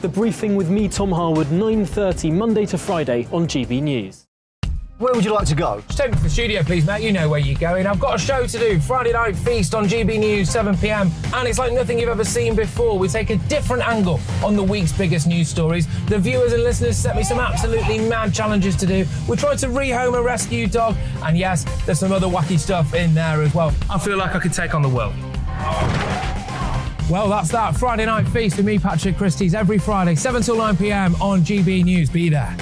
The Briefing with me, Tom Harwood, 9:30 Monday to Friday on GB News. Where would you like to go? Just take me to the studio, please, mate. You know where you're going. I've got a show to do. Friday Night Feast on GB News, 7 p.m. And it's like nothing you've ever seen before. We take a different angle on the week's biggest news stories. The viewers and listeners set me some absolutely mad challenges to do. We tried to rehome a rescue dog. And yes, there's some other wacky stuff in there as well. I feel like I could take on the world. Well, that's that. Friday Night Feast with me, Patrick Christie's, every Friday, 7 till 9 p.m. on GB News. Be there.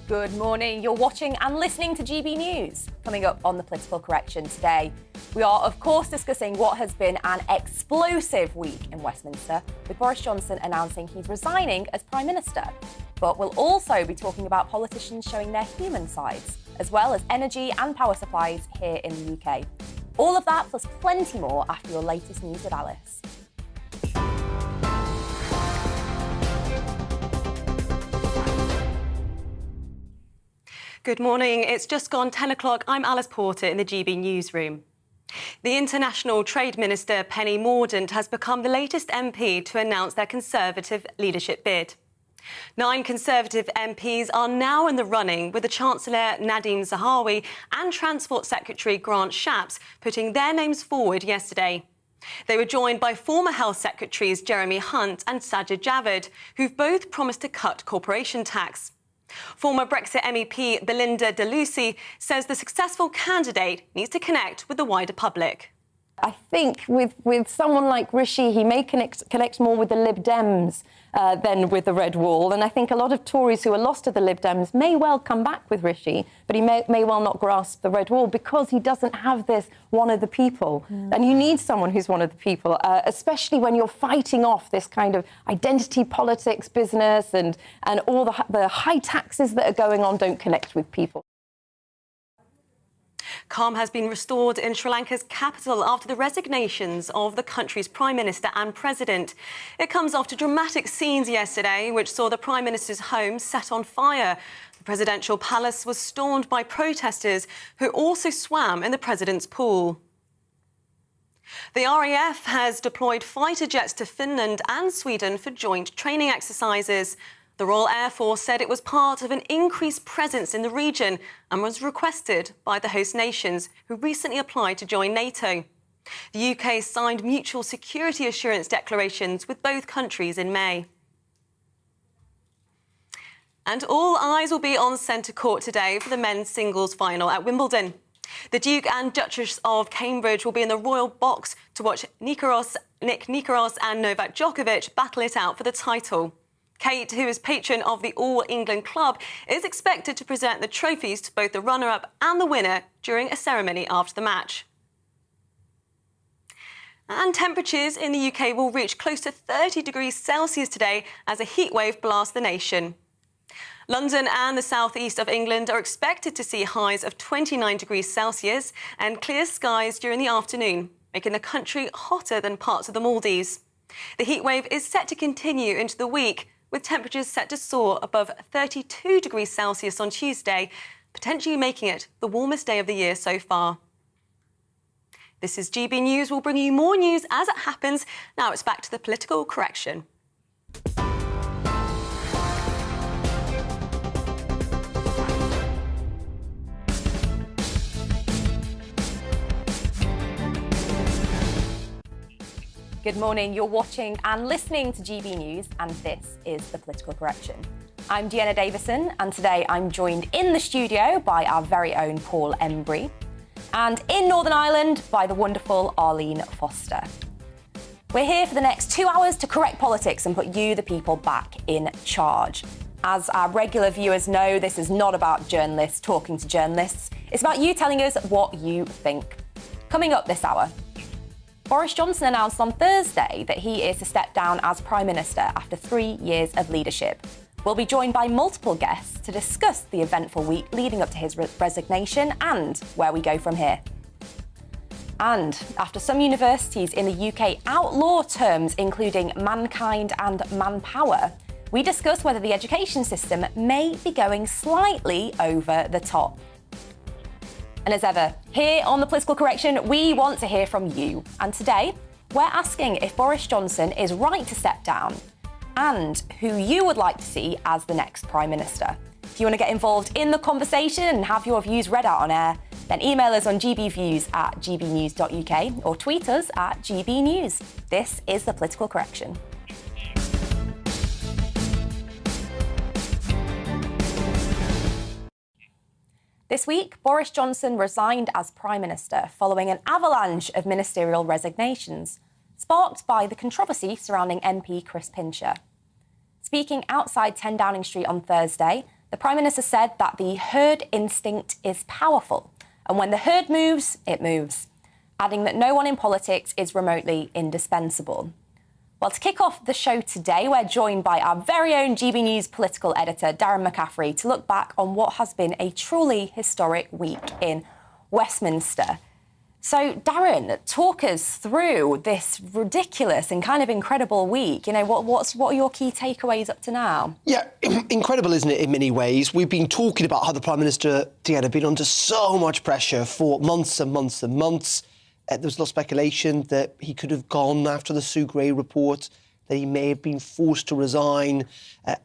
Good morning. You're watching and listening to GB News. Coming up on the Political Correction today, we are, of course, discussing what has been an explosive week in Westminster, with Boris Johnson announcing he's resigning as Prime Minister. But we'll also be talking about politicians showing their human sides, as well as energy and power supplies here in the UK. All of that plus plenty more after your latest news with Alice. Good morning. It's just gone 10 o'clock. I'm Alice Porter in the GB newsroom. The International Trade Minister, Penny Mordaunt, has become the latest MP to announce their Conservative leadership bid. 9 Conservative MPs are now in the running, with the Chancellor Nadhim Zahawi and Transport Secretary Grant Shapps putting their names forward yesterday. They were joined by former Health Secretaries Jeremy Hunt and Sajid Javid, who've both promised to cut corporation tax. Former Brexit MEP Belinda de Lucy says the successful candidate needs to connect with the wider public. I think with someone like Rishi, he may connect more with the Lib Dems than with the Red Wall. And I think a lot of Tories who are lost to the Lib Dems may well come back with Rishi, but he may well not grasp the Red Wall because he doesn't have this one of the people. And you need someone who's one of the people, especially when you're fighting off this kind of identity politics business and all the high taxes that are going on don't connect with people. Calm has been restored in Sri Lanka's capital after the resignations of the country's Prime Minister and President. It comes after dramatic scenes yesterday, which saw the Prime Minister's home set on fire. The presidential palace was stormed by protesters who also swam in the president's pool. The RAF has deployed fighter jets to Finland and Sweden for joint training exercises. The Royal Air Force said it was part of an increased presence in the region and was requested by the host nations who recently applied to join NATO. The UK signed mutual security assurance declarations with both countries in May. And all eyes will be on centre court today for the men's singles final at Wimbledon. The Duke and Duchess of Cambridge will be in the royal box to watch Nick Kyrgios and Novak Djokovic battle it out for the title. Kate, who is patron of the All England Club, is expected to present the trophies to both the runner-up and the winner during a ceremony after the match. And temperatures in the UK will reach close to 30 degrees Celsius today as a heatwave blasts the nation. London and the southeast of England are expected to see highs of 29 degrees Celsius and clear skies during the afternoon, making the country hotter than parts of the Maldives. The heatwave is set to continue into the week, with temperatures set to soar above 32 degrees Celsius on Tuesday, potentially making it the warmest day of the year so far. This is GB News. We'll bring you more news as it happens. Now it's back to the Political Correction. Good morning. You're watching and listening to GB News, and this is the Political Correction. I'm Deanna Davison, and today I'm joined in the studio by our very own Paul Embry, and in Northern Ireland by the wonderful Arlene Foster. We're here for the next 2 hours to correct politics and put you, the people, back in charge. As our regular viewers know, this is not about journalists talking to journalists. It's about you telling us what you think. Coming up this hour, Boris Johnson announced on Thursday that he is to step down as Prime Minister after 3 years of leadership. We'll be joined by multiple guests to discuss the eventful week leading up to his resignation and where we go from here. And after some universities in the UK outlaw terms including mankind and manpower, we discuss whether the education system may be going slightly over the top. And as ever, here on The Political Correction, we want to hear from you. And today, we're asking if Boris Johnson is right to step down and who you would like to see as the next Prime Minister. If you want to get involved in the conversation and have your views read out on air, then email us on gbviews@gbnews.uk or tweet us at gbnews. This is The Political Correction. This week, Boris Johnson resigned as Prime Minister following an avalanche of ministerial resignations, sparked by the controversy surrounding MP Chris Pincher. Speaking outside 10 Downing Street on Thursday, the Prime Minister said that the herd instinct is powerful, and when the herd moves, it moves, adding that no one in politics is remotely indispensable. Well, to kick off the show today, we're joined by our very own GB News political editor, Darren McCaffrey, to look back on what has been a truly historic week in Westminster. So, Darren, talk us through this ridiculous and kind of incredible week. You know, what are your key takeaways up to now? Yeah, incredible, isn't it, in many ways? We've been talking about how the Prime Minister, Deanna, had been under so much pressure for months and months and months. There was a lot of speculation that he could have gone after the Sue Gray report, that he may have been forced to resign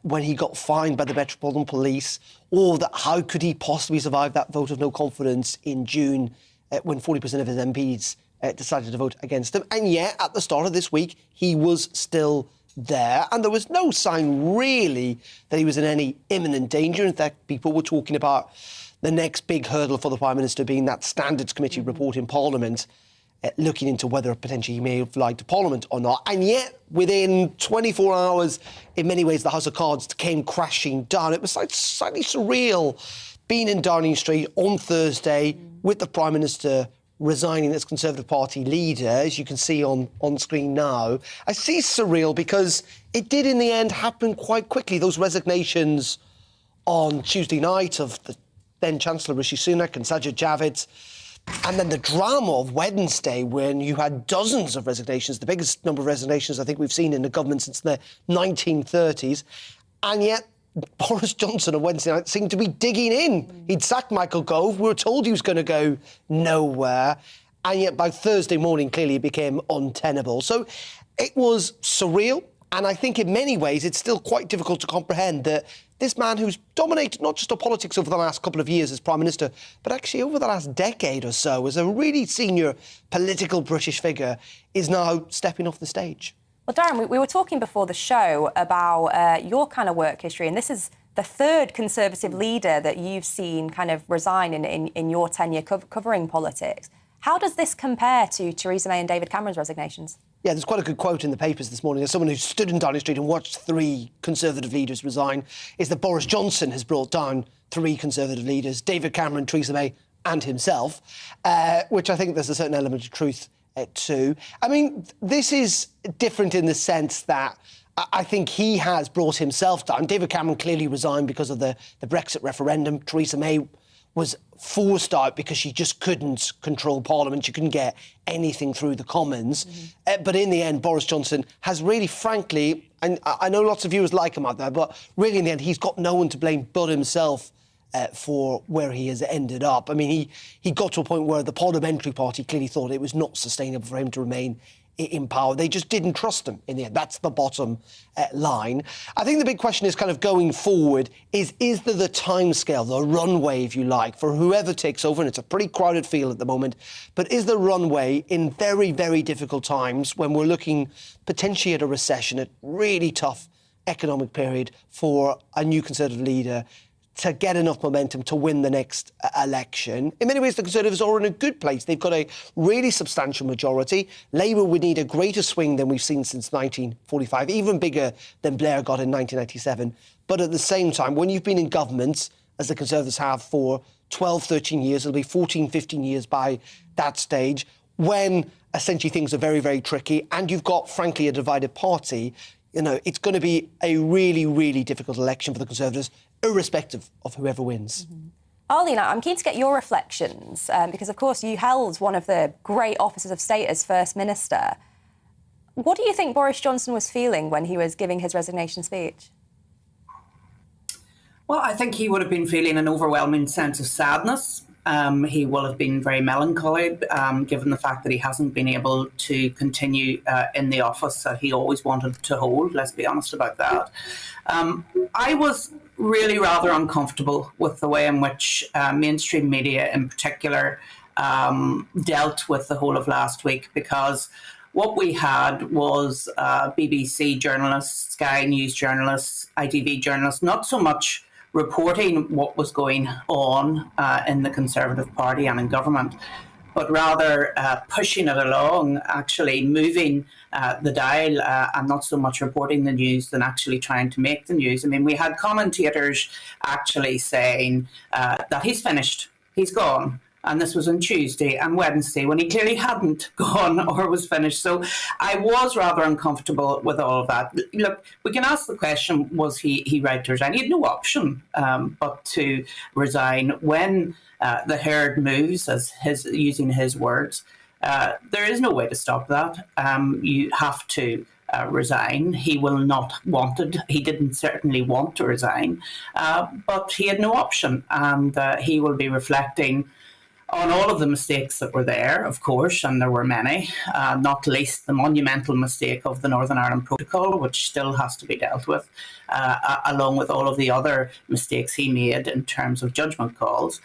when he got fined by the Metropolitan Police, or that how could he possibly survive that vote of no confidence in June when 40% of his MPs decided to vote against him. And yet, at the start of this week, he was still there, and there was no sign, really, that he was in any imminent danger. In fact, people were talking about the next big hurdle for the Prime Minister being that Standards Committee report in Parliament, looking into whether potentially he may have lied to Parliament or not. And yet, within 24 hours, in many ways, the House of Cards came crashing down. It was like slightly surreal being in Downing Street on Thursday with the Prime Minister resigning as Conservative Party leader, as you can see on screen now. I see surreal because it did in the end happen quite quickly. Those resignations on Tuesday night of the then Chancellor Rishi Sunak and Sajid Javid, and then the drama of Wednesday when you had dozens of resignations, the biggest number of resignations I think we've seen in the government since the 1930s. And yet Boris Johnson on Wednesday night seemed to be digging in. He'd sacked Michael Gove. We were told he was going to go nowhere. And yet by Thursday morning, clearly it became untenable. So it was surreal. And I think in many ways it's still quite difficult to comprehend that this man who's dominated not just our politics over the last couple of years as Prime Minister, but actually over the last decade or so as a really senior political British figure, is now stepping off the stage. Well, Darren, we were talking before the show about your kind of work history, and this is the third Conservative leader that you've seen kind of resign in your tenure covering politics. How does this compare to Theresa May and David Cameron's resignations? Yeah, there's quite a good quote in the papers this morning. As someone who stood in Downing Street and watched three Conservative leaders resign, is that Boris Johnson has brought down three Conservative leaders, David Cameron, Theresa May and himself, which I think there's a certain element of truth to. I mean, this is different in the sense that I think he has brought himself down. David Cameron clearly resigned because of the Brexit referendum. Theresa May was forced out because she just couldn't control Parliament. She couldn't get anything through the Commons. But in the end, Boris Johnson has really, frankly, and I know lots of viewers like him out there, but really in the end, he's got no one to blame but himself for where he has ended up. I mean, he got to a point where the Parliamentary Party clearly thought it was not sustainable for him to remain in power. They just didn't trust him in the end. That's the bottom line. I think the big question is kind of going forward is there the timescale, the runway, if you like, for whoever takes over, and it's a pretty crowded field at the moment, but is the runway in very, very difficult times when we're looking potentially at a recession, a really tough economic period for a new Conservative leader to get enough momentum to win the next election. In many ways, the Conservatives are in a good place. They've got a really substantial majority. Labour would need a greater swing than we've seen since 1945, even bigger than Blair got in 1997. But at the same time, when you've been in government, as the Conservatives have for 12, 13 years, it'll be 14, 15 years by that stage, when essentially things are very, very tricky, and you've got, frankly, a divided party, you know, it's going to be a really, really difficult election for the Conservatives, irrespective of whoever wins. Arlene, I'm keen to get your reflections, because, of course, you held one of the great offices of state as First Minister. What do you think Boris Johnson was feeling when he was giving his resignation speech? Well, I think he would have been feeling an overwhelming sense of sadness. He will have been very melancholy, given the fact that he hasn't been able to continue in the office that he always wanted to hold. Let's be honest about that. I was really rather uncomfortable with the way in which mainstream media in particular dealt with the whole of last week, because what we had was BBC journalists, Sky News journalists, ITV journalists, not so much reporting what was going on in the Conservative Party and in government, but rather pushing it along, actually moving the dial and not so much reporting the news than actually trying to make the news. I mean, we had commentators actually saying that he's finished, he's gone. And this was on Tuesday and Wednesday when he clearly hadn't gone or was finished. So I was rather uncomfortable with all of that. Look, we can ask the question, was he right to resign? He had no option but to resign when the herd moves, using his words. There is no way to stop that. You have to resign. He will not wanted. He didn't certainly want to resign, but he had no option. And he will be reflecting on all of the mistakes that were there, of course, and there were many, not least the monumental mistake of the Northern Ireland Protocol, which still has to be dealt with, along with all of the other mistakes he made in terms of judgment calls.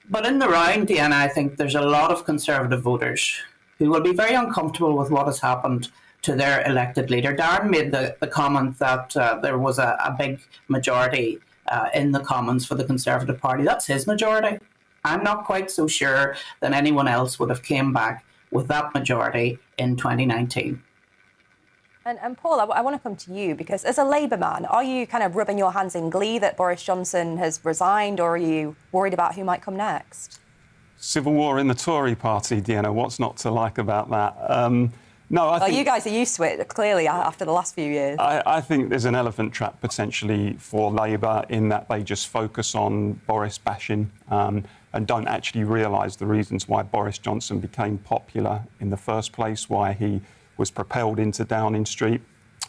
But in the round, Deanna, I think there's a lot of Conservative voters who will be very uncomfortable with what has happened to their elected leader. Darren made the comment that there was a big majority in the Commons for the Conservative Party. That's his majority. I'm not quite so sure that anyone else would have came back with that majority in 2019. And Paul, I want to come to you, because as a Labour man, are you kind of rubbing your hands in glee that Boris Johnson has resigned, or are you worried about who might come next? Civil war in the Tory party, Deanna. What's not to like about that? No, I think you guys are used to it, clearly, after the last few years. I think there's an elephant trap potentially for Labour in that they just focus on Boris bashing and don't actually realise the reasons why Boris Johnson became popular in the first place, why he was propelled into Downing Street.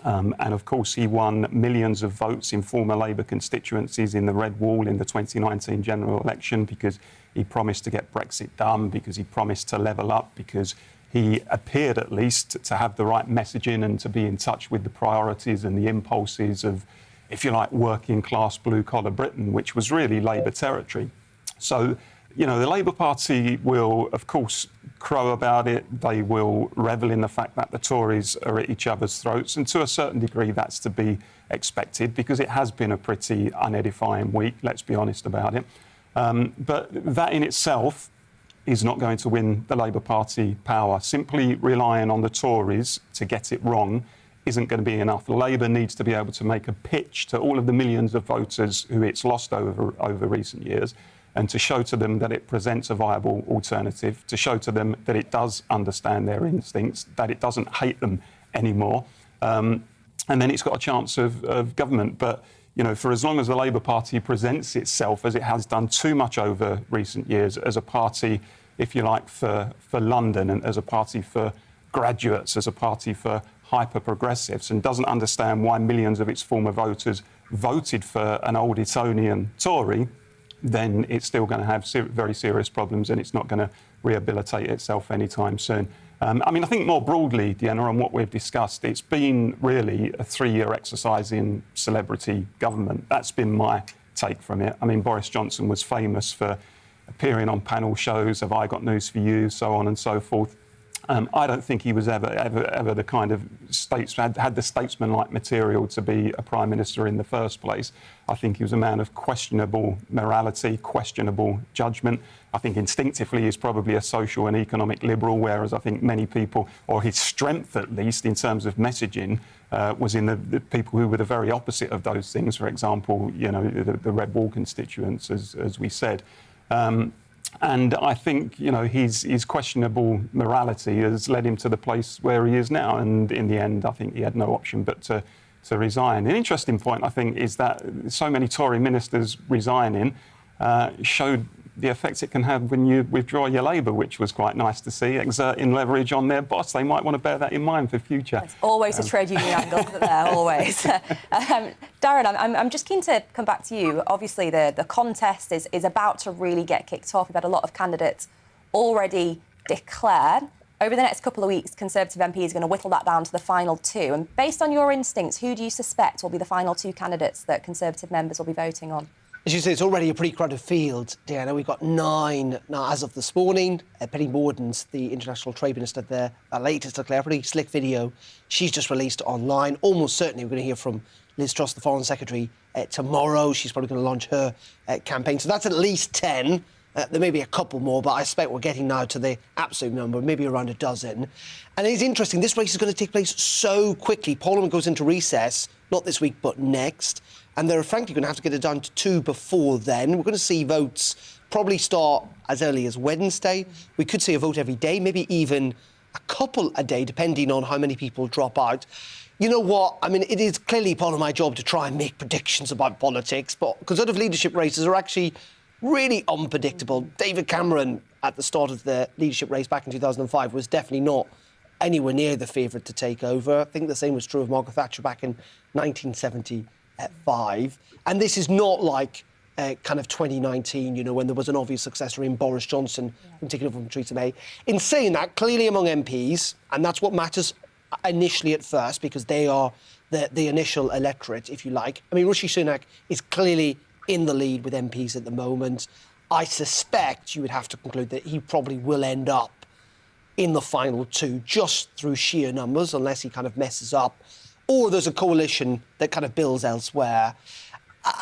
And of course, he won millions of votes in former Labour constituencies in the Red Wall in the 2019 general election, because he promised to get Brexit done, because he promised to level up, because he appeared at least to have the right messaging and to be in touch with the priorities and the impulses of, if you like, working class blue collar Britain, which was really Labour territory. So, you know, the Labour Party will, of course, crow about it. They will revel in the fact that the Tories are at each other's throats. And to a certain degree, that's to be expected, because it has been a pretty unedifying week, let's be honest about it. But that in itself is not going to win the Labour Party power. Simply relying on the Tories to get it wrong isn't going to be enough. Labour needs to be able to make a pitch to all of the millions of voters who it's lost over recent years, and to show to them that it presents a viable alternative, to show to them that it does understand their instincts, that it doesn't hate them anymore. And then it's got a chance of government. But, you know, for as long as the Labour Party presents itself, as it has done too much over recent years, as a party, if you like, for London, and as a party for graduates, as a party for hyper-progressives, and doesn't understand why millions of its former voters voted for an old Etonian Tory, then it's still going to have very serious problems, and it's not going to rehabilitate itself anytime soon. I mean, I think more broadly, Deanna, on what we've discussed, it's been really a 3-year exercise in celebrity government. That's been my take from it. I mean, Boris Johnson was famous for appearing on panel shows, Have I Got News for You, so on and so forth. I don't think he was ever the kind of had the statesman-like material to be a prime minister in the first place. I think he was a man of questionable morality, questionable judgment. I think instinctively he's probably a social and economic liberal, whereas I think many people, or his strength at least in terms of messaging, was in the people who were the very opposite of those things. For example, you know, the Red Wall constituents, as we said. And I think, you know, his questionable morality has led him to the place where he is now. And in the end, I think he had no option but to resign. An interesting point, I think, is that so many Tory ministers resigning showed the effect it can have when you withdraw your Labour, which was quite nice to see, exerting leverage on their boss. They might want to bear that in mind for future. It's always a trade union angle, isn't there? Always. Darren, I'm just keen to come back to you. Obviously, the contest is about to really get kicked off. We've had a lot of candidates already declared. Over the next couple of weeks, Conservative MPs are going to whittle that down to the final two. And based on your instincts, who do you suspect will be the final two candidates that Conservative members will be voting on? As you say, it's already a pretty crowded field, Diana. We've got 9 now as of this morning. Penny Mordaunt's the International Trade Minister there. Our latest declare, pretty slick video she's just released online. Almost certainly we're going to hear from Liz Truss, the Foreign Secretary, tomorrow. She's probably going to launch her campaign. So that's at least 10. There may be a couple more, but I expect we're getting now to the absolute number, maybe around a dozen. And it's interesting, this race is going to take place so quickly. Parliament goes into recess, not this week, but next. And they're frankly going to have to get it down to 2 before then. We're going to see votes probably start as early as Wednesday. We could see a vote every day, maybe even a couple a day, depending on how many people drop out. You know what? I mean, it is clearly part of my job to try and make predictions about politics, but Conservative leadership races are actually really unpredictable. David Cameron, at the start of the leadership race back in 2005, was definitely not anywhere near the favourite to take over. I think the same was true of Margaret Thatcher back in 1975. And this is not like kind of 2019, you know, when there was an obvious successor in Boris Johnson, in particular from Theresa May. In saying that, clearly among MPs, and that's what matters initially at first, because they are the initial electorate, if you like. I mean, Rishi Sunak is clearly in the lead with MPs at the moment. I suspect you would have to conclude that he probably will end up in the final 2 just through sheer numbers, unless he kind of messes up, or there's a coalition that kind of builds elsewhere.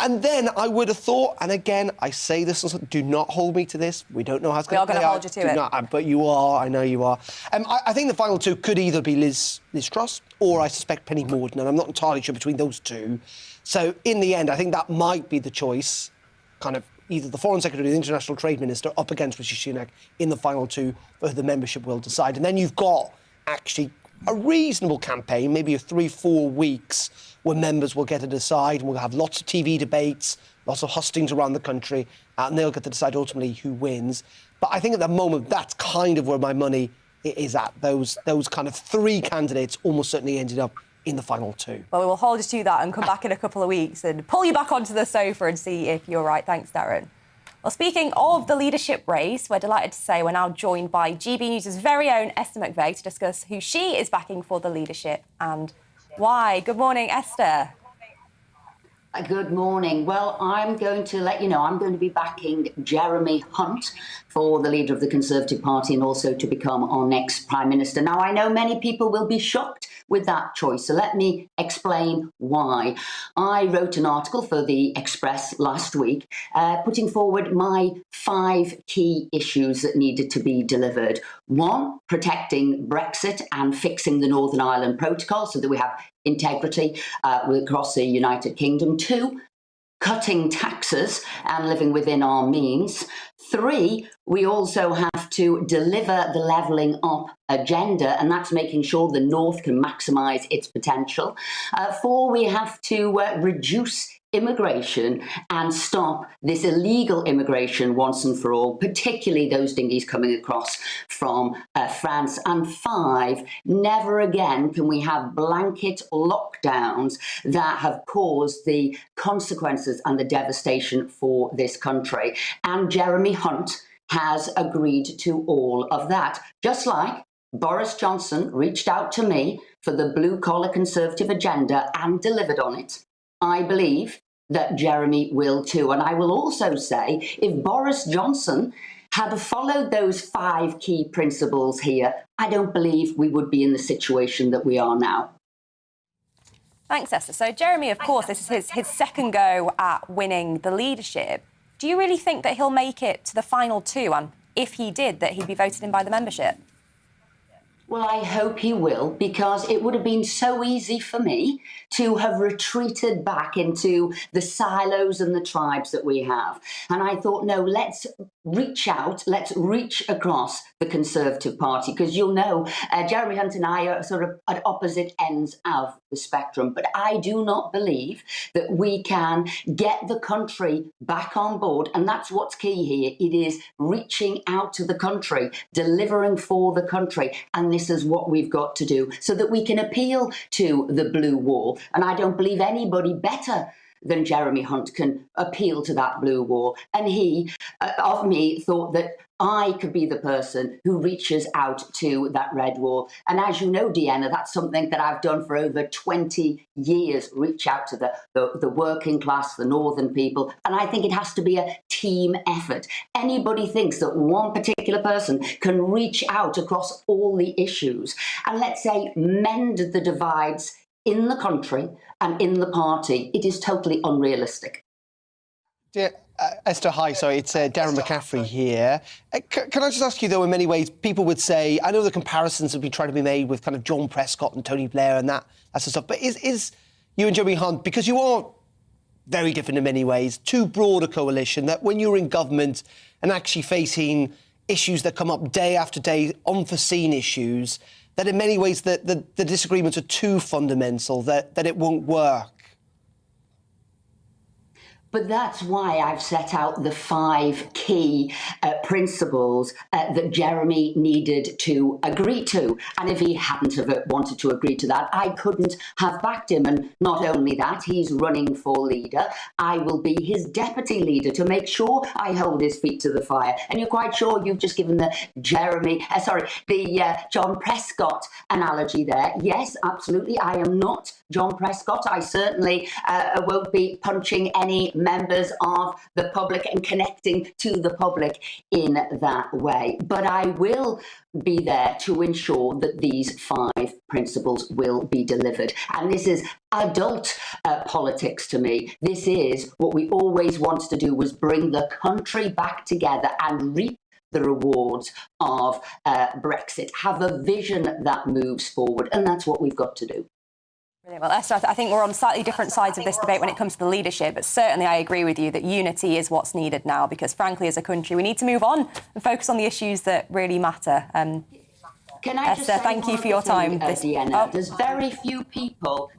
And then I would have thought, and again, I say this, do not hold me to this. We don't know how it's going to play out. We are going to hold you to it. But you are, I know you are. I think the final 2 could either be Liz Truss or I suspect Penny Mordaunt, and I'm not entirely sure between those 2. So in the end, I think that might be the choice, kind of either the Foreign Secretary or the International Trade Minister up against Rishi Sunak in the final 2, for the membership will decide. And then you've got actually a reasonable campaign, maybe 3-4 weeks, where members will get to decide, and we'll have lots of TV debates, lots of hustings around the country, and they'll get to decide ultimately who wins. But I think at the moment, that's kind of where my money is at. Those kind of 3 candidates almost certainly ended up in the final 2. Well, we will hold you to that and come back in a couple of weeks and pull you back onto the sofa and see if you're right. Thanks, Darren. Well, speaking of the leadership race, we're delighted to say we're now joined by GB News' very own Esther McVey to discuss who she is backing for the leadership and why. Good morning, Esther. Good morning. Well, I'm going to let you know I'm going to be backing Jeremy Hunt for the leader of the Conservative Party and also to become our next Prime Minister. Now, I know many people will be shocked with that choice, so let me explain why. I wrote an article for the Express last week putting forward my 5 key issues that needed to be delivered. 1, protecting Brexit and fixing the Northern Ireland Protocol so that we have integrity across the United Kingdom. 2, cutting taxes and living within our means. 3, we also have to deliver the levelling up agenda, and that's making sure the North can maximise its potential. 4, we have to reduce immigration and stop this illegal immigration once and for all, particularly those dinghies coming across from France. And 5, never again can we have blanket lockdowns that have caused the consequences and the devastation for this country. And Jeremy Hunt has agreed to all of that, just like Boris Johnson reached out to me for the blue-collar Conservative agenda and delivered on it. I believe that Jeremy will too. And I will also say, if Boris Johnson had followed those 5 key principles here, I don't believe we would be in the situation that we are now. Thanks, Esther. So Jeremy, of course, this is his second go at winning the leadership. Do you really think that he'll make it to the final 2? And if he did, that he'd be voted in by the membership? Well, I hope he will, because it would have been so easy for me to have retreated back into the silos and the tribes that we have. And I thought, no, let's reach out, let's reach across the Conservative Party, because you'll know Jeremy Hunt and I are sort of at opposite ends of the spectrum, but I do not believe that we can get the country back on board, and that's what's key here. It is reaching out to the country, delivering for the country, and this is what we've got to do so that we can appeal to the blue wall, and I don't believe anybody better than Jeremy Hunt can appeal to that blue wall. And he, of me, thought that I could be the person who reaches out to that red wall. And as you know, Deanna, that's something that I've done for over 20 years, reach out to the working class, the northern people. And I think it has to be a team effort. Anybody thinks that one particular person can reach out across all the issues and, let's say, mend the divides in the country and in the party, it is totally unrealistic. Yeah, Esther, hi, sorry, it's Darren McCaffrey here. Can I just ask you, though, in many ways, people would say, I know the comparisons have been trying to be made with kind of John Prescott and Tony Blair and that sort of stuff, but is you and Jeremy Hunt, because you are very different in many ways, too broad a coalition that when you're in government and actually facing issues that come up day after day, unforeseen issues, that in many ways the disagreements are too fundamental, that it won't work? But that's why I've set out the 5 key principles that Jeremy needed to agree to. And if he hadn't have wanted to agree to that, I couldn't have backed him. And not only that, he's running for leader. I will be his deputy leader to make sure I hold his feet to the fire. And you're quite sure you've just given the John Prescott analogy there. Yes, absolutely. I am not John Prescott. I certainly won't be punching any members of the public and connecting to the public in that way. But I will be there to ensure that these 5 principles will be delivered. And this is adult politics to me. This is what we always wanted to do, was bring the country back together and reap the rewards of Brexit, have a vision that moves forward. And that's what we've got to do. Brilliant. Well, Esther, I think we're on slightly different sides of this debate when it comes to the leadership, but certainly I agree with you that unity is what's needed now, because frankly, as a country, we need to move on and focus on the issues that really matter. Can I Esther, just thank you for your time. Deanna, there's very few people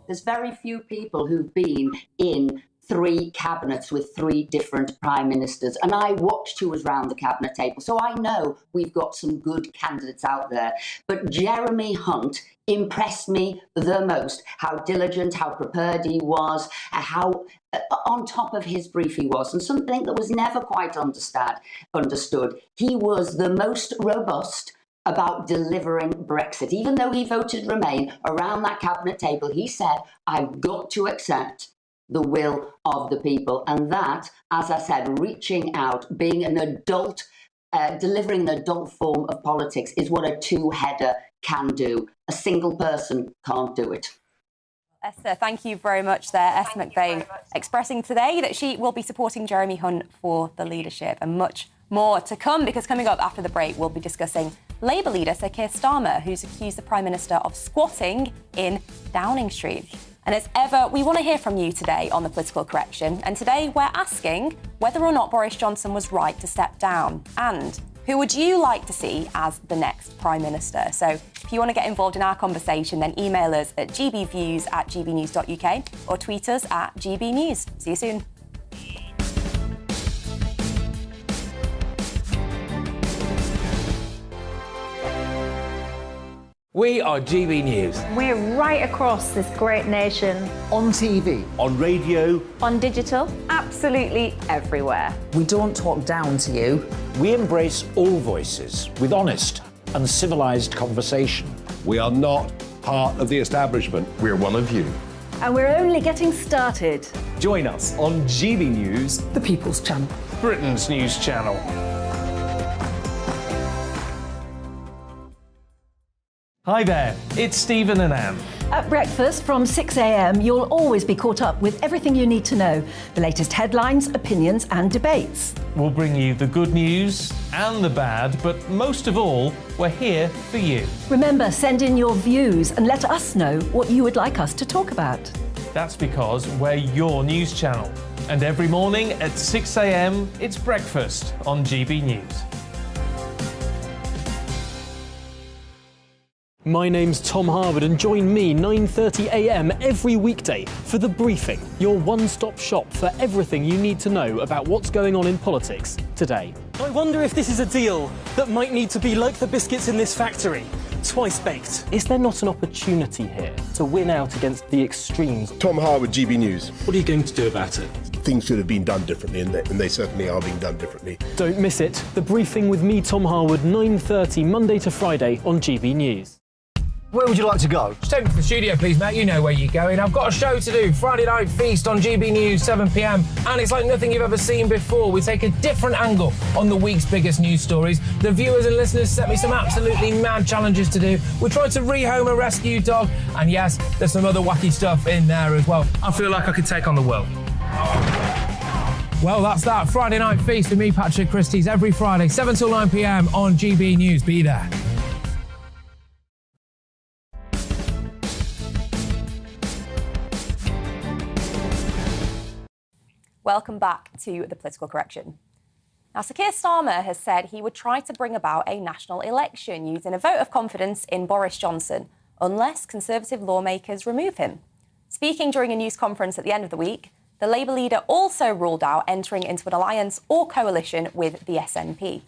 who've been in 3 cabinets with 3 different prime ministers. And I watched who was round the cabinet table. So I know we've got some good candidates out there. But Jeremy Hunt impressed me the most. How diligent, how prepared he was, how on top of his brief he was. And something that was never quite understood. He was the most robust about delivering Brexit. Even though he voted Remain, around that cabinet table, he said, I've got to accept the will of the people. And that, as I said, reaching out, being an adult, delivering an adult form of politics is what a 2-header can do. A single person can't do it. Esther, thank you very much there. Esther McVey expressing today that she will be supporting Jeremy Hunt for the leadership, and much more to come, because coming up after the break, we'll be discussing Labour leader Sir Keir Starmer, who's accused the Prime Minister of squatting in Downing Street. And as ever, we want to hear from you today on The Political Correction. And today we're asking whether or not Boris Johnson was right to step down. And who would you like to see as the next Prime Minister? So if you want to get involved in our conversation, then email us at gbviews@gbnews.uk or tweet us at gbnews. See you soon. We are GB News. We're right across this great nation. On TV, on radio, on digital, absolutely everywhere. We don't talk down to you. We embrace all voices with honest and civilised conversation. We are not part of the establishment. We're one of you. And we're only getting started. Join us on GB News, the People's Channel, Britain's news channel. Hi there, it's Stephen and Anne. At breakfast from 6 a.m, you'll always be caught up with everything you need to know, the latest headlines, opinions and debates. We'll bring you the good news and the bad, but most of all, we're here for you. Remember, send in your views and let us know what you would like us to talk about. That's because we're your news channel. And every morning at 6 a.m, it's breakfast on GB News. My name's Tom Harwood, and join me 9:30 a.m. every weekday for The Briefing, your one-stop shop for everything you need to know about what's going on in politics today. I wonder if this is a deal that might need to be like the biscuits in this factory, twice baked. Is there not an opportunity here to win out against the extremes? Tom Harwood, GB News. What are you going to do about it? Things should have been done differently, and they certainly are being done differently. Don't miss it. The Briefing with me, Tom Harwood, 9:30 Monday to Friday on GB News. Where would you like to go? Just take me to the studio, please, Matt. You know where you're going. I've got a show to do. Friday Night Feast on GB News, 7 p.m. And it's like nothing you've ever seen before. We take a different angle on the week's biggest news stories. The viewers and listeners set me some absolutely mad challenges to do. We tried to rehome a rescue dog. And yes, there's some other wacky stuff in there as well. I feel like I could take on the world. Well, that's that. Friday Night Feast with me, Patrick Christie's, every Friday, 7 till 9 p.m. on GB News. Be there. Welcome back to The Political Correction. Now, Sir Keir Starmer has said he would try to bring about a national election using a vote of confidence in Boris Johnson, unless Conservative lawmakers remove him. Speaking during a news conference at the end of the week, the Labour leader also ruled out entering into an alliance or coalition with the SNP,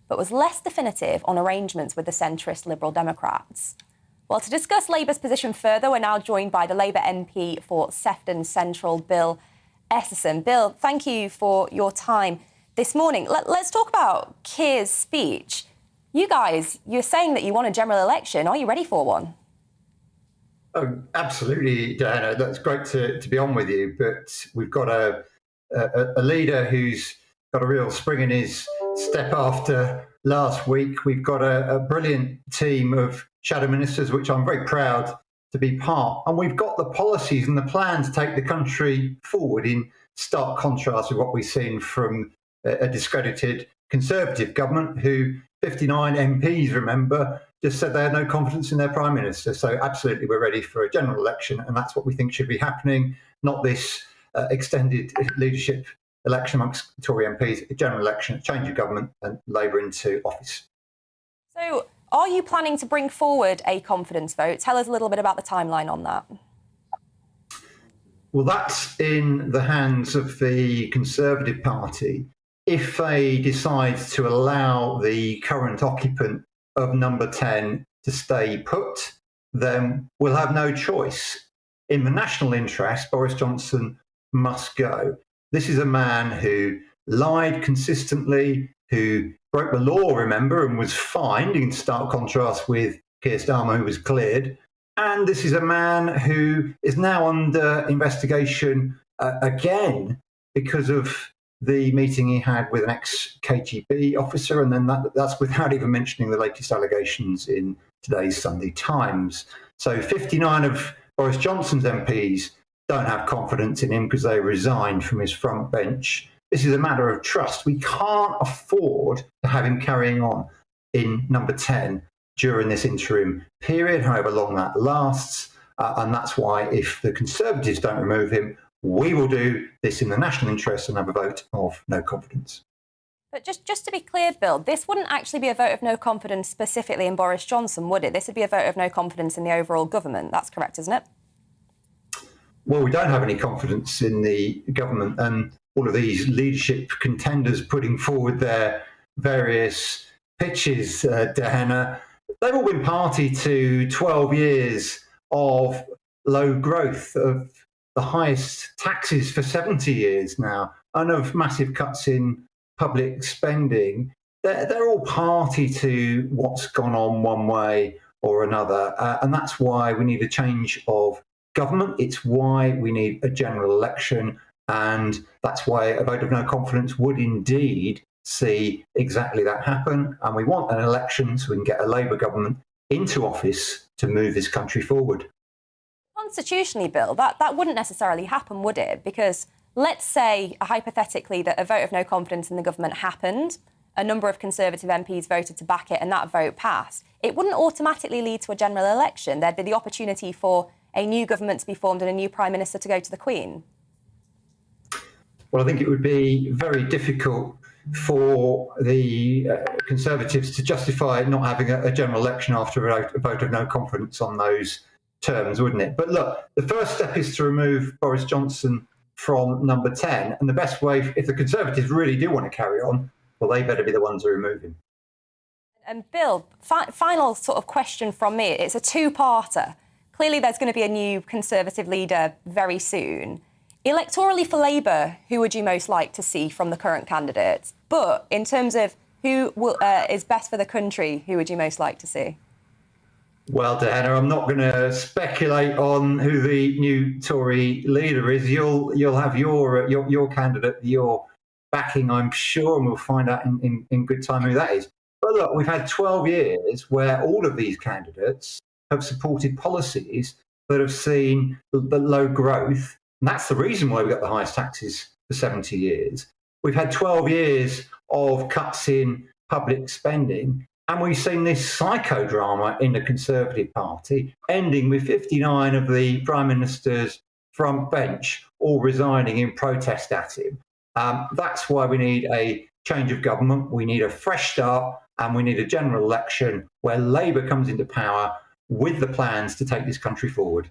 but was less definitive on arrangements with the centrist Liberal Democrats. Well, to discuss Labour's position further, we're now joined by the Labour MP for Sefton Central, Bill Esserson. Bill, thank you for your time this morning. Let's talk about Keir's speech. You guys, you're saying that you want a general election. Are you ready for one? Oh, absolutely, Diana. That's great to be on with you. But we've got a leader who's got a real spring in his step after last week. We've got a brilliant team of shadow ministers, which I'm very proud to be part. And we've got the policies and the plan to take the country forward, in stark contrast with what we've seen from a discredited Conservative government who 59 MPs, remember, just said they had no confidence in their Prime Minister. So absolutely, we're ready for a general election, and that's what we think should be happening, not this extended leadership election amongst Tory MPs, a general election, a change of government and Labour into office. So are you planning to bring forward a confidence vote? Tell us a little bit about the timeline on that. Well, that's in the hands of the Conservative Party. If they decide to allow the current occupant of number 10 to stay put, then we'll have no choice. In the national interest, Boris Johnson must go. This is a man who lied consistently, who broke the law, remember, and was fined, in stark contrast with Keir Starmer, who was cleared. And this is a man who is now under investigation again because of the meeting he had with an ex-KGB officer, and then that's without even mentioning the latest allegations in today's Sunday Times. So 59 of Boris Johnson's MPs don't have confidence in him because they resigned from his front bench. This is a matter of trust. We can't afford to have him carrying on in number 10 during this interim period, however long that lasts. And that's why, if the Conservatives don't remove him, we will do this in the national interest and have a vote of no confidence. But just to be clear, Bill, this wouldn't actually be a vote of no confidence specifically in Boris Johnson, would it? This would be a vote of no confidence in the overall government. That's correct, isn't it? Well, we don't have any confidence in the government, and all of these leadership contenders putting forward their various pitches, Diana, they've all been party to 12 years of low growth, of the highest taxes for 70 years now, and of massive cuts in public spending. They're all party to what's gone on one way or another, and that's why we need a change of government. It's why we need a general election, and that's why a vote of no confidence would indeed see exactly that happen. And we want an election so we can get a Labour government into office to move this country forward. Constitutionally, Bill, that wouldn't necessarily happen, would it? Because let's say, hypothetically, that a vote of no confidence in the government happened, a number of Conservative MPs voted to back it and that vote passed. It wouldn't automatically lead to a general election. There'd be the opportunity for a new government to be formed and a new Prime Minister to go to the Queen. well, I think it would be very difficult for the Conservatives to justify not having a general election after a vote of no confidence on those terms, wouldn't it? But look, the first step is to remove Boris Johnson from number 10. And the best way, if the Conservatives really do want to carry on, well, they better be the ones who remove him. And Bill, final sort of question from me. It's a two-parter. Clearly, there's going to be a new Conservative leader very soon. Electorally for Labour, who would you most like to see from the current candidates? But in terms of who is best for the country, who would you most like to see? Well, Diana, I'm not going to speculate on who the new Tory leader is. You'll have your candidate, your backing, I'm sure, and we'll find out in good time who that is. But look, we've had 12 years where all of these candidates have supported policies that have seen the low growth. And that's the reason why we've got the highest taxes for 70 years. We've had 12 years of cuts in public spending. And we've seen this psychodrama in the Conservative Party, ending with 59 of the Prime Minister's front bench all resigning in protest at him. That's why we need a change of government. We need a fresh start, and we need a general election where Labour comes into power with the plans to take this country forward.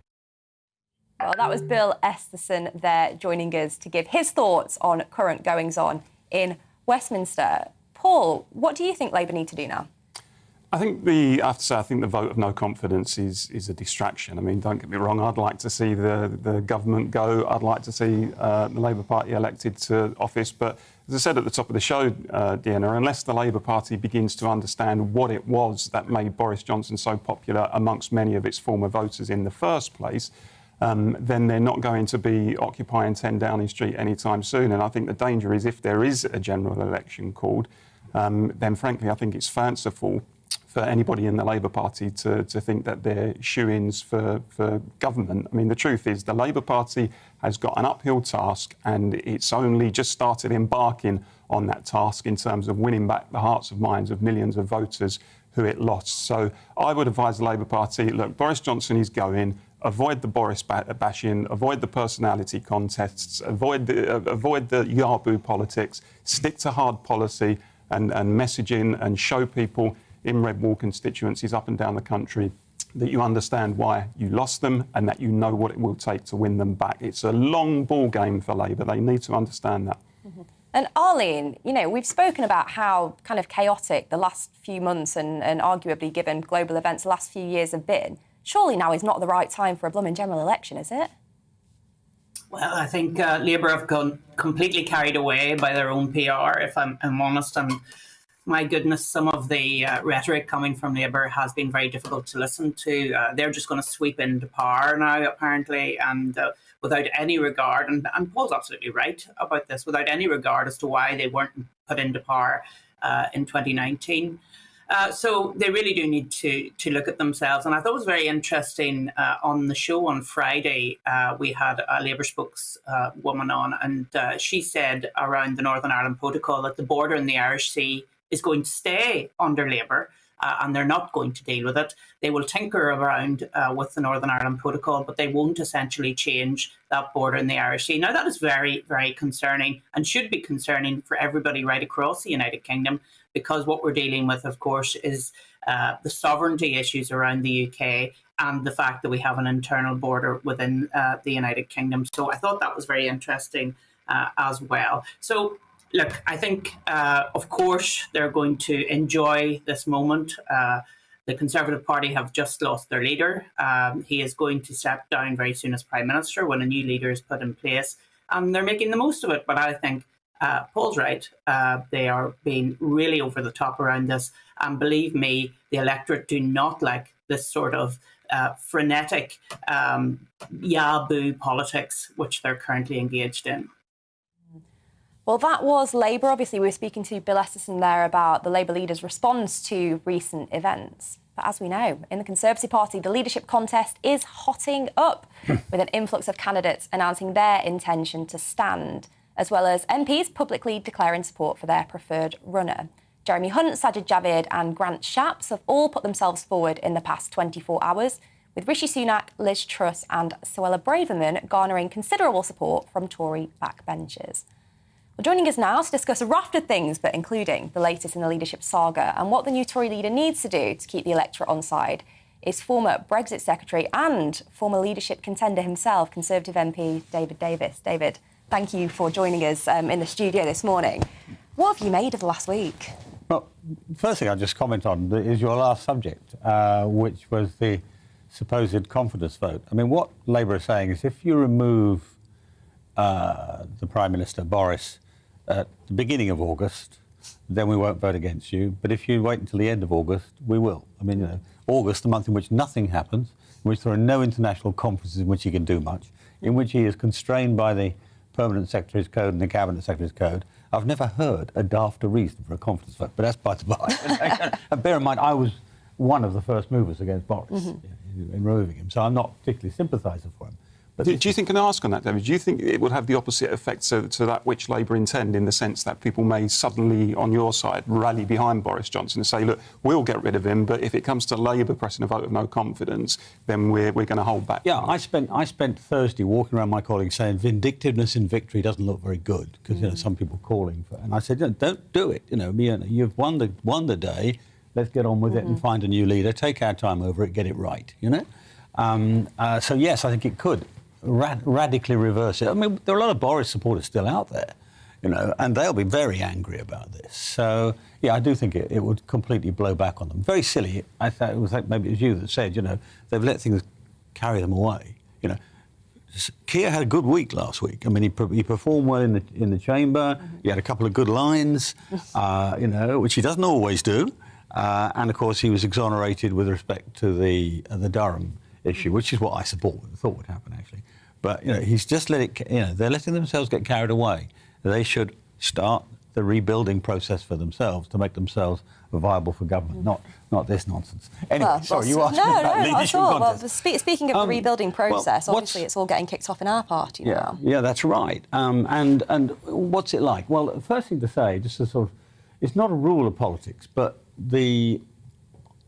Well, that was Bill Esterson there joining us to give his thoughts on current goings-on in Westminster. Paul, what do you think Labour need to do now? I think I have to say, I think the vote of no confidence is a distraction. I mean, don't get me wrong, I'd like to see the government go. I'd like to see the Labour Party elected to office. But as I said at the top of the show, Deanna, unless the Labour Party begins to understand what it was that made Boris Johnson so popular amongst many of its former voters in the first place, then they're not going to be occupying 10 Downing Street anytime soon. And I think the danger is if there is a general election called, then frankly, I think it's fanciful for anybody in the Labour Party to think that they're shoo-ins for government. I mean, the truth is the Labour Party has got an uphill task, and it's only just started embarking on that task in terms of winning back the hearts and minds of millions of voters who it lost. So I would advise the Labour Party, look, Boris Johnson is going, avoid the Boris bashing, avoid the personality contests, avoid the yaboo politics, stick to hard policy and messaging, and show people in red wall constituencies up and down the country that you understand why you lost them and that you know what it will take to win them back. It's a long ball game for Labour. They need to understand that. Mm-hmm. And Arlene, you know, we've spoken about how kind of chaotic the last few months and arguably given global events the last few years have been. Surely now is not the right time for a blooming general election, is it? Well, I think Labour have gone completely carried away by their own PR, if I'm honest. And my goodness, some of the rhetoric coming from Labour has been very difficult to listen to. They're just going to sweep into power now, apparently, and without any regard, and Paul's absolutely right about this, without any regard as to why they weren't put into power in 2019. So they really do need to look at themselves. And I thought it was very interesting on the show on Friday, we had a Labour spokeswoman on, and she said around the Northern Ireland Protocol that the border in the Irish Sea is going to stay under Labour, and they're not going to deal with it. They will tinker around with the Northern Ireland Protocol, but they won't essentially change that border in the Irish Sea. Now, that is very, very concerning and should be concerning for everybody right across the United Kingdom, because what we're dealing with, of course, is the sovereignty issues around the UK and the fact that we have an internal border within the United Kingdom. So I thought that was very interesting as well. So, look, I think, of course, they're going to enjoy this moment. The Conservative Party have just lost their leader. He is going to step down very soon as Prime Minister when a new leader is put in place. And they're making the most of it. But I think Paul's right. They are being really over the top around this. And believe me, the electorate do not like this sort of frenetic yaboo politics which they're currently engaged in. Well, that was Labour. Obviously, we were speaking to Bill Esterson there about the Labour leader's response to recent events. But as we know, in the Conservative Party, the leadership contest is hotting up with an influx of candidates announcing their intention to stand, as well as MPs publicly declaring support for their preferred runner. Jeremy Hunt, Sajid Javid and Grant Shapps have all put themselves forward in the past 24 hours, with Rishi Sunak, Liz Truss and Suella Braverman garnering considerable support from Tory backbenchers. Well, joining us now to discuss a raft of things, but including the latest in the leadership saga and what the new Tory leader needs to do to keep the electorate on side, is former Brexit secretary and former leadership contender himself, Conservative MP David Davis. David, thank you for joining us in the studio this morning. What have you made of the last week? Well, first thing I'll just comment on is your last subject, which was the supposed confidence vote. I mean, what Labour are saying is if you remove the Prime Minister, Boris, at the beginning of August, then we won't vote against you. But if you wait until the end of August, we will. I mean, you know, August, the month in which nothing happens, in which there are no international conferences in which he can do much, in which he is constrained by the Permanent Secretary's Code and the Cabinet Secretary's Code. I've never heard a dafter reason for a confidence vote, but that's by the by. And bear in mind, I was one of the first movers against Boris in removing him, so I'm not particularly sympathiser for him. But do you think, can I ask on that, David, do you think it would have the opposite effect to that which Labour intend, in the sense that people may suddenly, on your side, rally behind Boris Johnson and say, look, we'll get rid of him, but if it comes to Labour pressing a vote of no confidence, then we're going to hold back? Yeah, I spent Thursday walking around my colleagues saying vindictiveness in victory doesn't look very good, because you know, some people calling for it. And I said, don't do it. You know, you've won the day. Let's get on with it and find a new leader. Take our time over it. Get it right. You know. So yes, I think it could radically reverse it. I mean, there are a lot of Boris supporters still out there, you know, and they'll be very angry about this. So yeah, I do think it would completely blow back on them. Very silly. I thought maybe it was you that said, you know, they've let things carry them away. You know, Keir had a good week last week. I mean, he performed well in the chamber. He had a couple of good lines, you know, which he doesn't always do. And of course, he was exonerated with respect to the Durham issue, which is what I thought would happen actually. But you know, he's just let it. You know, they're letting themselves get carried away. They should start the rebuilding process for themselves to make themselves viable for government, not this nonsense. Anyway, sorry, you asked me about leadership contest. Well, speaking of the rebuilding process, obviously it's all getting kicked off in our party now. Yeah, that's right. And what's it like? Well, the first thing to say, just to sort of, it's not a rule of politics, but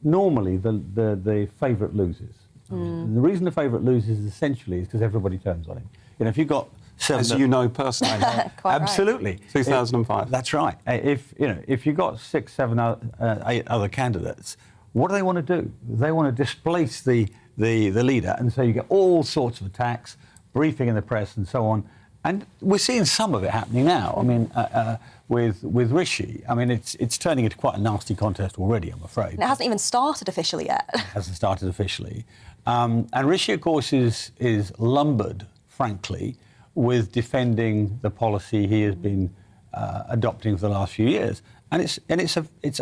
normally the favourite loses. And the reason the favourite loses essentially is because everybody turns on him. You know, if you've got seven... As you know personally. Absolutely. Right. 2005. That's right. If you've got 6, 7, 8 other candidates, what do they want to do? They want to displace the leader, and so you get all sorts of attacks, briefing in the press and so on. And we're seeing some of it happening now. I mean, with Rishi, I mean, it's turning into quite a nasty contest already, I'm afraid. And it hasn't even started officially yet. It hasn't started officially. And Rishi, of course, is lumbered, frankly, with defending the policy he has been adopting for the last few years. And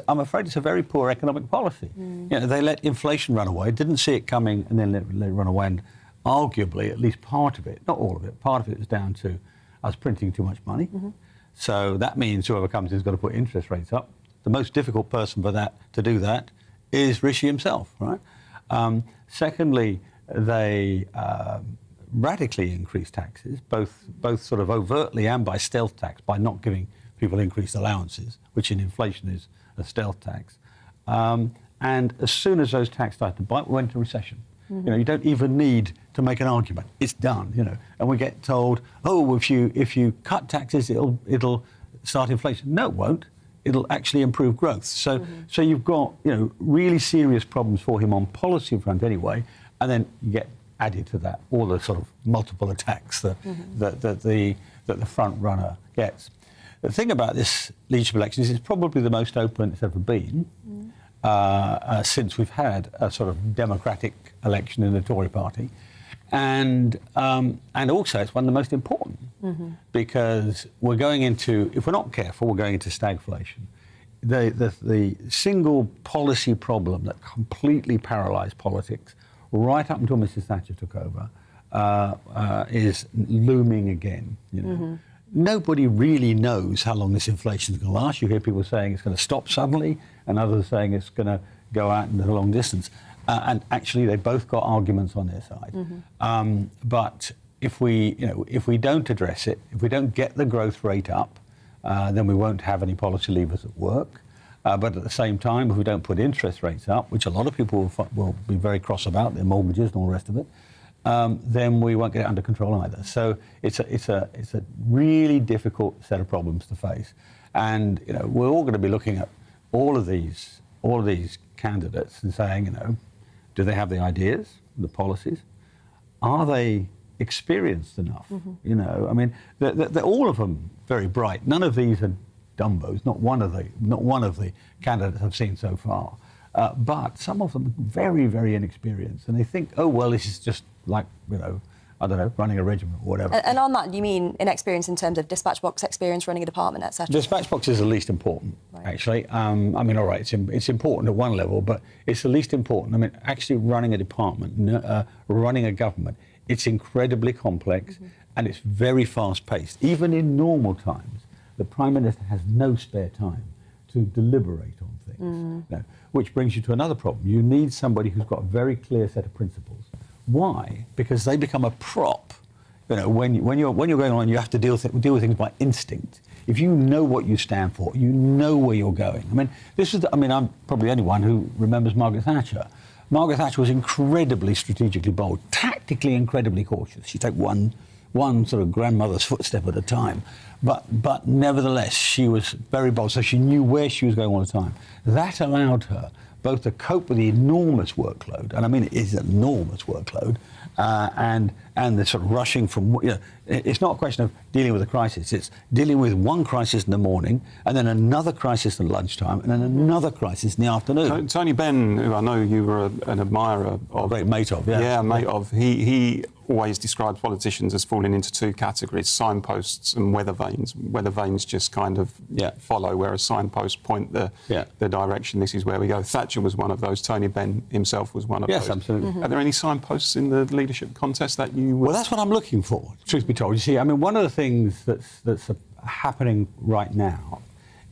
I'm afraid it's a very poor economic policy. You know, they let inflation run away, didn't see it coming, and then let it run away. And arguably, at least part of it, not all of it, part of it was down to us printing too much money. So that means whoever comes in has got to put interest rates up. The most difficult person for that to do that is Rishi himself, right? Secondly, they radically increased taxes, both sort of overtly and by stealth tax, by not giving people increased allowances, which in inflation is a stealth tax. And as soon as those taxes started to bite, we went into recession. You know, you don't even need to make an argument. It's done, you know. And we get told, oh, if you cut taxes, it'll start inflation. No, it won't. It'll actually improve growth. So you've got, you know, really serious problems for him on policy front anyway, and then you get added to that all the sort of multiple attacks that the front runner gets. The thing about this leadership election is it's probably the most open it's ever been. Since we've had a sort of democratic election in the Tory party. And also it's one of the most important because we're going into, if we're not careful, we're going into stagflation. The single policy problem that completely paralysed politics right up until Mrs. Thatcher took over is looming again, you know. Nobody really knows how long this inflation is going to last. You hear people saying it's going to stop suddenly, and others saying it's going to go out into the long distance. And actually, they've both got arguments on their side. But if we don't address it, if we don't get the growth rate up, then we won't have any policy levers at work. But at the same time, if we don't put interest rates up, which a lot of people will be very cross about, their mortgages and all the rest of it, then we won't get it under control either. So it's a really difficult set of problems to face, and we're all going to be looking at all of these candidates and saying, do they have the ideas, the policies? Are they experienced enough? I mean, they're all of them very bright. None of these are dumbos. Not one of the candidates I've seen so far. But some of them are very, very inexperienced, and they think, oh well, this is just like I don't know, running a regiment or whatever. And on that, you mean inexperience in terms of dispatch box experience, running a department, etc.? Dispatch box is the least important, actually. I mean, all right, it's important at one level, but it's the least important. I mean, actually running a department, running a government, it's incredibly complex and it's very fast-paced. Even in normal times, the Prime Minister has no spare time to deliberate on things. Which brings you to another problem. You need somebody who's got a very clear set of principles. Why? Because they become a prop. When you're going on, you have to deal with things by instinct. If you know what you stand for, you know where you're going. I mean, I'm probably the only one who remembers Margaret Thatcher. Margaret Thatcher was incredibly strategically bold, tactically incredibly cautious. She'd take one sort of grandmother's footstep at a time. But nevertheless, she was very bold, so she knew where she was going all the time. That allowed her both to cope with the enormous workload, and I mean it is an enormous workload, and the sort of rushing from, it's not a question of dealing with a crisis, it's dealing with one crisis in the morning, and then another crisis at lunchtime, and then another crisis in the afternoon. Tony Benn, who I know you were an admirer of. A great mate of, yeah. Yeah, mate of. He always describes politicians as falling into two categories, signposts and weather vanes. Weather vanes just kind of follow, whereas signposts point the direction, this is where we go. Thatcher was one of those. Tony Benn himself was one of those. Yes, absolutely. Are there any signposts in the leadership contest that you... Well, that's what I'm looking for, truth be told. You see, I mean, one of the things that's happening right now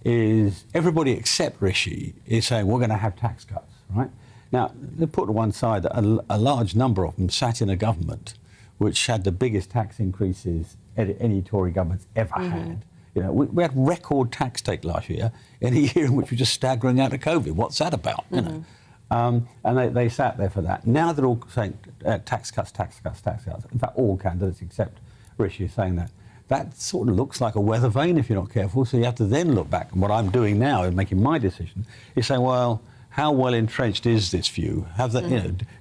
is everybody except Rishi is saying we're going to have tax cuts, right? Now, they put to one side that a large number of them sat in a government which had the biggest tax increases any Tory government's ever had. We had record tax take last year in a year in which we're just staggering out of COVID. What's that about? And they sat there for that. Now they're all saying tax cuts, tax cuts, tax cuts. In fact, all candidates except Rishi are saying that. That sort of looks like a weather vane if you're not careful. So you have to then look back. And what I'm doing now in making my decision is saying, well, how well entrenched is this view?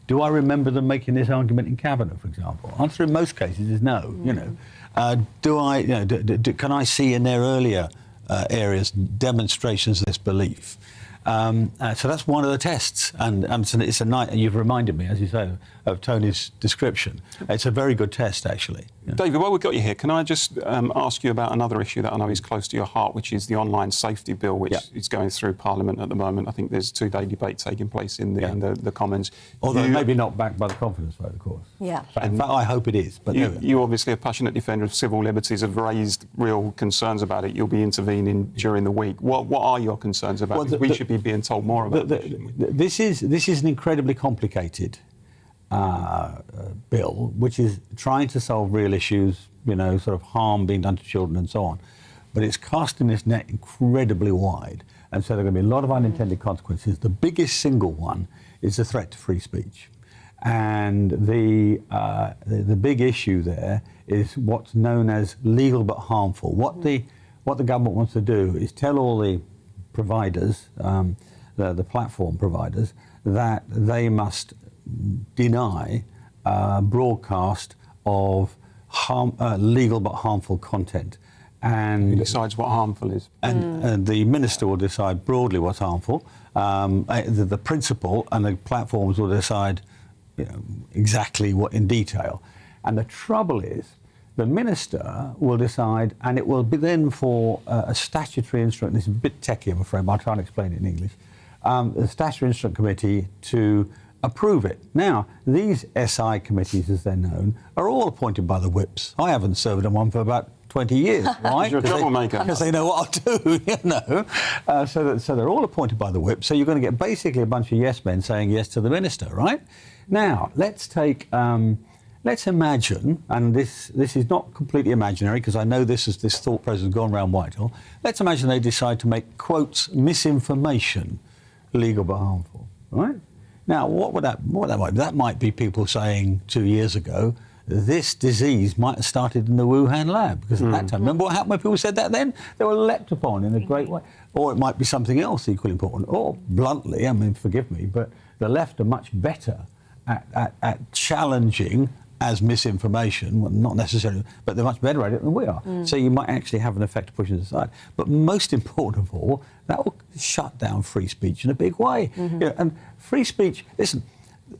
Do I remember them making this argument in cabinet, for example? Answer in most cases is no. Can I see in their earlier areas demonstrations of this belief? So that's one of the tests, and it's a night. You've reminded me, as you say, of Tony's description. It's a very good test, actually. David, while we've got you here, can I just ask you about another issue that I know is close to your heart, which is the online safety bill, which is going through Parliament at the moment. I think there's a two-day debate taking place in the Commons. Although maybe not backed by the confidence vote, of course. Yeah. In fact, I hope it is. But you obviously a passionate defender of civil liberties, have raised real concerns about it. You'll be intervening during the week. What are your concerns about it? We should be being told more about this is an incredibly complicated bill, which is trying to solve real issues, sort of harm being done to children and so on. But it's casting this net incredibly wide, and so there are going to be a lot of unintended consequences. The biggest single one is the threat to free speech. And the big issue there is what's known as legal but harmful. What the government wants to do is tell all the providers, the platform providers, that they must deny broadcast of legal but harmful content. And who decides what harmful is? And the minister will decide broadly what's harmful. The principal and the platforms will decide exactly what in detail. And the trouble is, the minister will decide, and it will be then for a statutory instrument. This is a bit techy, I'm afraid, but I'll try and explain it in English. The statutory instrument committee to approve it. Now, these SI committees, as they're known, are all appointed by the whips. I haven't served on one for about 20 years, right? You're a troublemaker. Because they know what I'll do, So they're all appointed by the whip. So you're going to get basically a bunch of yes men saying yes to the minister, right? Now, let's imagine, and this is not completely imaginary, because I know this thought process has gone around Whitehall. Let's imagine they decide to make, quotes, misinformation legal but harmful, right? Now, what that might be? That might be people saying 2 years ago, this disease might have started in the Wuhan lab, because at that time, remember what happened when people said that then? They were leapt upon in a great way. Or it might be something else equally important. Or, bluntly, I mean, forgive me, but the left are much better at challenging as misinformation, well, not necessarily, but they're much better at it than we are. So you might actually have an effect of pushing it aside. But most important of all, that will shut down free speech in a big way. You know, and free speech, listen,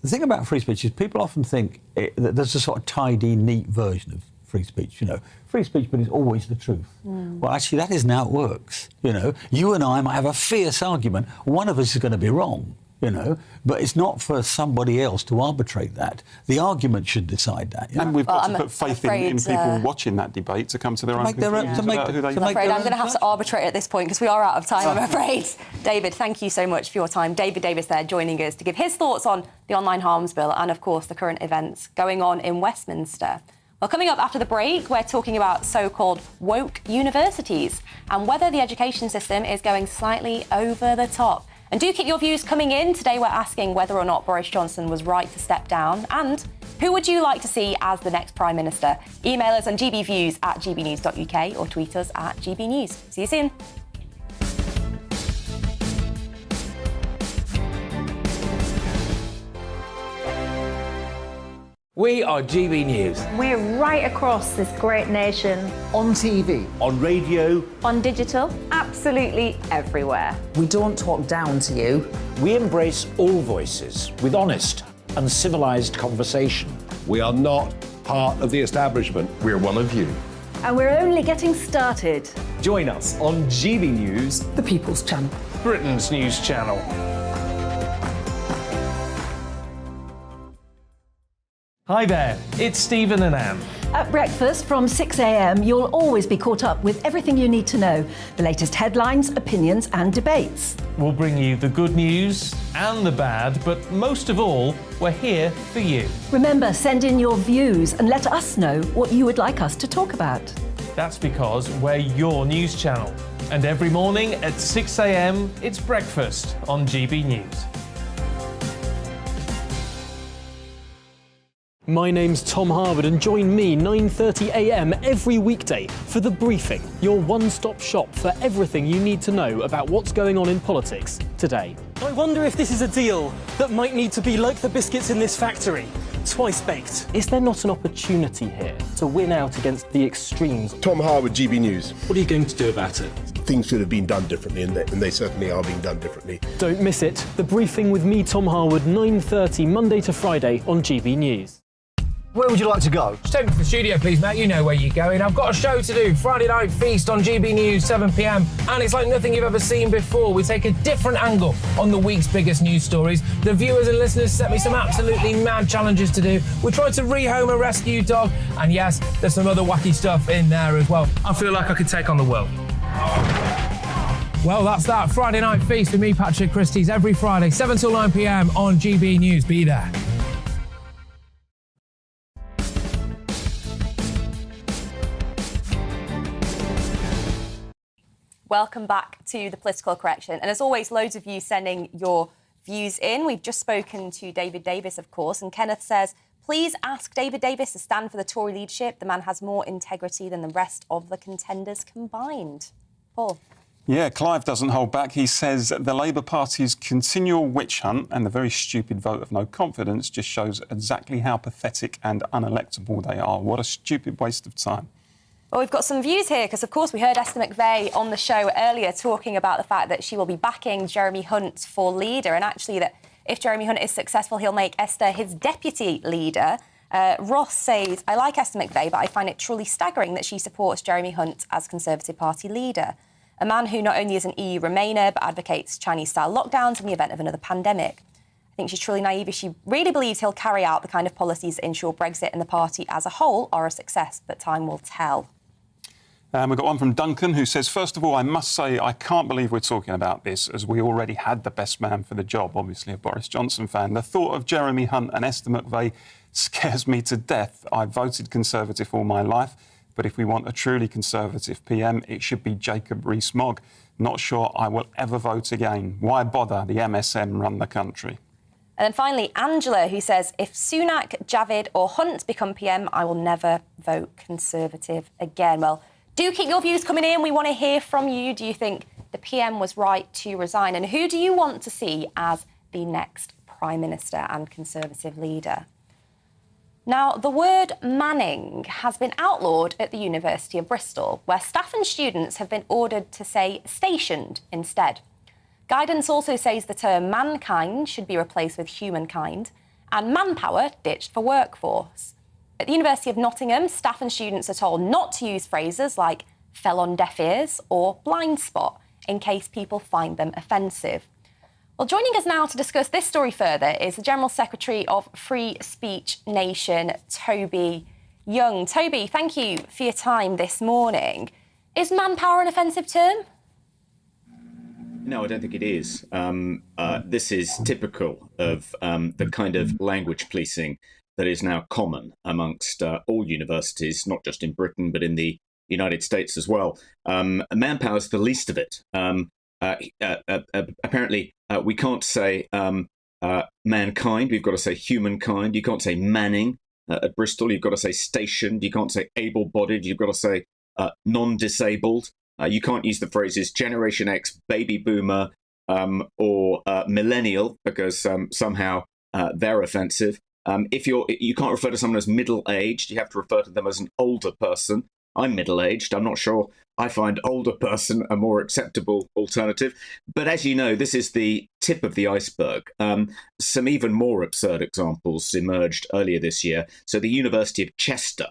the thing about free speech is people often think that there's a sort of tidy, neat version of free speech, you know. Free speech, but it's always the truth. Well, actually, that isn't how it works, you know. You and I might have a fierce argument. One of us is going to be wrong, you know, but it's not for somebody else to arbitrate that. The argument should decide that. You know? And we've got to put faith in people watching that debate to come to their own conclusions about who they I'm afraid I'm going to have to arbitrate at this point because we are out of time, I'm afraid. David, thank you so much for your time. David Davis there joining us to give his thoughts on the online harms bill and, of course, the current events going on in Westminster. Well, coming up after the break, we're talking about so-called woke universities and whether the education system is going slightly over the top. And do keep your views coming in. Today we're asking whether or not Boris Johnson was right to step down and who would you like to see as the next Prime Minister? Email us on gbviews@gbnews.uk or tweet us at gbnews. See you soon. We are GB News. We're right across this great nation. On TV. On radio. On digital. Absolutely everywhere. We don't talk down to you. We embrace all voices with honest and civilised conversation. We are not part of the establishment. We're one of you. And we're only getting started. Join us on GB News, The People's Channel. Britain's news channel. Hi there, it's Stephen and Anne. At breakfast from 6 a.m, you'll always be caught up with everything you need to know, the latest headlines, opinions and debates. We'll bring you the good news and the bad, but most of all, we're here for you. Remember, send in your views and let us know what you would like us to talk about. That's because we're your news channel. And every morning at 6 a.m, it's breakfast on GB News. My name's Tom Harwood and join me 9:30 a.m. every weekday for The Briefing, your one-stop shop for everything you need to know about what's going on in politics today. I wonder if this is a deal that might need to be like the biscuits in this factory, twice baked. Is there not an opportunity here to win out against the extremes? Tom Harwood, GB News. What are you going to do about it? Things should have been done differently, and they certainly are being done differently. Don't miss it. The Briefing with me, Tom Harwood, 9:30 Monday to Friday on GB News. Where would you like to go? Just take me to the studio, please, mate. You know where you're going. I've got a show to do. Friday Night Feast on GB News, 7 p.m. And it's like nothing you've ever seen before. We take a different angle on the week's biggest news stories. The viewers and listeners set me some absolutely mad challenges to do. We tried to rehome a rescue dog. And yes, there's some other wacky stuff in there as well. I feel like I could take on the world. Well, that's that. Friday Night Feast with me, Patrick Christie's, every Friday, 7 till 9 p.m. on GB News. Be there. Welcome back to The Political Correction. And as always, loads of you sending your views in. We've just spoken to David Davis, of course, and Kenneth says, please ask David Davis to stand for the Tory leadership. The man has more integrity than the rest of the contenders combined. Paul. Yeah, Clive doesn't hold back. He says the Labour Party's continual witch hunt and the very stupid vote of no confidence just shows exactly how pathetic and unelectable they are. What a stupid waste of time. Well, we've got some views here because, of course, we heard Esther McVey on the show earlier talking about the fact that she will be backing Jeremy Hunt for leader, and actually that if Jeremy Hunt is successful, he'll make Esther his deputy leader. Ross says, I like Esther McVey, but I find it truly staggering that she supports Jeremy Hunt as Conservative Party leader. A man who not only is an EU Remainer, but advocates Chinese-style lockdowns in the event of another pandemic. I think she's truly naive if she really believes he'll carry out the kind of policies that ensure Brexit and the party as a whole are a success, but time will tell. We've got one from Duncan who says, first of all, I must say I can't believe we're talking about this as we already had the best man for the job, obviously a Boris Johnson fan. The thought of Jeremy Hunt and Esther McVey scares me to death. I've voted Conservative all my life, but if we want a truly Conservative PM, it should be Jacob Rees-Mogg. Not sure I will ever vote again. Why bother? The MSM run the country. And then finally, Angela, who says, if Sunak, Javid or Hunt become PM, I will never vote Conservative again. Well, do keep your views coming in. We want to hear from you. Do you think the PM was right to resign? And who do you want to see as the next Prime Minister and Conservative leader? Now, the word manning has been outlawed at the University of Bristol, where staff and students have been ordered to say stationed instead. Guidance also says the term mankind should be replaced with humankind and manpower ditched for workforce. At the University of Nottingham, staff and students are told not to use phrases like fell on deaf ears or blind spot in case people find them offensive. Well, joining us now to discuss this story further is the General Secretary of Free Speech Nation, Toby Young. Toby, thank you for your time this morning. Is manpower an offensive term? No, I don't think it is. This is typical of the kind of language policing that is now common amongst all universities, not just in Britain, but in the United States as well. Manpower is the least of it. Apparently, we can't say mankind. We've got to say humankind. You can't say manning at Bristol. You've got to say stationed. You can't say able-bodied. You've got to say non-disabled. You can't use the phrases Generation X, Baby Boomer, or Millennial because somehow they're offensive. You can't refer to someone as middle-aged. You have to refer to them as an older person. I'm middle-aged. I'm not sure I find older person a more acceptable alternative. But as you know, this is the tip of the iceberg. Some even more absurd examples emerged earlier this year. So the University of Chester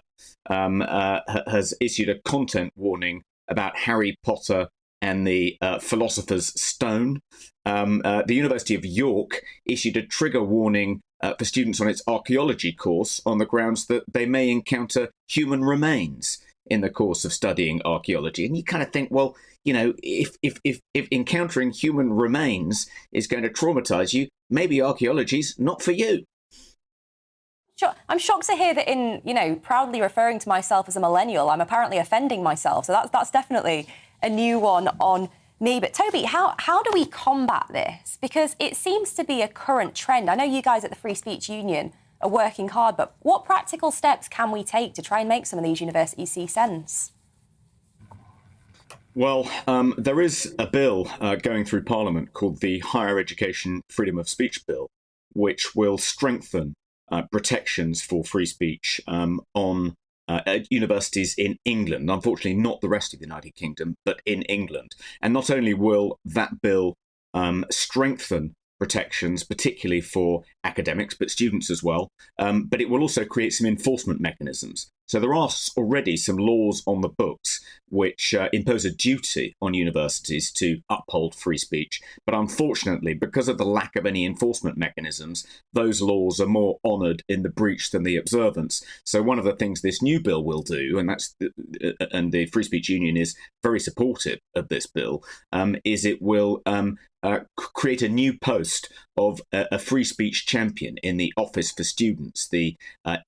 has issued a content warning about Harry Potter and the Philosopher's Stone. The University of York issued a trigger warning for students on its archaeology course on the grounds that they may encounter human remains in the course of studying archaeology. And you kind of think, well, you know, if encountering human remains is going to traumatize you, maybe archaeology's not for you. Sure. I'm shocked to hear that in, proudly referring to myself as a millennial, I'm apparently offending myself. So that's definitely a new one on me. But Toby, how do we combat this? Because it seems to be a current trend. I know you guys at the Free Speech Union are working hard, but what practical steps can we take to try and make some of these universities see sense? Well, there is a bill going through Parliament called the Higher Education Freedom of Speech Bill, which will strengthen protections for free speech on universities in England. Unfortunately, not the rest of the United Kingdom, but in England. And not only will that bill strengthen protections, particularly for academics, but students as well, but it will also create some enforcement mechanisms. So there are already some laws on the books which impose a duty on universities to uphold free speech. But unfortunately, because of the lack of any enforcement mechanisms, those laws are more honoured in the breach than the observance. So one of the things this new bill will do, and the Free Speech Union is very supportive of this bill, is it will create a new post of a free speech champion in the Office for Students, the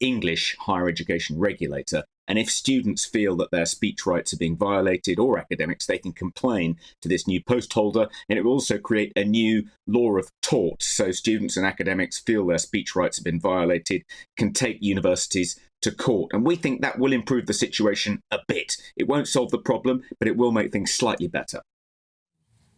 English higher education regulator. And if students feel that their speech rights are being violated, or academics, they can complain to this new post holder. And it will also create a new law of tort. So students and academics feel their speech rights have been violated, can take universities to court. And we think that will improve the situation a bit. It won't solve the problem, but it will make things slightly better.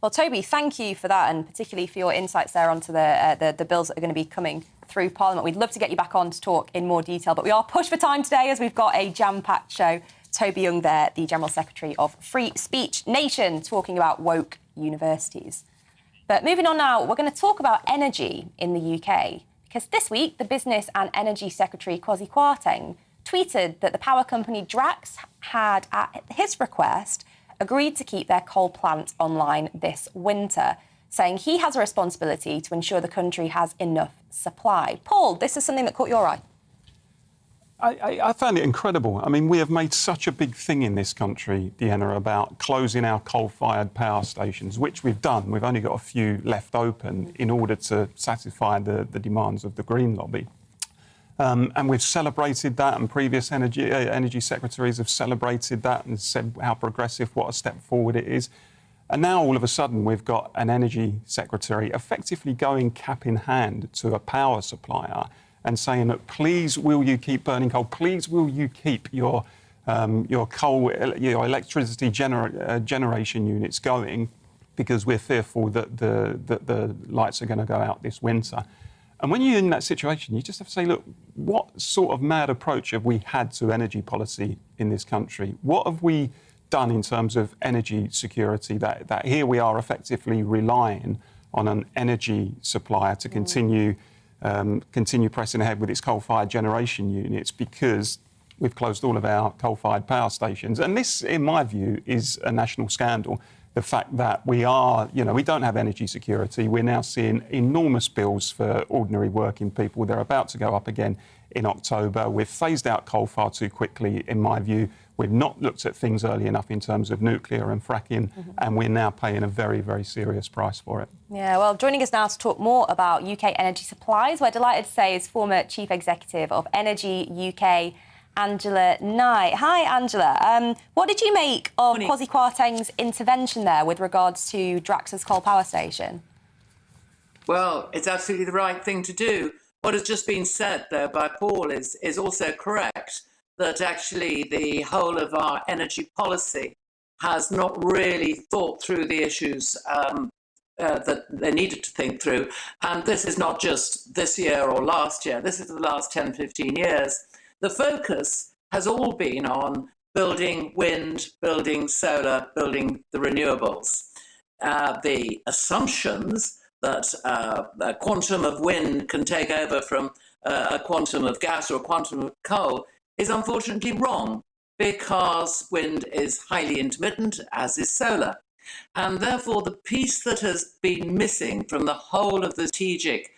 Well, Toby, thank you for that, and particularly for your insights there onto the bills that are going to be coming through Parliament. We'd love to get you back on to talk in more detail, but we are pushed for time today as we've got a jam-packed show. Toby Young there, the General Secretary of Free Speech Nation, talking about woke universities. But moving on now, we're going to talk about energy in the UK, because this week the Business and Energy Secretary, Kwasi Kwarteng, tweeted that the power company Drax had, at his request, agreed to keep their coal plant online this winter, saying he has a responsibility to ensure the country has enough supply. Paul, this is something that caught your eye. I found it incredible. I mean, we have made such a big thing in this country, Deanna, about closing our coal-fired power stations, which we've done. We've only got a few left open in order to satisfy the demands of the Green lobby. And we've celebrated that, and previous energy secretaries have celebrated that and said how progressive, what a step forward it is. And now, all of a sudden, we've got an energy secretary effectively going cap in hand to a power supplier and saying, look, please, will you keep burning coal? Please, will you keep your coal, your electricity generation units going, because we're fearful that the lights are going to go out this winter. And when you're in that situation, you just have to say, look, what sort of mad approach have we had to energy policy in this country? What have we done in terms of energy security, that here we are effectively relying on an energy supplier to continue pressing ahead with its coal-fired generation units because we've closed all of our coal-fired power stations. And this, in my view, is a national scandal. The fact that we don't have energy security. We're now seeing enormous bills for ordinary working people. They're about to go up again in October. We've phased out coal far too quickly, in my view. We've not looked at things early enough in terms of nuclear and fracking, and we're now paying a very, very serious price for it. Yeah, well, joining us now to talk more about UK energy supplies, we're delighted to say is former Chief Executive of Energy UK, Angela Knight. Hi, Angela. What did you make of Kwasi Kwarteng's intervention there with regards to Drax's coal power station? Well, it's absolutely the right thing to do. What has just been said there by Paul is also correct, that actually the whole of our energy policy has not really thought through the issues that they needed to think through. And this is not just this year or last year. This is the last 10, 15 years. The focus has all been on building wind, building solar, building the renewables. The assumptions that a quantum of wind can take over from a quantum of gas or a quantum of coal is unfortunately wrong, because wind is highly intermittent, as is solar. And therefore, the piece that has been missing from the whole of the strategic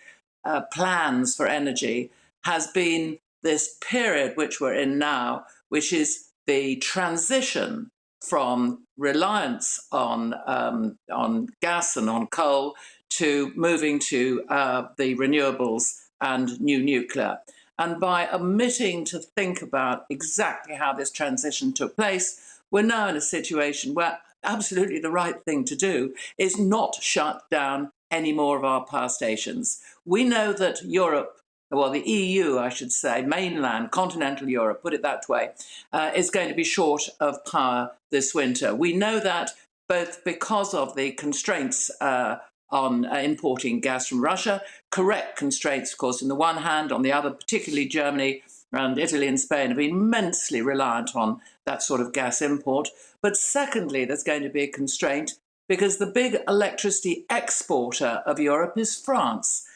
plans for energy has been this period which we're in now, which is the transition from reliance on gas and on coal to moving to the renewables and new nuclear. And by omitting to think about exactly how this transition took place, we're now in a situation where absolutely the right thing to do is not shut down any more of our power stations. We know that Europe, well, the EU, I should say, mainland, continental Europe, put it that way, is going to be short of power this winter. We know that both because of the constraints on importing gas from Russia, correct constraints, of course, on the one hand, on the other, particularly Germany and Italy and Spain have been immensely reliant on that sort of gas import. But secondly, there's going to be a constraint because the big electricity exporter of Europe is France,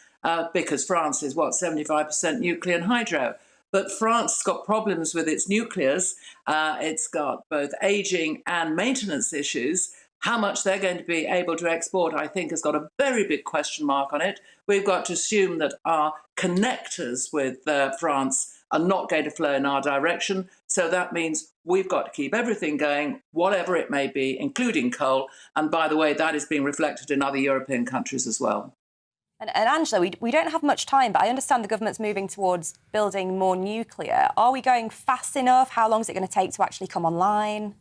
because France is, 75% nuclear and hydro. But France has got problems with its nuclears. It's got both aging and maintenance issues. How much they're going to be able to export, I think, has got a very big question mark on it. We've got to assume that our connectors with France are not going to flow in our direction. So that means we've got to keep everything going, whatever it may be, including coal. And by the way, that is being reflected in other European countries as well. And Angela, we don't have much time, but I understand the government's moving towards building more nuclear. Are we going fast enough? How long is it going to take to actually come online?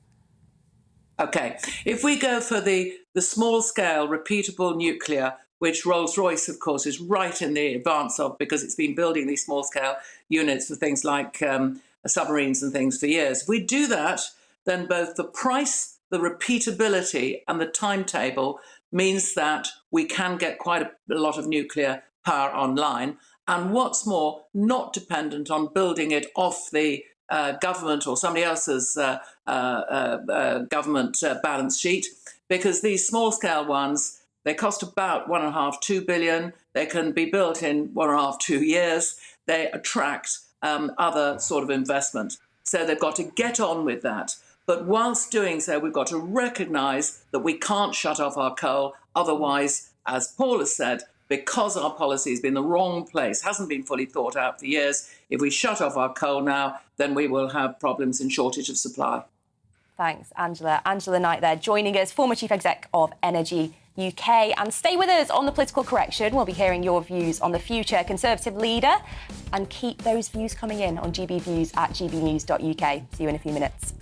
OK, if we go for the small-scale, repeatable nuclear, which Rolls-Royce, of course, is right in the advance of because it's been building these small-scale units for things like submarines and things for years. If we do that, then both the price, the repeatability and the timetable means that we can get quite a lot of nuclear power online. And what's more, not dependent on building it off the government or somebody else's government balance sheet, because these small-scale ones, they cost about 1.5, 2 billion. They can be built in 1.5, 2 years. They attract other sort of investment. So they've got to get on with that. But whilst doing so, we've got to recognise that we can't shut off our coal. Otherwise, as Paul has said, because our policy has been the wrong place, hasn't been fully thought out for years, if we shut off our coal now, then we will have problems in shortage of supply. Thanks, Angela. Angela Knight there, joining us, former Chief Exec of Energy UK. And stay with us on The Political Correction. We'll be hearing your views on the future Conservative leader. And keep those views coming in on gbviews at gbnews.uk. See you in a few minutes.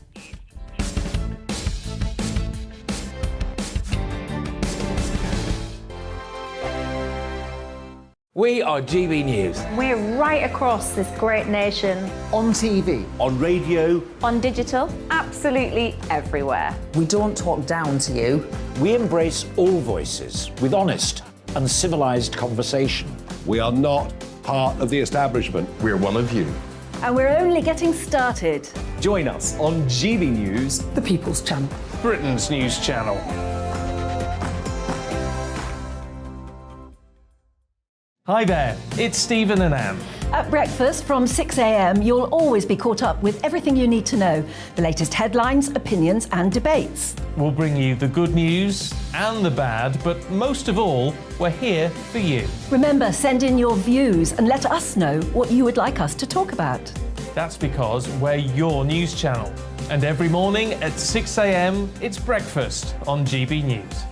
We are GB News. We're right across this great nation. On TV. On radio. On digital. Absolutely everywhere. We don't talk down to you. We embrace all voices with honest and civilised conversation. We are not part of the establishment. We're one of you. And we're only getting started. Join us on GB News, The People's Channel. Britain's news channel. Hi there, it's Stephen and Anne. At breakfast from 6 a.m, you'll always be caught up with everything you need to know, the latest headlines, opinions and debates. We'll bring you the good news and the bad, but most of all, we're here for you. Remember, send in your views and let us know what you would like us to talk about. That's because we're your news channel. And every morning at 6 a.m, it's breakfast on GB News.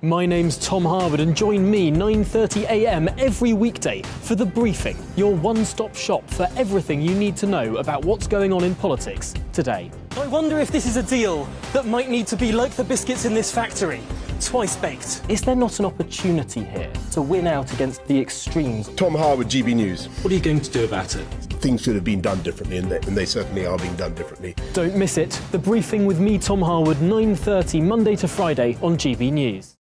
My name's Tom Harwood and join me 9:30 a.m. every weekday for The Briefing, your one-stop shop for everything you need to know about what's going on in politics today. I wonder if this is a deal that might need to be like the biscuits in this factory, twice baked. Is there not an opportunity here to win out against the extremes? Tom Harwood, GB News. What are you going to do about it? Things should have been done differently, and they certainly are being done differently. Don't miss it. The Briefing with me, Tom Harwood, 9:30 Monday to Friday on GB News.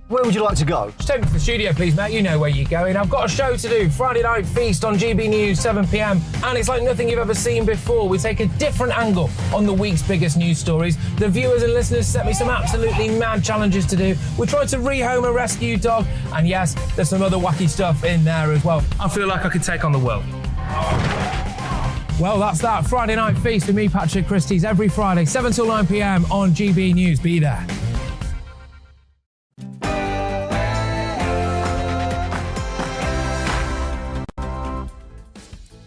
Where would you like to go? Just take me to the studio, please, mate. You know where you're going. I've got a show to do. Friday Night Feast on GB News, 7 p.m. And it's like nothing you've ever seen before. We take a different angle on the week's biggest news stories. The viewers and listeners set me some absolutely mad challenges to do. We tried to rehome a rescue dog. And yes, there's some other wacky stuff in there as well. I feel like I could take on the world. Well, that's that. Friday Night Feast with me, Patrick Christie's, every Friday, 7 till 9 p.m. on GB News. Be there.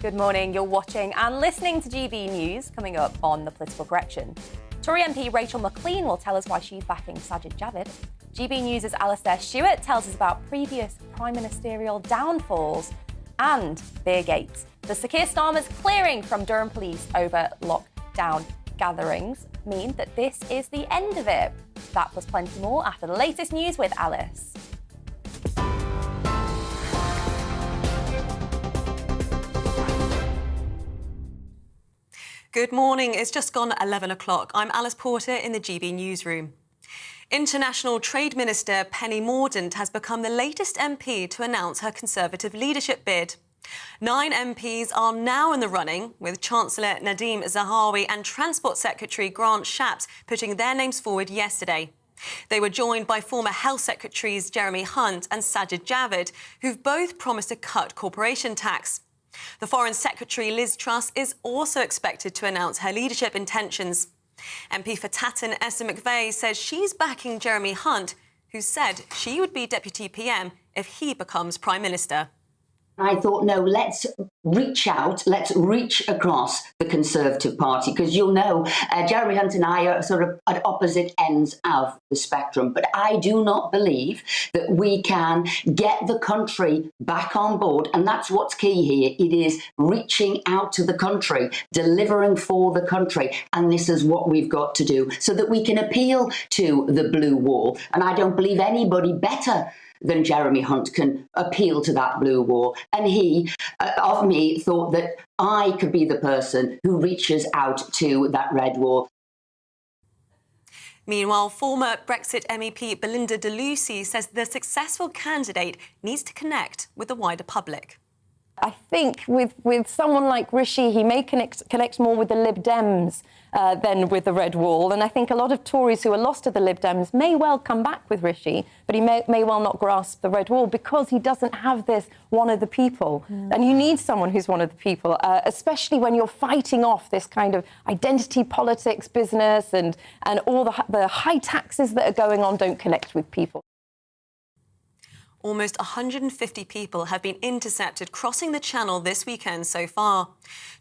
Good morning, you're watching and listening to GB News. Coming up on The Political Correction, Tory MP Rachel McLean will tell us why she's backing Sajid Javid. GB News' Alistair Stewart tells us about previous prime ministerial downfalls. And Beergate, the Sir Keir Starmer's clearing from Durham Police over lockdown gatherings mean that this is the end of it. That plus plenty more after the latest news with Alice. Good morning. It's just gone 11 o'clock. I'm Alice Porter in the GB newsroom. International Trade Minister Penny Mordaunt has become the latest MP to announce her Conservative leadership bid. 9 MPs are now in the running, with Chancellor Nadhim Zahawi and Transport Secretary Grant Shapps putting their names forward yesterday. They were joined by former Health Secretaries Jeremy Hunt and Sajid Javid, who've both promised to cut corporation tax. The Foreign Secretary Liz Truss is also expected to announce her leadership intentions. MP for Tatton Esther McVey says she's backing Jeremy Hunt, who said she would be Deputy PM if he becomes Prime Minister. I thought, no, let's reach out, let's reach across the Conservative Party, because you'll know Jeremy Hunt and I are sort of at opposite ends of the spectrum. But I do not believe that we can get the country back on board. And that's what's key here. It is reaching out to the country, delivering for the country. And this is what we've got to do so that we can appeal to the blue wall. And I don't believe anybody better than Jeremy Hunt can appeal to that blue wall. And he, of me, thought that I could be the person who reaches out to that red wall. Meanwhile, former Brexit MEP Belinda de Lucy says the successful candidate needs to connect with the wider public. I think with someone like Rishi, he may connect more with the Lib Dems than with the Red Wall. And I think a lot of Tories who are lost to the Lib Dems may well come back with Rishi, but he may well not grasp the Red Wall because he doesn't have this one of the people. And you need someone who's one of the people, especially when you're fighting off this kind of identity politics business and all the high taxes that are going on don't connect with people. Almost 150 people have been intercepted crossing the Channel this weekend so far.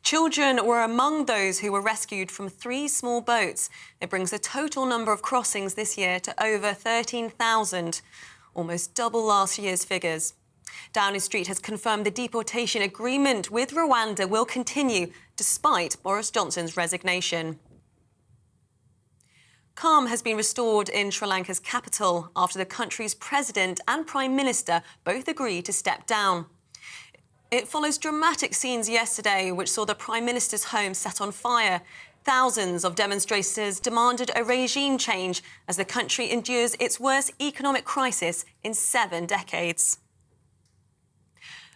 Children were among those who were rescued from 3 small boats. It brings the total number of crossings this year to over 13,000, almost double last year's figures. Downing Street has confirmed the deportation agreement with Rwanda will continue despite Boris Johnson's resignation. Calm has been restored in Sri Lanka's capital after the country's president and prime minister both agreed to step down. It follows dramatic scenes yesterday which saw the prime minister's home set on fire. Thousands of demonstrators demanded a regime change as the country endures its worst economic crisis in 7 decades.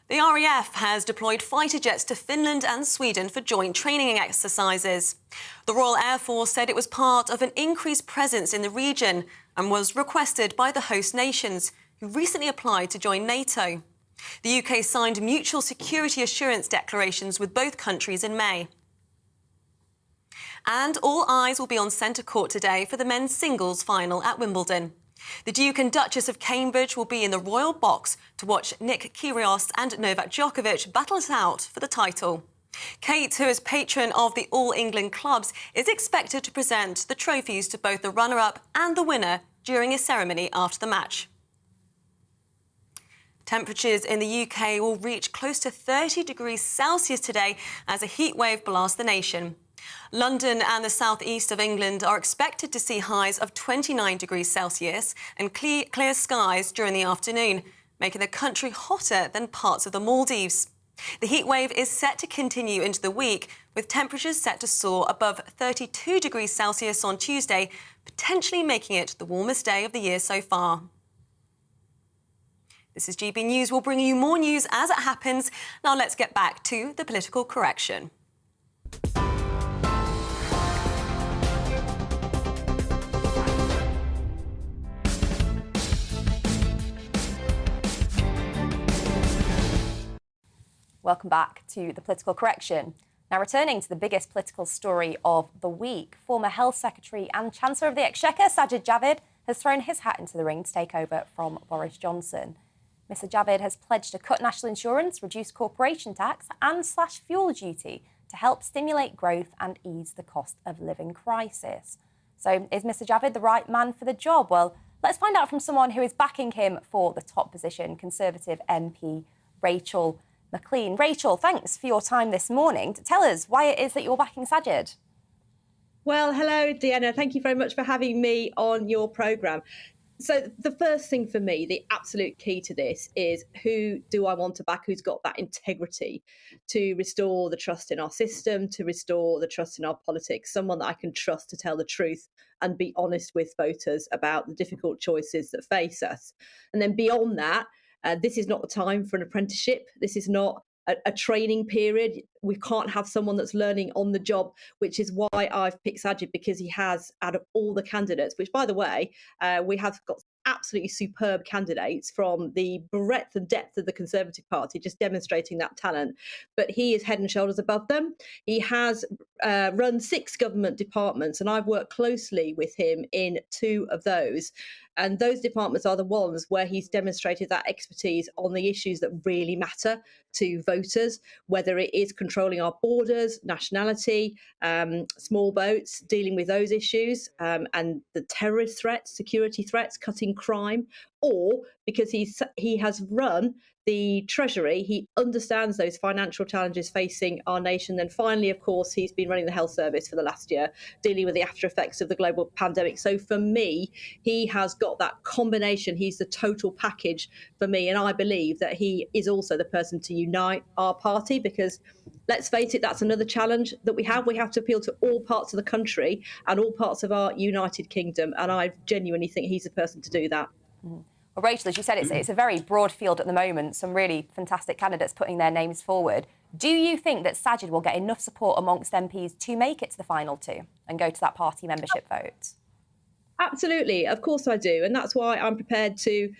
The RAF has deployed fighter jets to Finland and Sweden for joint training exercises. The Royal Air Force said it was part of an increased presence in the region and was requested by the host nations, who recently applied to join NATO. The UK signed mutual security assurance declarations with both countries in May. And all eyes will be on centre court today for the men's singles final at Wimbledon. The Duke and Duchess of Cambridge will be in the royal box to watch Nick Kyrgios and Novak Djokovic battle it out for the title. Kate, who is patron of the All England clubs, is expected to present the trophies to both the runner-up and the winner during a ceremony after the match. Temperatures in the UK will reach close to 30 degrees Celsius today as a heatwave blasts the nation. London and the southeast of England are expected to see highs of 29 degrees Celsius and clear skies during the afternoon, making the country hotter than parts of the Maldives. The heatwave is set to continue into the week, with temperatures set to soar above 32 degrees Celsius on Tuesday, potentially making it the warmest day of the year so far. This is GB News. We'll bring you more news as it happens. Now let's get back to the political correction. Welcome back to the political correction. Now, returning to the biggest political story of the week, former Health Secretary and Chancellor of the Exchequer, Sajid Javid, has thrown his hat into the ring to take over from Boris Johnson. Mr Javid has pledged to cut national insurance, reduce corporation tax and slash fuel duty to help stimulate growth and ease the cost of living crisis. So is Mr Javid the right man for the job? Well, let's find out from someone who is backing him for the top position, Conservative MP Rachel McLean. Rachel, thanks for your time this morning. Tell us why it is that you're backing Sajid. Well, hello, Deanna. Thank you very much for having me on your programme. So the first thing for me, the absolute key to this is who do I want to back, who's got that integrity to restore the trust in our system, to restore the trust in our politics, someone that I can trust to tell the truth and be honest with voters about the difficult choices that face us. And then beyond that, this is not the time for an apprenticeship. This is not a training period. We can't have someone that's learning on the job, which is why I've picked Sajid, because he has, out of all the candidates, which, by the way, we have got absolutely superb candidates from the breadth and depth of the Conservative Party, just demonstrating that talent. But he is head and shoulders above them. He has run 6 government departments, and I've worked closely with him in 2 of those. And those departments are the ones where he's demonstrated that expertise on the issues that really matter to voters, whether it is controlling our borders, nationality, small boats, dealing with those issues, and the terrorist threats, security threats, cutting crime, or because he has run the Treasury, he understands those financial challenges facing our nation. Then finally, of course, he's been running the health service for the last year, dealing with the after effects of the global pandemic. So for me, he has got that combination. He's the total package for me. And I believe that he is also the person to unite our party, because let's face it, that's another challenge that we have. We have to appeal to all parts of the country and all parts of our United Kingdom. And I genuinely think he's the person to do that. Mm. Well, Rachel, as you said, it's a very broad field at the moment, some really fantastic candidates putting their names forward. Do you think that Sajid will get enough support amongst MPs to make it to the final 2 and go to that party membership vote? Absolutely, of course I do. And that's why I'm prepared to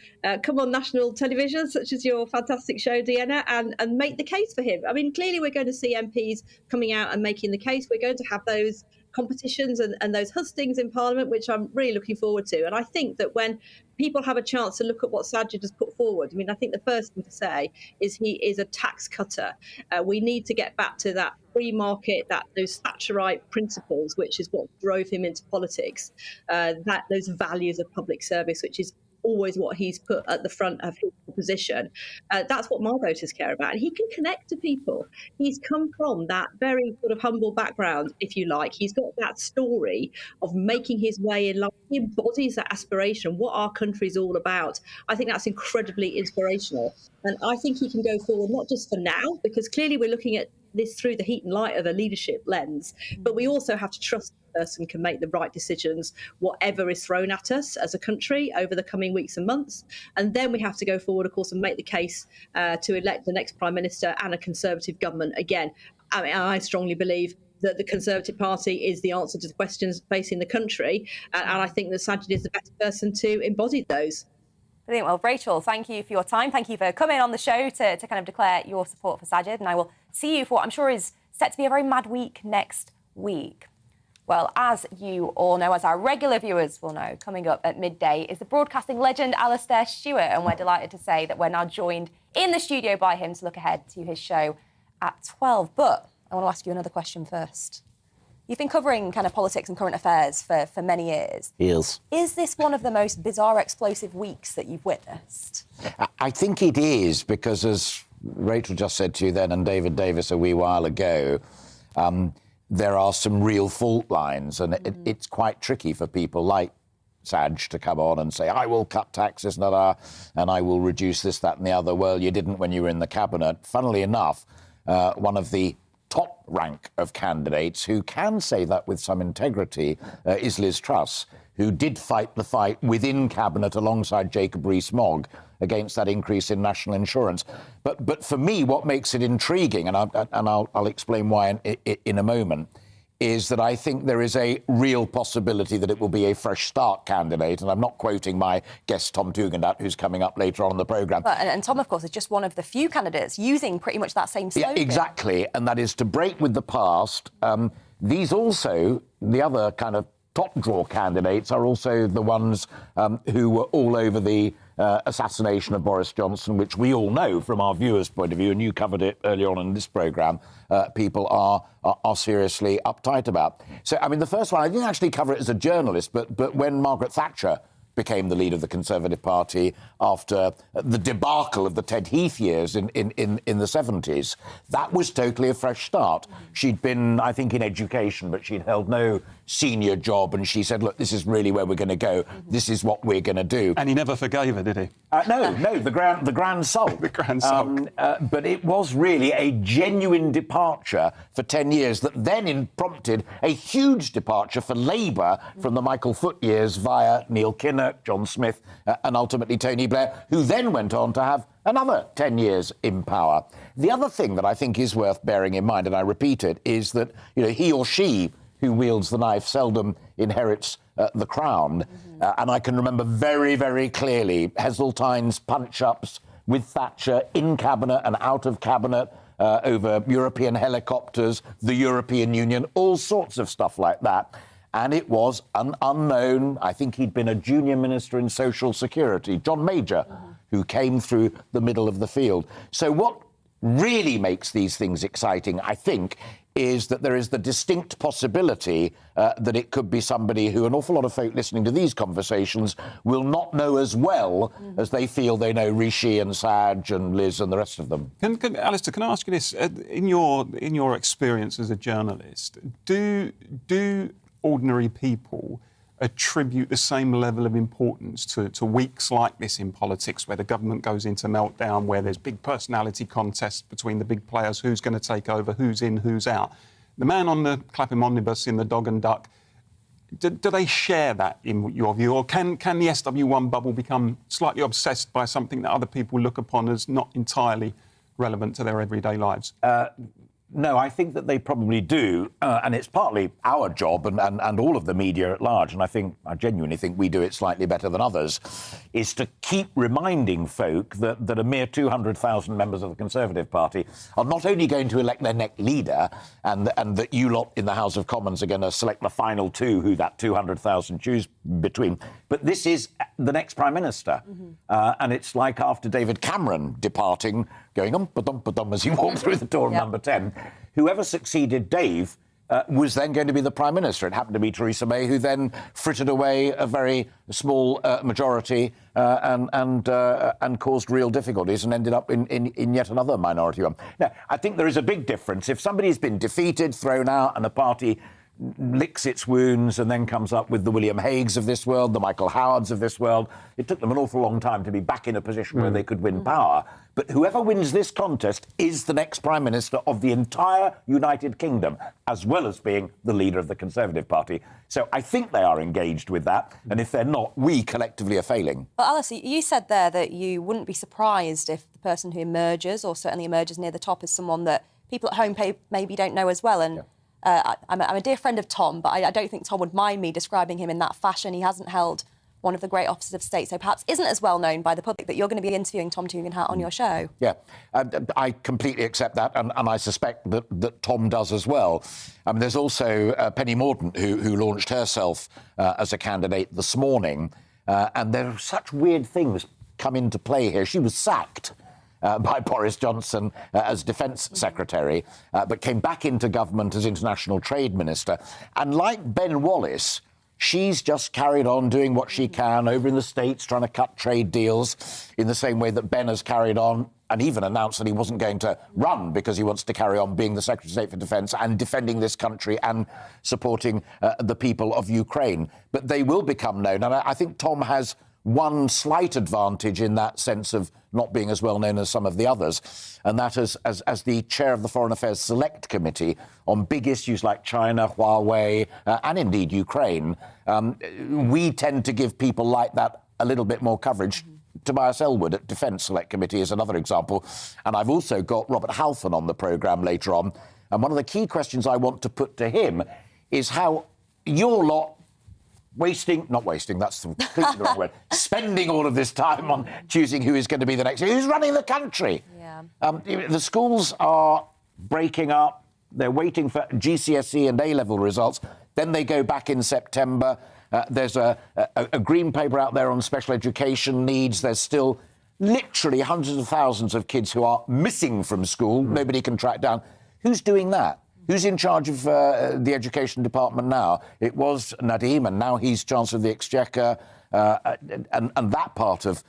come on national television, such as your fantastic show, Deanna, and make the case for him. I mean, clearly we're going to see MPs coming out and making the case. We're going to have those competitions and those hustings in Parliament, which I'm really looking forward to. And I think that when people have a chance to look at what Sajid has put forward, I mean, I think the first thing to say is he is a tax cutter. We need to get back to that free market, those Thatcherite principles, which is what drove him into politics, those values of public service, which is always what he's put at the front of his position. That's what my voters care about. And he can connect to people. He's come from that very sort of humble background, if you like. He's got that story of making his way in life. He embodies that aspiration, what our country's all about. I think that's incredibly inspirational. And I think he can go forward, not just for now, because clearly we're looking at this through the heat and light of a leadership lens, but we also have to trust the person can make the right decisions, whatever is thrown at us as a country over the coming weeks and months. And then we have to go forward, of course, and make the case to elect the next Prime Minister and a Conservative government. Again, I mean, I strongly believe that the Conservative Party is the answer to the questions facing the country. And I think that Sajid is the better person to embody those. Brilliant. Well, Rachel, thank you for your time. Thank you for coming on the show to kind of declare your support for Sajid. And I will see you for what I'm sure is set to be a very mad week next week. Well, as you all know, as our regular viewers will know, coming up at midday is the broadcasting legend Alistair Stewart. And we're delighted to say that we're now joined in the studio by him to look ahead to his show at 12. But I want to ask you another question first. You've been covering kind of politics and current affairs for many years. Yes. Is this one of the most bizarre, explosive weeks that you've witnessed? I think it is, because as Rachel just said to you then, and David Davis a wee while ago, there are some real fault lines, and it's quite tricky for people like Saj to come on and say, I will cut taxes and I will reduce this, that and the other. Well, you didn't when you were in the cabinet. Funnily enough, one of the top rank of candidates who can say that with some integrity is Liz Truss, who did fight the fight within cabinet alongside Jacob Rees-Mogg against that increase in national insurance. But for me, what makes it intriguing, and I'll explain why in a moment, is that I think there is a real possibility that it will be a fresh start candidate. And I'm not quoting my guest, Tom Tugendhat, who's coming up later on in the programme. And Tom, of course, is just one of the few candidates using pretty much that same slogan. Yeah, exactly. And that is to break with the past. These also, the other kind of top draw candidates, are also the ones who were all over the assassination of Boris Johnson, which we all know from our viewers' point of view, and you covered it earlier on in this programme, people are seriously uptight about. So, I mean, the first one, I didn't actually cover it as a journalist, but when Margaret Thatcher became the leader of the Conservative Party after the debacle of the Ted Heath years in the 70s, that was totally a fresh start. She'd been, I think, in education, but she'd held no senior job, and she said, look, this is really where we're going to go. This is what we're going to do. And he never forgave her, did he? No, the grand sulk. The grand sulk. But it was really a genuine departure for 10 years that then prompted a huge departure for Labour from the Michael Foot years via Neil Kinnock, John Smith, and ultimately Tony Blair, who then went on to have another 10 years in power. The other thing that I think is worth bearing in mind, and I repeat it, is that he or she who wields the knife seldom inherits the crown. And I can remember very, very clearly Heseltine's punch-ups with Thatcher in cabinet and out of cabinet over European helicopters, the European Union, all sorts of stuff like that. And it was an unknown, I think he'd been a junior minister in social security, John Major, who came through the middle of the field. So what really makes these things exciting, I think, is that there is the distinct possibility that it could be somebody who an awful lot of folk listening to these conversations will not know as well as they feel they know Rishi and Saj and Liz and the rest of them. Alistair, can I ask you this? In your experience as a journalist, do ordinary people attribute the same level of importance to weeks like this in politics, where the government goes into meltdown, where there's big personality contests between the big players, who's going to take over, who's in, who's out? The man on the Clapham omnibus in the Dog and Duck, do they share that in your view, or can the SW1 bubble become slightly obsessed by something that other people look upon as not entirely relevant to their everyday lives? No, I think that they probably do, and it's partly our job and all of the media at large, and I genuinely think we do it slightly better than others, is to keep reminding folk that a mere 200,000 members of the Conservative Party are not only going to elect their next leader, and that you lot in the House of Commons are going to select the final two who that 200,000 choose between, but this is the next Prime Minister. And it's like after David Cameron departing, going ba-dum, ba-dum, as he walked through the door of number 10, whoever succeeded Dave was then going to be the Prime Minister. It happened to be Theresa May, who then frittered away a very small majority and caused real difficulties and ended up in yet another minority one. Now, I think there is a big difference. If somebody's been defeated, thrown out, and a party licks its wounds and then comes up with the William Hagues of this world, the Michael Howards of this world, it took them an awful long time to be back in a position where they could win power. But whoever wins this contest is the next Prime Minister of the entire United Kingdom, as well as being the leader of the Conservative Party. So I think they are engaged with that, and if they're not, we collectively are failing. Well, Alistair, you said there that you wouldn't be surprised if the person who emerges, or certainly emerges near the top, is someone that people at home maybe don't know as well. And I'm a dear friend of Tom, but I don't think Tom would mind me describing him in that fashion. He hasn't held one of the great offices of state, so perhaps isn't as well known by the public, but you're going to be interviewing Tom Tugendhat on your show. Yeah, I completely accept that, and I suspect that Tom does as well. I mean, there's also Penny Mordaunt, who launched herself as a candidate this morning, and there are such weird things come into play here. She was sacked by Boris Johnson as Defence Secretary, but came back into government as International Trade Minister. And like Ben Wallace, she's just carried on doing what she can over in the States, trying to cut trade deals in the same way that Ben has carried on and even announced that he wasn't going to run because he wants to carry on being the Secretary of State for Defence and defending this country and supporting the people of Ukraine. But they will become known. And I think Tom has one slight advantage in that sense of not being as well known as some of the others, and that is as the chair of the Foreign Affairs Select Committee on big issues like China, Huawei, and indeed Ukraine. We tend to give people like that a little bit more coverage. Tobias Ellwood at Defence Select Committee is another example. And I've also got Robert Halfon on the programme later on. And one of the key questions I want to put to him is how your lot not wasting, that's completely the wrong word, spending all of this time on choosing who is going to be the next, who's running the country. Yeah. The schools are breaking up. They're waiting for GCSE and A-level results. Then they go back in September. There's a green paper out there on special education needs. There's still literally hundreds of thousands of kids who are missing from school. Nobody can track down. Who's doing that? Who's in charge of the Education Department now? It was Nadeem, and now he's Chancellor of the Exchequer. And that part of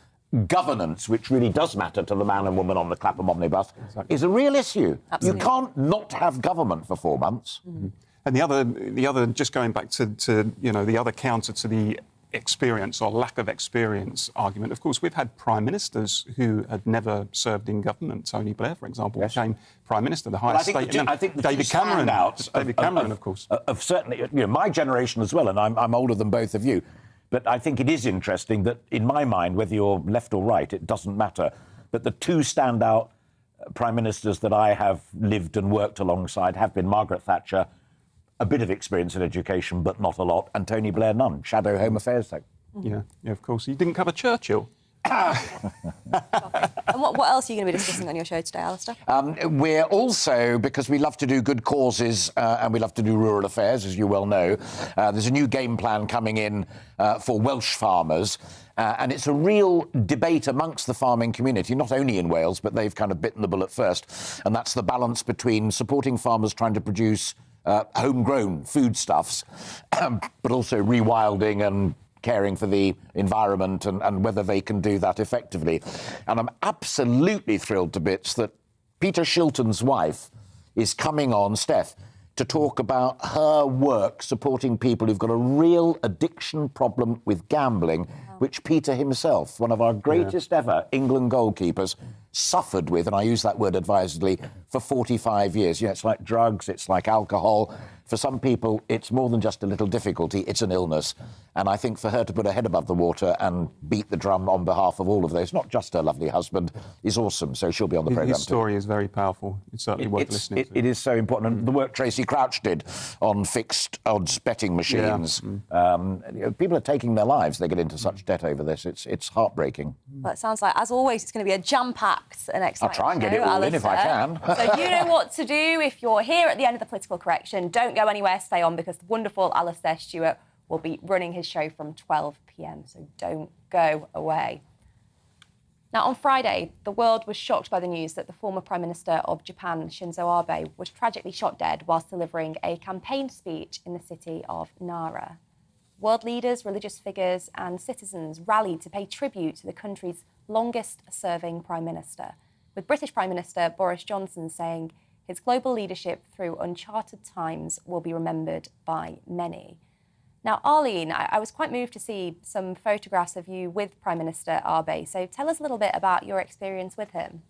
governance, which really does matter to the man and woman on the Clapham omnibus, is a real issue. Absolutely. You can't not have government for 4 months. Mm-hmm. And the other, just going back to the other counter to the experience or lack of experience argument. Of course, we've had prime ministers who had never served in government. Tony Blair, for example, became prime minister, the highest state. I think David Cameron, of course, of certainly my generation as well, and I'm older than both of you. But I think it is interesting that, in my mind, whether you're left or right, it doesn't matter. But the two standout prime ministers that I have lived and worked alongside have been Margaret Thatcher, a bit of experience in education, but not a lot, and Tony Blair, none. Shadow Home Affairs, though. Yeah, of course. You didn't cover Churchill. And what else are you going to be discussing on your show today, Alistair? We're also, because we love to do good causes and we love to do rural affairs, as you well know, there's a new game plan coming in for Welsh farmers. And it's a real debate amongst the farming community, not only in Wales, but they've kind of bitten the bullet first. And that's the balance between supporting farmers trying to produce homegrown foodstuffs, but also rewilding and caring for the environment and whether they can do that effectively. And I'm absolutely thrilled to bits that Peter Shilton's wife is coming on, Steph, to talk about her work supporting people who've got a real addiction problem with gambling, which Peter himself, one of our greatest ever England goalkeepers, suffered with, and I use that word advisedly, for 45 years. It's like drugs, it's like alcohol. For some people, it's more than just a little difficulty, it's an illness. And I think for her to put her head above the water and beat the drum on behalf of all of those, not just her lovely husband, is awesome. So she'll be on the programme. His story is very powerful. It's certainly worth listening to. It is so important. And the work Tracy Crouch did on fixed odds betting machines. Yeah. People are taking their lives. They get into such debt over this. It's heartbreaking. Well, it sounds like, as always, it's going to be a jam-packed and exciting I'll try and get it all in if I can. So you know what to do if you're here at the end of the political correction. Don't go anywhere, stay on, because the wonderful Alistair Stewart will be running his show from 12 p.m, so don't go away. Now, on Friday, the world was shocked by the news that the former Prime Minister of Japan, Shinzo Abe, was tragically shot dead whilst delivering a campaign speech in the city of Nara. World leaders, religious figures and citizens rallied to pay tribute to the country's longest-serving Prime Minister, with British Prime Minister Boris Johnson saying his global leadership through uncharted times will be remembered by many. Now, Arlene, I was quite moved to see some photographs of you with Prime Minister Abe, so tell us a little bit about your experience with him.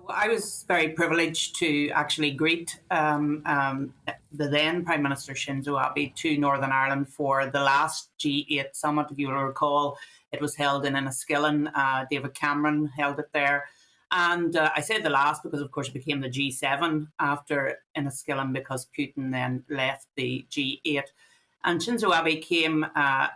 I was very privileged to actually greet the then Prime Minister Shinzo Abe to Northern Ireland for the last G8 summit. If you will recall, it was held in Enniskillen. David Cameron held it there. And I say the last because, of course, it became the G7 after Enniskillen because Putin then left the G8. And Shinzo Abe came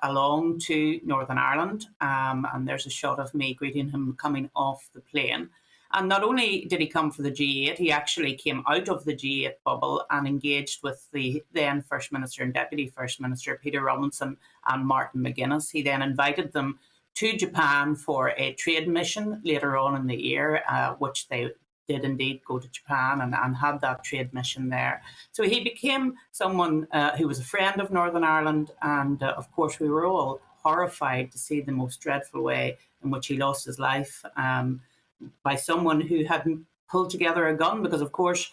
along to Northern Ireland, and there's a shot of me greeting him coming off the plane. And not only did he come for the G8, he actually came out of the G8 bubble and engaged with the then First Minister and Deputy First Minister, Peter Robinson and Martin McGuinness. He then invited them to Japan for a trade mission later on in the year, which they did indeed go to Japan and had that trade mission there. So he became someone who was a friend of Northern Ireland. And of course, we were all horrified to see the most dreadful way in which he lost his life by someone who hadn't pulled together a gun, because of course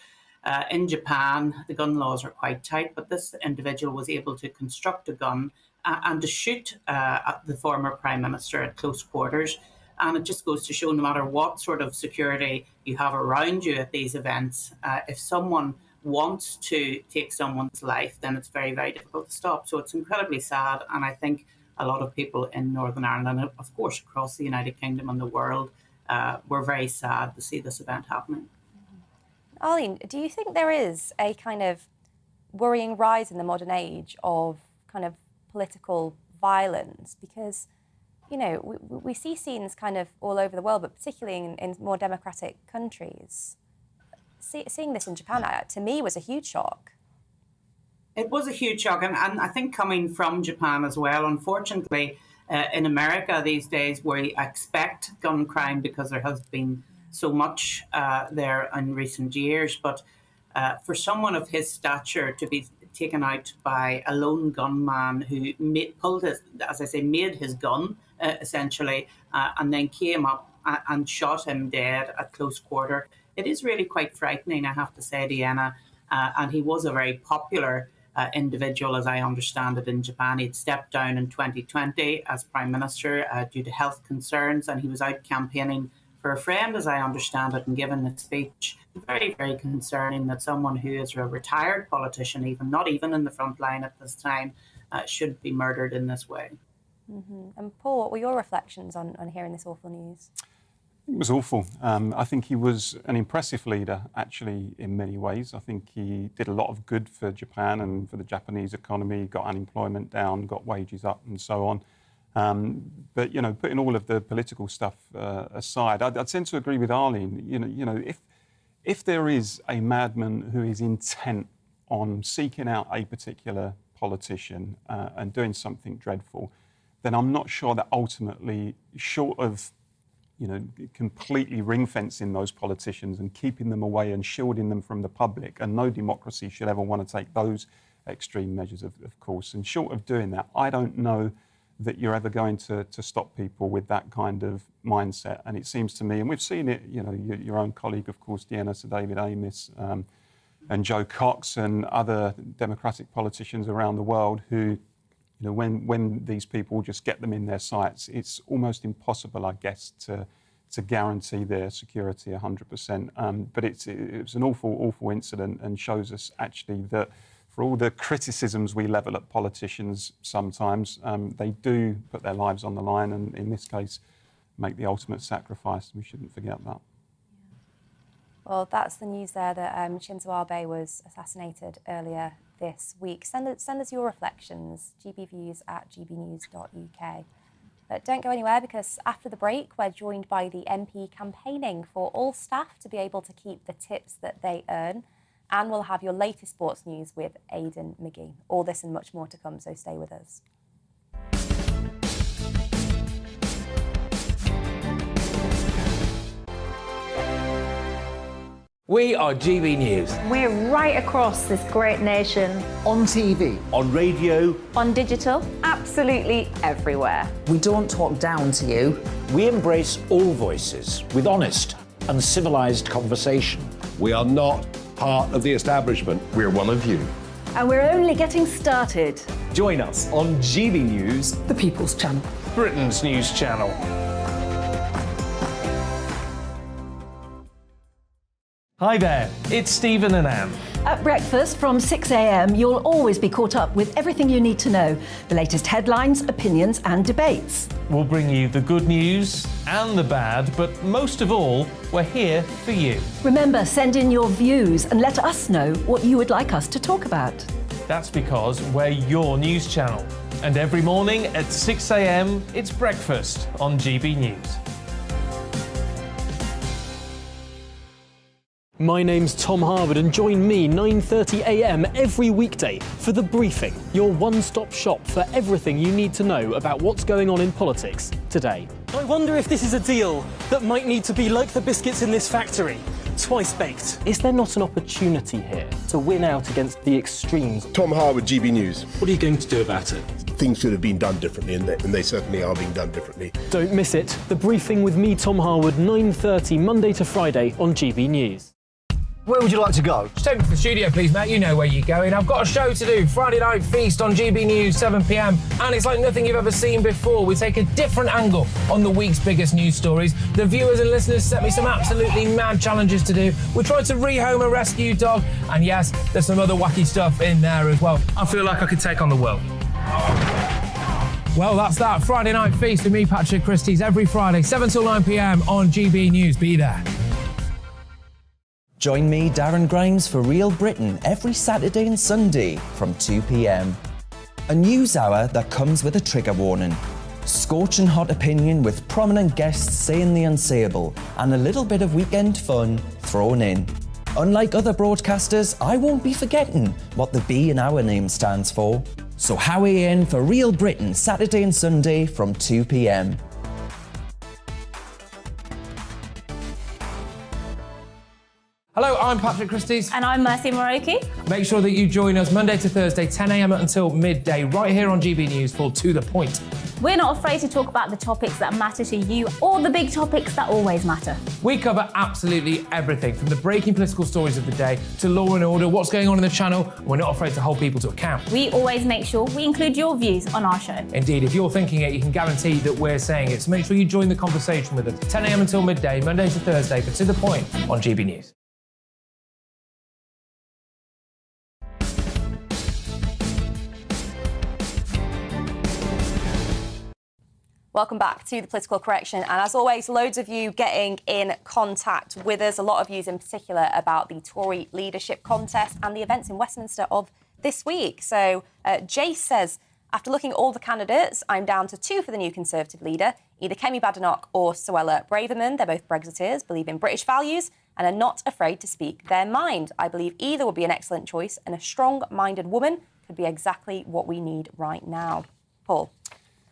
in Japan the gun laws are quite tight, but this individual was able to construct a gun and to shoot at the former Prime Minister at close quarters. And it just goes to show no matter what sort of security you have around you at these events, if someone wants to take someone's life, then it's very, very difficult to stop. So it's incredibly sad, and I think a lot of people in Northern Ireland and of course across the United Kingdom and the world we're very sad to see this event happening. Arlene, do you think there is a kind of worrying rise in the modern age of kind of political violence? Because, you know, we see scenes kind of all over the world, but particularly in more democratic countries. Seeing this in Japan, to me, was a huge shock. It was a huge shock, and I think coming from Japan as well, unfortunately, in America these days, we expect gun crime because there has been so much there in recent years. But for someone of his stature to be taken out by a lone gunman who made his gun essentially, and then came up and shot him dead at close quarter, it is really quite frightening, I have to say, Deanna. And he was a very popular individual, as I understand it, in Japan. He'd stepped down in 2020 as Prime Minister due to health concerns, and he was out campaigning for a friend, as I understand it, and given the speech. Very, very concerning that someone who is a retired politician, not even in the front line at this time, should be murdered in this way. Mm-hmm. And Paul, what were your reflections on hearing this awful news? It was awful. I think he was an impressive leader, actually, in many ways. I think he did a lot of good for Japan and for the Japanese economy, got unemployment down, got wages up and so on. But, you know, putting all of the political stuff aside, I'd tend to agree with Arlene. You know, if there is a madman who is intent on seeking out a particular politician and doing something dreadful, then I'm not sure that ultimately, short of completely ring-fencing those politicians and keeping them away and shielding them from the public, and no democracy should ever want to take those extreme measures, of course. And short of doing that, I don't know that you're ever going to stop people with that kind of mindset. And it seems to me, and we've seen it, your own colleague, of course, Deanna, Sir David Amess, and Joe Cox and other democratic politicians around the world who, when these people just get them in their sights, it's almost impossible, I guess, to guarantee their security 100%. But it was an awful, awful incident, and shows us actually that for all the criticisms we level at politicians sometimes, they do put their lives on the line, and in this case, make the ultimate sacrifice. We shouldn't forget that. Well, that's the news there that Shinzo Abe was assassinated earlier this week. Send us your reflections, gbviews@gbnews.uk. But don't go anywhere, because after the break, we're joined by the MP campaigning for all staff to be able to keep the tips that they earn. And we'll have your latest sports news with Aidan McGee. All this and much more to come, so stay with us. We are GB News. We're right across this great nation. On TV. On radio. On digital. Absolutely everywhere. We don't talk down to you. We embrace all voices with honest and civilised conversation. We are not part of the establishment. We're one of you. And we're only getting started. Join us on GB News, The People's Channel. Britain's news channel. Hi there, it's Stephen and Anne. At breakfast from 6 a.m, you'll always be caught up with everything you need to know, the latest headlines, opinions and debates. We'll bring you the good news and the bad, but most of all, we're here for you. Remember, send in your views and let us know what you would like us to talk about. That's because we're your news channel. And every morning at 6 a.m, it's breakfast on GB News. My name's Tom Harwood and join me 9:30 a.m. every weekday for The Briefing, your one-stop shop for everything you need to know about what's going on in politics today. I wonder if this is a deal that might need to be like the biscuits in this factory, twice baked. Is there not an opportunity here to win out against the extremes? Tom Harwood, GB News. What are you going to do about it? Things should have been done differently, and they certainly are being done differently. Don't miss it. The Briefing with me, Tom Harwood, 9:30 Monday to Friday on GB News. Where would you like to go? Just take me to the studio, please, mate. You know where you're going. I've got a show to do. Friday Night Feast on GB News, 7 p.m. And it's like nothing you've ever seen before. We take a different angle on the week's biggest news stories. The viewers and listeners set me some absolutely mad challenges to do. We tried to rehome a rescue dog. And yes, there's some other wacky stuff in there as well. I feel like I could take on the world. Well, that's that. Friday Night Feast with me, Patrick Christie's, every Friday, 7 till 9 p.m. on GB News. Be there. Join me, Darren Grimes, for Real Britain every Saturday and Sunday from 2 p.m. A news hour that comes with a trigger warning. Scorching hot opinion with prominent guests saying the unsayable and a little bit of weekend fun thrown in. Unlike other broadcasters, I won't be forgetting what the B in our name stands for. So howie in for Real Britain Saturday and Sunday from 2 p.m. Hello, I'm Patrick Christie's. And I'm Mercy Moroki. Make sure that you join us Monday to Thursday, 10 a.m. until midday, right here on GB News for To The Point. We're not afraid to talk about the topics that matter to you or the big topics that always matter. We cover absolutely everything, from the breaking political stories of the day to law and order, what's going on in the channel. We're not afraid to hold people to account. We always make sure we include your views on our show. Indeed, if you're thinking it, you can guarantee that we're saying it. So make sure you join the conversation with us, 10 a.m. until midday, Monday to Thursday, for To The Point on GB News. Welcome back to The Political Correction. And as always, loads of you getting in contact with us, a lot of views in particular about the Tory leadership contest and the events in Westminster of this week. So Jace says, after looking at all the candidates, I'm down to two for the new Conservative leader, either Kemi Badenoch or Suella Braverman. They're both Brexiteers, believe in British values and are not afraid to speak their mind. I believe either would be an excellent choice, and a strong-minded woman could be exactly what we need right now. Paul.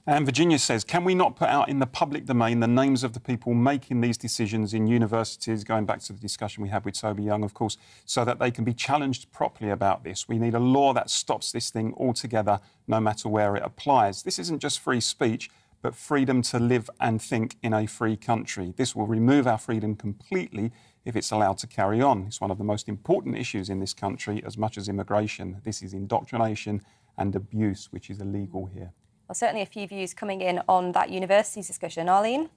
And Virginia says, can we not put out in the public domain the names of the people making these decisions in universities, going back to the discussion we had with Toby Young, of course, so that they can be challenged properly about this? We need a law that stops this thing altogether, no matter where it applies. This isn't just free speech, but freedom to live and think in a free country. This will remove our freedom completely if it's allowed to carry on. It's one of the most important issues in this country, as much as immigration. This is indoctrination and abuse, which is illegal here. Well, certainly a few views coming in on that universities discussion. Arlene?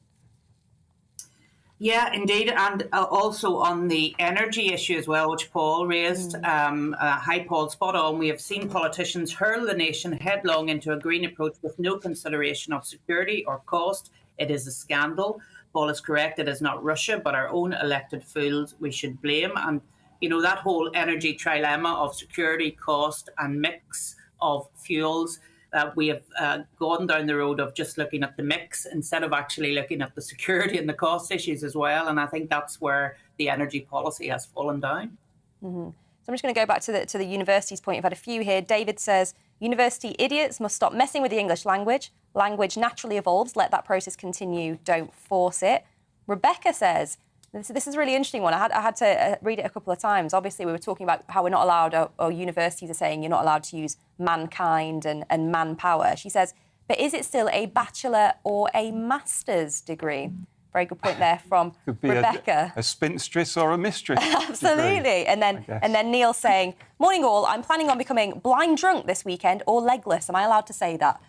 Yeah, indeed. And also on the energy issue as well, which Paul raised. Hi, Paul, spot on. We have seen politicians hurl the nation headlong into a green approach with no consideration of security or cost. It is a scandal. Paul is correct. It is not Russia, but our own elected fools we should blame. And, you know, that whole energy trilemma of security, cost and mix of fuels, we have gone down the road of just looking at the mix instead of actually looking at the security and the cost issues as well. And I think that's where the energy policy has fallen down. So I'm just going to go back to the university's point. I've had a few here. David says, university idiots must stop messing with the English language. Language naturally evolves. Let that process continue. Don't force it. Rebecca says, This is a really interesting one. I had to read it a couple of times. Obviously, we were talking about how we're not allowed, or universities are saying you're not allowed to use mankind and manpower. She says, but is it still a bachelor or a master's degree? Very good point there from Could be Rebecca. A spinstress or a mistress. Absolutely. Degree, and then Neil saying, morning all, I'm planning on becoming blind drunk this weekend or legless. Am I allowed to say that?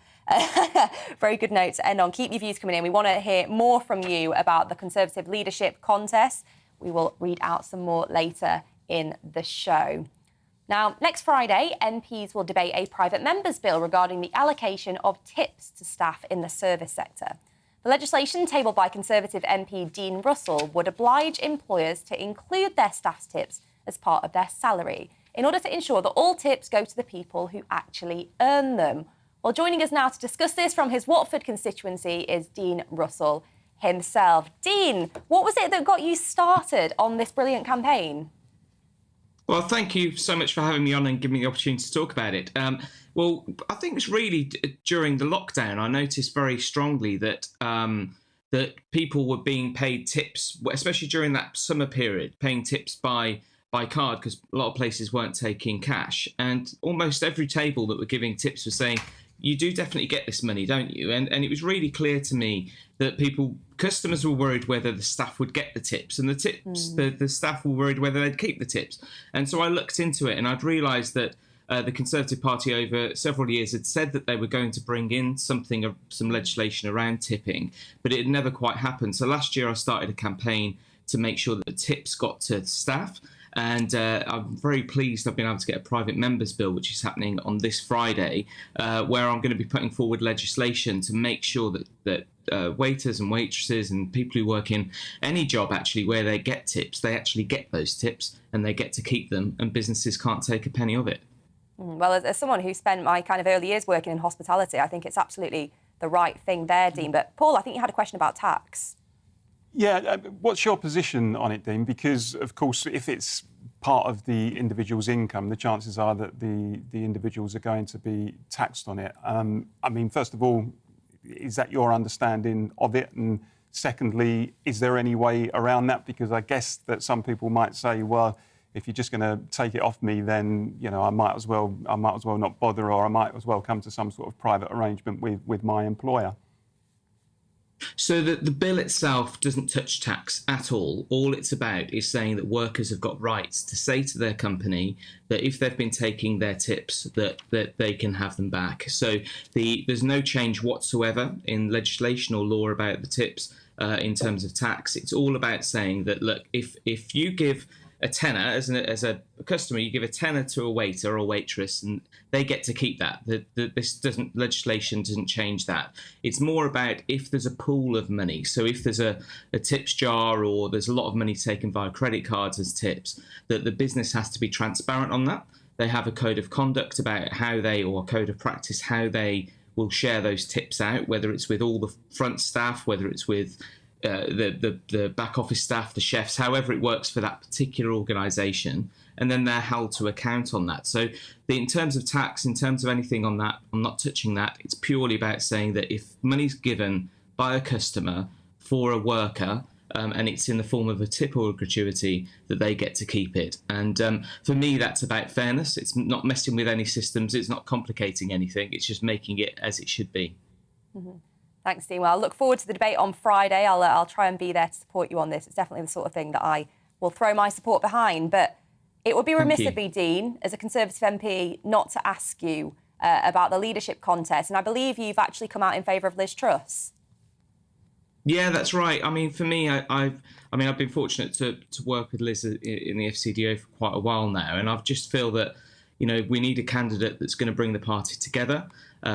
Very good note to end on. Keep your views coming in. We want to hear more from you about the Conservative leadership contest. We will read out some more later in the show. Now, next Friday, MPs will debate a private members' bill regarding the allocation of tips to staff in the service sector. The legislation tabled by Conservative MP Dean Russell would oblige employers to include their staff's tips as part of their salary in order to ensure that all tips go to the people who actually earn them. Well, joining us now to discuss this from his Watford constituency is Dean Russell himself. Dean, what was it that got you started on this brilliant campaign? Well, thank you so much for having me on and giving me the opportunity to talk about it. Well, I think it's really during the lockdown, I noticed very strongly that that people were being paid tips, especially during that summer period, paying tips by card because a lot of places weren't taking cash. And almost every table that were giving tips was saying, you do definitely get this money, don't you? And it was really clear to me that customers were worried whether the staff would get the tips, and the staff were worried whether they'd keep the tips. And so I looked into it, and I'd realised that the Conservative Party over several years had said that they were going to bring in some legislation around tipping, but it had never quite happened. So last year I started a campaign to make sure that the tips got to staff. And I'm very pleased I've been able to get a private members bill, which is happening on this Friday, where I'm going to be putting forward legislation to make sure that waiters and waitresses and people who work in any job actually where they get tips, they actually get those tips and they get to keep them, and businesses can't take a penny of it. Well, as someone who spent my kind of early years working in hospitality, I think it's absolutely the right thing there, Dean. But Paul, I think you had a question about tax. Yeah, what's your position on it, Dean? Because, of course, if it's part of the individual's income, the chances are that the individuals are going to be taxed on it. I mean, first of all, is that your understanding of it? And secondly, is there any way around that? Because I guess that some people might say, well, if you're just going to take it off me, then I might as well not bother, or I might as well come to some sort of private arrangement with my employer. So the bill itself doesn't touch tax at all. All it's about is saying that workers have got rights to say to their company that if they've been taking their tips, that they can have them back. So there's no change whatsoever in legislation or law about the tips in terms of tax. It's all about saying that, look, if you give a tenner as a customer, you give a tenner to a waiter or waitress, and they get to keep that. Legislation doesn't change that. It's more about if there's a pool of money. So if there's a tips jar, or there's a lot of money taken via credit cards as tips, that the business has to be transparent on that. They have a code of conduct about or a code of practice, how they will share those tips out, whether it's with all the front staff, whether it's with the back office staff, the chefs, however it works for that particular organisation, and then they're held to account on that. So in terms of tax, in terms of anything on that, I'm not touching that. It's purely about saying that if money's given by a customer for a worker, and it's in the form of a tip or a gratuity, that they get to keep it. And for me, that's about fairness. It's not messing with any systems. It's not complicating anything. It's just making it as it should be. Mm-hmm. Thanks, Dean. Well, I look forward to the debate on Friday. I'll try and be there to support you on this. It's definitely the sort of thing that I will throw my support behind. But it would be remiss of me, Dean, as a Conservative MP, not to ask you about the leadership contest. And I believe you've actually come out in favour of Liz Truss. Yeah, that's right. I mean, for me, I've been fortunate to work with Liz in the FCDO for quite a while now, and I just feel that we need a candidate that's going to bring the party together.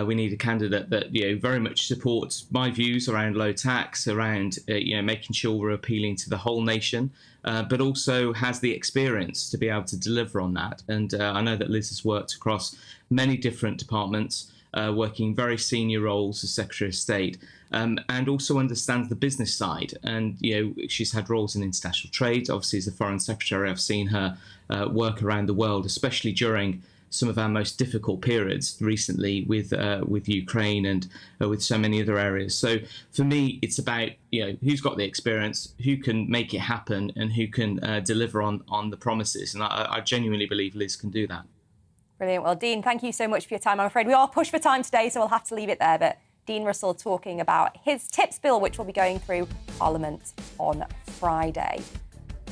We need a candidate that very much supports my views around low tax, around making sure we're appealing to the whole nation, but also has the experience to be able to deliver on that. And I know that Liz has worked across many different departments, working very senior roles as Secretary of State, and also understands the business side. And she's had roles in international trade. Obviously, as the Foreign Secretary, I've seen her work around the world, especially during some of our most difficult periods recently with Ukraine and with so many other areas. So for me, it's about who's got the experience, who can make it happen, and who can deliver on the promises. And I genuinely believe Liz can do that. Brilliant. Well, Dean, thank you so much for your time. I'm afraid we are pushed for time today, so we'll have to leave it there. But Dean Russell talking about his TIPS bill, which will be going through Parliament on Friday.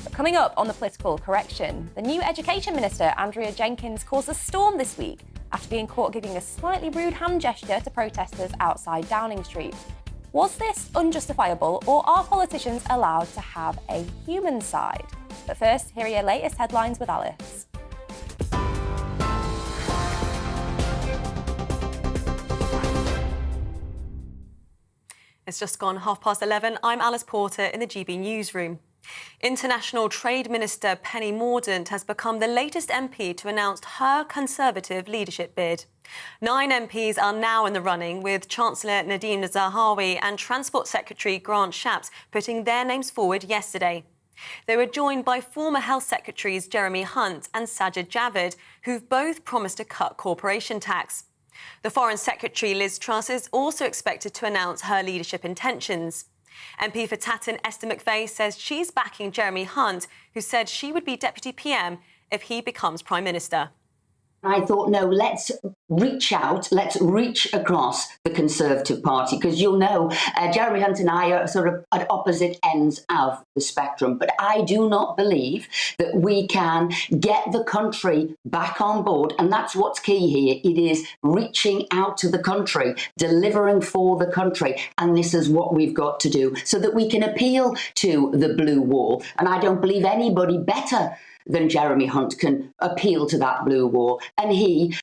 But coming up on the political correction, the new Education Minister, Andrea Jenkins, caused a storm this week after being caught giving a slightly rude hand gesture to protesters outside Downing Street. Was this unjustifiable, or are politicians allowed to have a human side? But first, here are your latest headlines with Alice. It's just gone 11:30. I'm Alice Porter in the GB newsroom. International Trade Minister Penny Mordaunt has become the latest MP to announce her Conservative leadership bid. 9 MPs are now in the running, with Chancellor Nadine Zahawi and Transport Secretary Grant Shapps putting their names forward yesterday. They were joined by former Health Secretaries Jeremy Hunt and Sajid Javid, who've both promised to cut corporation tax. The Foreign Secretary Liz Truss is also expected to announce her leadership intentions. MP for Tatton Esther McVey says she's backing Jeremy Hunt, who said she would be Deputy PM if he becomes Prime Minister. I thought, no, let's reach out, let's reach across the Conservative Party, because you'll know Jeremy Hunt and I are sort of at opposite ends of the spectrum. But I do not believe that we can get the country back on board. And that's what's key here. It is reaching out to the country, delivering for the country. And this is what we've got to do so that we can appeal to the blue wall. And I don't believe anybody better than Jeremy Hunt can appeal to that blue wall. And he,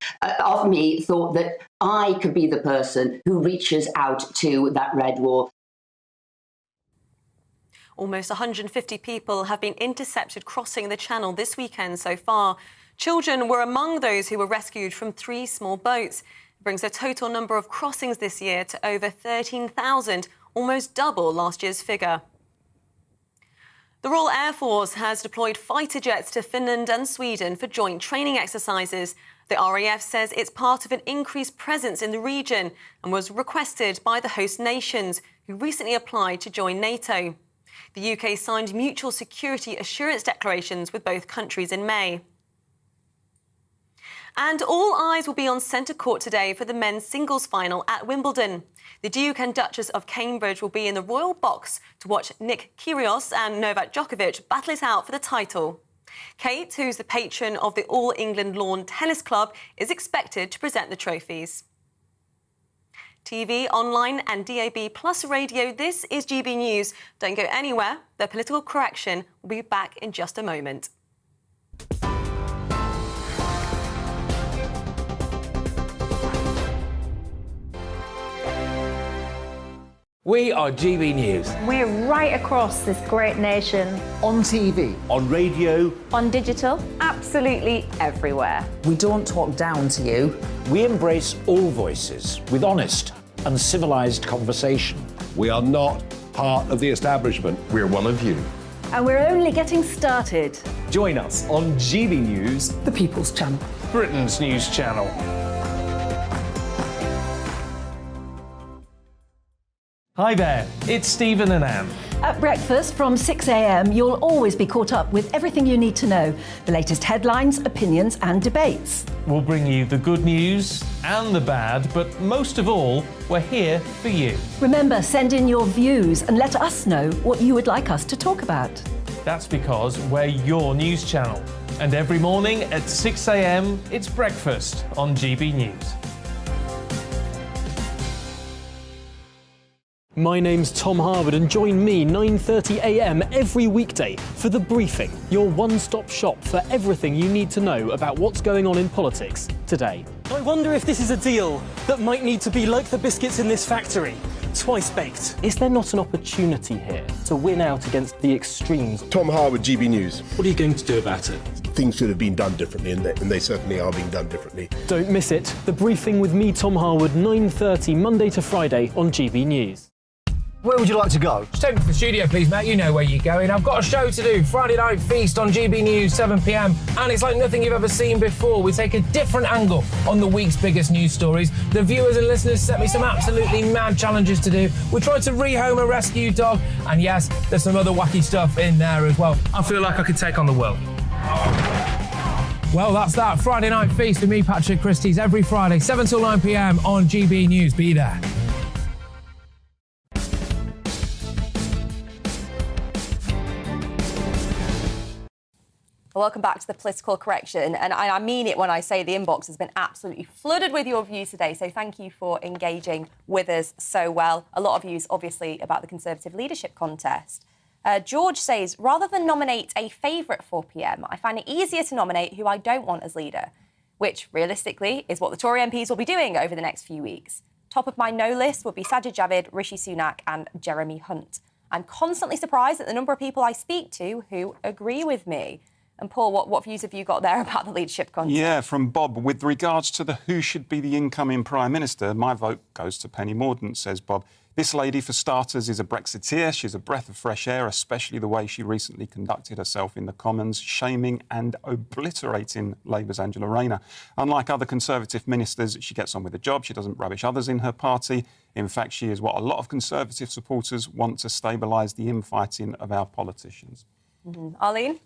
of me, thought that I could be the person who reaches out to that red wall. Almost 150 people have been intercepted crossing the Channel this weekend so far. Children were among those who were rescued from 3 small boats. It brings the total number of crossings this year to over 13,000, almost double last year's figure. The Royal Air Force has deployed fighter jets to Finland and Sweden for joint training exercises. The RAF says it's part of an increased presence in the region and was requested by the host nations, who recently applied to join NATO. The UK signed mutual security assurance declarations with both countries in May. And all eyes will be on centre court today for the men's singles final at Wimbledon. The Duke and Duchess of Cambridge will be in the royal box to watch Nick Kyrgios and Novak Djokovic battle it out for the title. Kate, who's the patron of the All England Lawn Tennis Club, is expected to present the trophies. TV, online and DAB plus radio, this is GB News. Don't go anywhere. The political correction will be back in just a moment. We are GB News. We're right across this great nation. On TV. On radio. On digital. Absolutely everywhere. We don't talk down to you. We embrace all voices with honest and civilised conversation. We are not part of the establishment. We're one of you. And we're only getting started. Join us on GB News, The People's Channel. Britain's news channel. Hi there, it's Stephen and Anne. At breakfast from 6 a.m, you'll always be caught up with everything you need to know, the latest headlines, opinions and debates. We'll bring you the good news and the bad, but most of all, we're here for you. Remember, send in your views and let us know what you would like us to talk about. That's because we're your news channel. And every morning at 6 a.m, it's breakfast on GB News. My name's Tom Harwood, and join me 9:30 a.m. every weekday for The Briefing, your one-stop shop for everything you need to know about what's going on in politics today. I wonder if this is a deal that might need to be like the biscuits in this factory, twice baked. Is there not an opportunity here to win out against the extremes? Tom Harwood, GB News. What are you going to do about it? Things should have been done differently, and they certainly are being done differently. Don't miss it. The Briefing with me, Tom Harwood, 9:30 Monday to Friday on GB News. Where would you like to go? Just take me to the studio, please, mate. You know where you're going. I've got a show to do. Friday Night Feast on GBNews, 7 p.m. And it's like nothing you've ever seen before. We take a different angle on the week's biggest news stories. The viewers and listeners set me some absolutely mad challenges to do. We tried to rehome a rescue dog. And yes, there's some other wacky stuff in there as well. I feel like I could take on the world. Well, that's that. Friday Night Feast with me, Patrick Christie's, every Friday, 7 till 9 p.m. on GB News. Be there. Welcome back to the Political Correction, and I mean it when I say the inbox has been absolutely flooded with your views today, so thank you for engaging with us so well. A lot of views, obviously, about the Conservative leadership contest. George says, rather than nominate a favourite for PM, I find it easier to nominate who I don't want as leader, which, realistically, is what the Tory MPs will be doing over the next few weeks. Top of my no list would be Sajid Javid, Rishi Sunak and Jeremy Hunt. I'm constantly surprised at the number of people I speak to who agree with me. And Paul, what views have you got there about the leadership contest? Yeah, from Bob. With regards to the who should be the incoming Prime Minister, my vote goes to Penny Mordaunt, says Bob. This lady, for starters, is a Brexiteer. She's a breath of fresh air, especially the way she recently conducted herself in the Commons, shaming and obliterating Labour's Angela Rayner. Unlike other Conservative ministers, she gets on with the job. She doesn't rubbish others in her party. In fact, she is what a lot of Conservative supporters want to stabilise the infighting of our politicians. Arlene?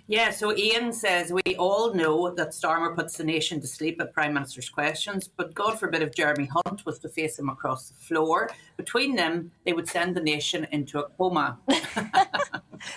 Yeah, so Ian says, we all know that Starmer puts the nation to sleep at Prime Minister's questions, but God forbid if Jeremy Hunt was to face him across the floor. Between them, they would send the nation into a coma.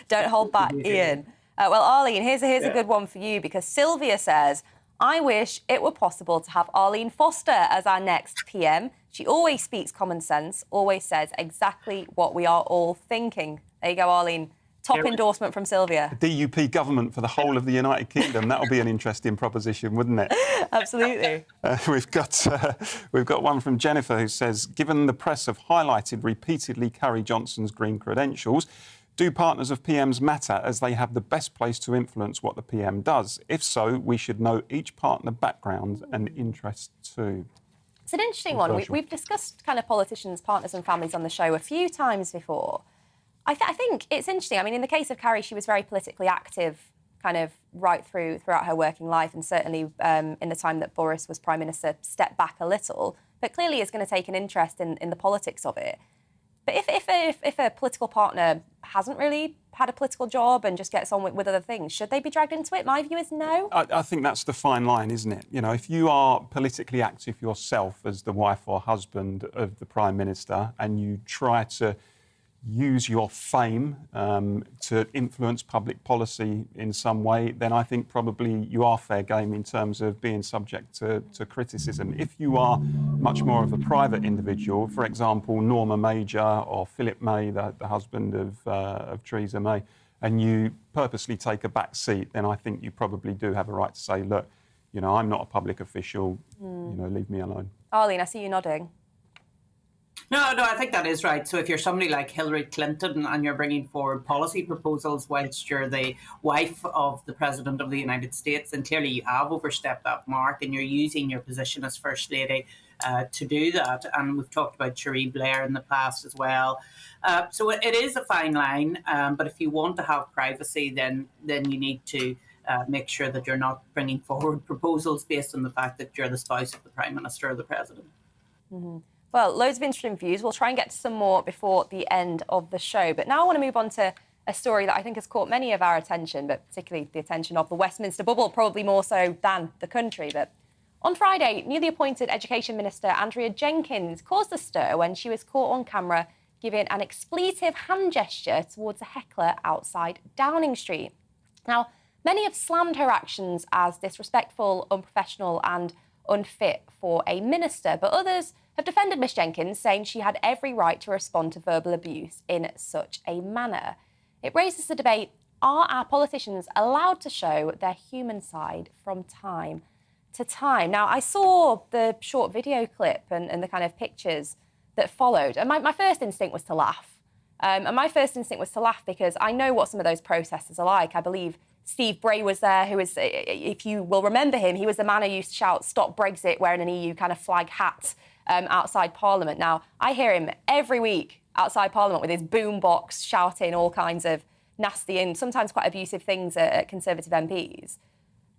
Don't hold back, Ian. Well, Arlene, here's a good one for you, because Sylvia says, I wish it were possible to have Arlene Foster as our next PM. She always speaks common sense, always says exactly what we are all thinking. There you go, Arlene. Top endorsement from Sylvia. DUP government for the whole of the United Kingdom. That'll be an interesting proposition, wouldn't it? Absolutely. We've got one from Jennifer who says, given the press have highlighted repeatedly Carrie Johnson's green credentials, do partners of PMs matter as they have the best place to influence what the PM does? If so, we should know each partner background and interest too. It's an interesting one. We've discussed kind of politicians, partners and families on the show a few times before. I think it's interesting. I mean, in the case of Carrie, she was very politically active kind of throughout her working life, and certainly in the time that Boris was Prime Minister, stepped back a little, but clearly is going to take an interest in the politics of it. But if a political partner hasn't really had a political job and just gets on with other things, should they be dragged into it? My view is no. I think that's the fine line, isn't it? You know, if you are politically active yourself as the wife or husband of the Prime Minister and you try to use your fame to influence public policy in some way, then I think probably you are fair game in terms of being subject to criticism. If you are much more of a private individual, for example, Norma Major or Philip May, the husband of Theresa May, and you purposely take a back seat, then I think you probably do have a right to say, look, you know, I'm not a public official, you know, leave me alone. Arlene, I see you nodding. No, I think that is right. So if you're somebody like Hillary Clinton and you're bringing forward policy proposals whilst you're the wife of the President of the United States, then clearly you have overstepped that mark and you're using your position as First Lady to do that. And we've talked about Cherie Blair in the past as well. So it is a fine line, but if you want to have privacy, then you need to make sure that you're not bringing forward proposals based on the fact that you're the spouse of the Prime Minister or the President. Mm-hmm. Well, loads of interesting views. We'll try and get to some more before the end of the show. But now I want to move on to a story that I think has caught many of our attention, but particularly the attention of the Westminster bubble, probably more so than the country. But on Friday, newly appointed Education Minister Andrea Jenkins caused a stir when she was caught on camera giving an expletive hand gesture towards a heckler outside Downing Street. Now, many have slammed her actions as disrespectful, unprofessional and unfit for a minister, but others have defended Miss Jenkins, saying she had every right to respond to verbal abuse in such a manner. It raises the debate, are our politicians allowed to show their human side from time to time? Now, I saw the short video clip and the kind of pictures that followed, and my first instinct was to laugh. And my first instinct was to laugh because I know what some of those protesters are like. I believe Steve Bray was there, who is, if you will remember him, he was the man who used to shout, "Stop Brexit," wearing an EU kind of flag hat outside Parliament. Now, I hear him every week outside Parliament with his boombox shouting all kinds of nasty and sometimes quite abusive things at Conservative MPs.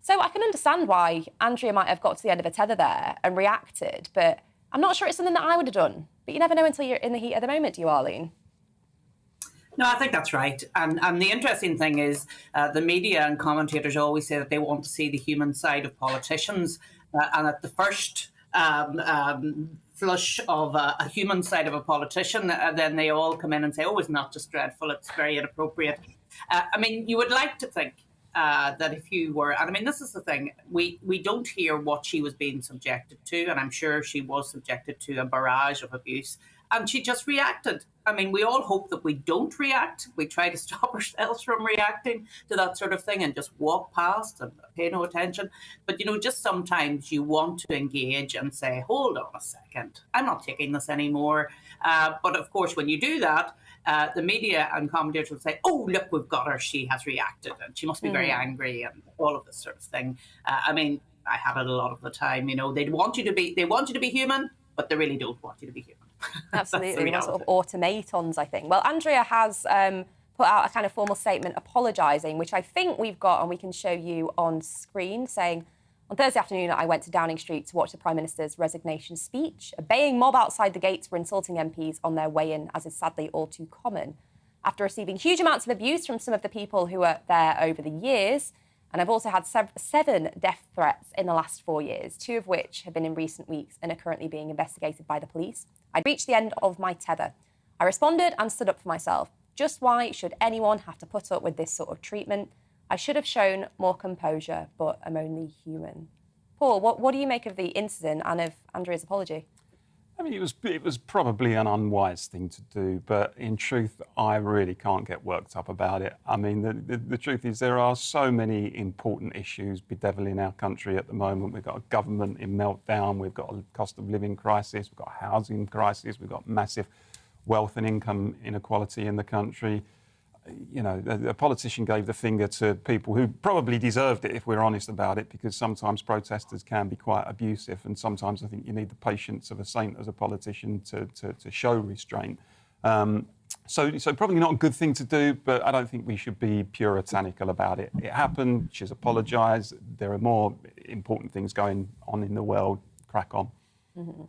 So I can understand why Andrea might have got to the end of a tether there and reacted, but I'm not sure it's something that I would have done. But you never know until you're in the heat of the moment, do you, Arlene? No, I think that's right. And the interesting thing is the media and commentators always say that they want to see the human side of politicians. And at the first flush of a human side of a politician, then they all come in and say, oh, it's not just dreadful, it's very inappropriate. I mean, you would like to think that if you were, and I mean, this is the thing, we don't hear what she was being subjected to, and I'm sure she was subjected to a barrage of abuse, and she just reacted. I mean, we all hope that we don't react. We try to stop ourselves from reacting to that sort of thing and just walk past and pay no attention. But, you know, just sometimes you want to engage and say, hold on a second, I'm not taking this anymore. But of course, when you do that, the media and commentators will say, oh, look, we've got her. She has reacted and she must be very angry and all of this sort of thing. I mean, I have it a lot of the time. You know, they want you to be human, but they really don't want you to be human. Absolutely. They sort of automatons, I think. Well, Andrea has put out a kind of formal statement apologising, which I think we've got and we can show you on screen, saying, on Thursday afternoon, I went to Downing Street to watch the Prime Minister's resignation speech. A baying mob outside the gates were insulting MPs on their way in, as is sadly all too common. After receiving huge amounts of abuse from some of the people who were there over the years, and I've also had 7 death threats in the last 4 years, 2 of which have been in recent weeks and are currently being investigated by the police. I'd reached the end of my tether. I responded and stood up for myself. Just why should anyone have to put up with this sort of treatment? I should have shown more composure, but I'm only human. Paul, what do you make of the incident and of Andrea's apology? I mean, it was probably an unwise thing to do, but in truth, I really can't get worked up about it. I mean, the truth is there are so many important issues bedeviling our country at the moment. We've got a government in meltdown, we've got a cost of living crisis, we've got a housing crisis, we've got massive wealth and income inequality in the country. You know, a politician gave the finger to people who probably deserved it, if we're honest about it, because sometimes protesters can be quite abusive, and sometimes I think you need the patience of a saint as a politician to show restraint. So probably not a good thing to do, but I don't think we should be puritanical about it. It happened, she's apologised, there are more important things going on in the world, crack on. Mm-hmm.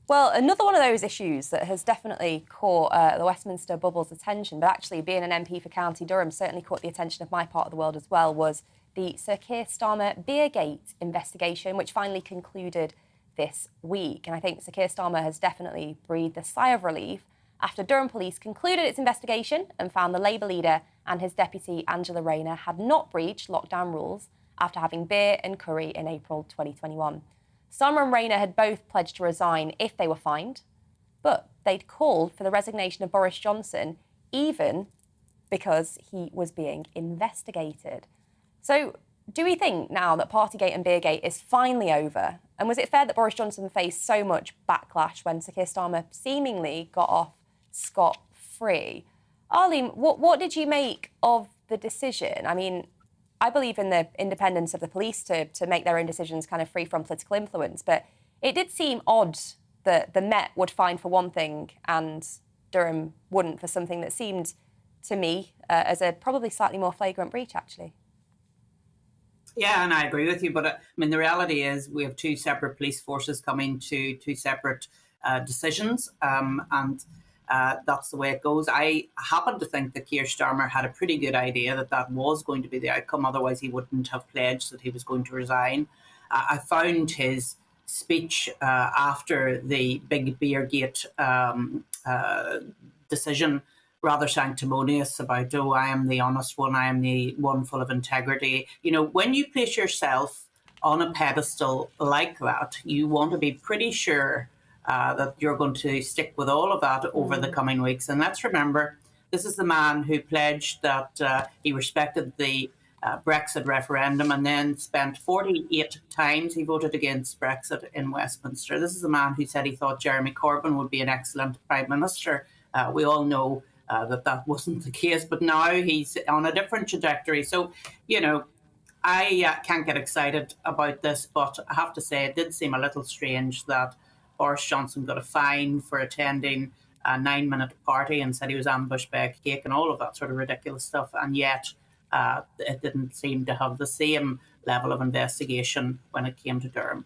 Well, another one of those issues that has definitely caught the Westminster bubble's attention, but actually being an MP for County Durham certainly caught the attention of my part of the world as well, was the Sir Keir Starmer Beergate investigation, which finally concluded this week. And I think Sir Keir Starmer has definitely breathed a sigh of relief after Durham Police concluded its investigation and found the Labour leader and his deputy, Angela Rayner, had not breached lockdown rules after having beer and curry in April 2021. Starmer and Rayner had both pledged to resign if they were fined, but they'd called for the resignation of Boris Johnson even because he was being investigated. So do we think now that Partygate and Beergate is finally over? And was it fair that Boris Johnson faced so much backlash when Sir Keir Starmer seemingly got off scot-free? Arlene, what did you make of the decision? I mean, I believe in the independence of the police to make their own decisions kind of free from political influence, but it did seem odd that the Met would fine for one thing and Durham wouldn't for something that seemed to me as a probably slightly more flagrant breach, actually. Yeah, and I agree with you, but I mean, the reality is we have 2 separate police forces coming to 2 separate decisions, and that's the way it goes. I happen to think that Keir Starmer had a pretty good idea that was going to be the outcome. Otherwise, he wouldn't have pledged that he was going to resign. I found his speech after the big Beergate decision rather sanctimonious about, oh, I am the honest one, I am the one full of integrity. You know, when you place yourself on a pedestal like that, you want to be pretty sure that you're going to stick with all of that over the coming weeks. And let's remember, this is the man who pledged that he respected the Brexit referendum and then spent 48 times he voted against Brexit in Westminster. This is the man who said he thought Jeremy Corbyn would be an excellent Prime Minister. We all know that wasn't the case, but now he's on a different trajectory. So, you know, I can't get excited about this, but I have to say it did seem a little strange that Boris Johnson got a fine for attending a 9-minute party and said he was ambushed by a cake and all of that sort of ridiculous stuff. And yet it didn't seem to have the same level of investigation when it came to Durham.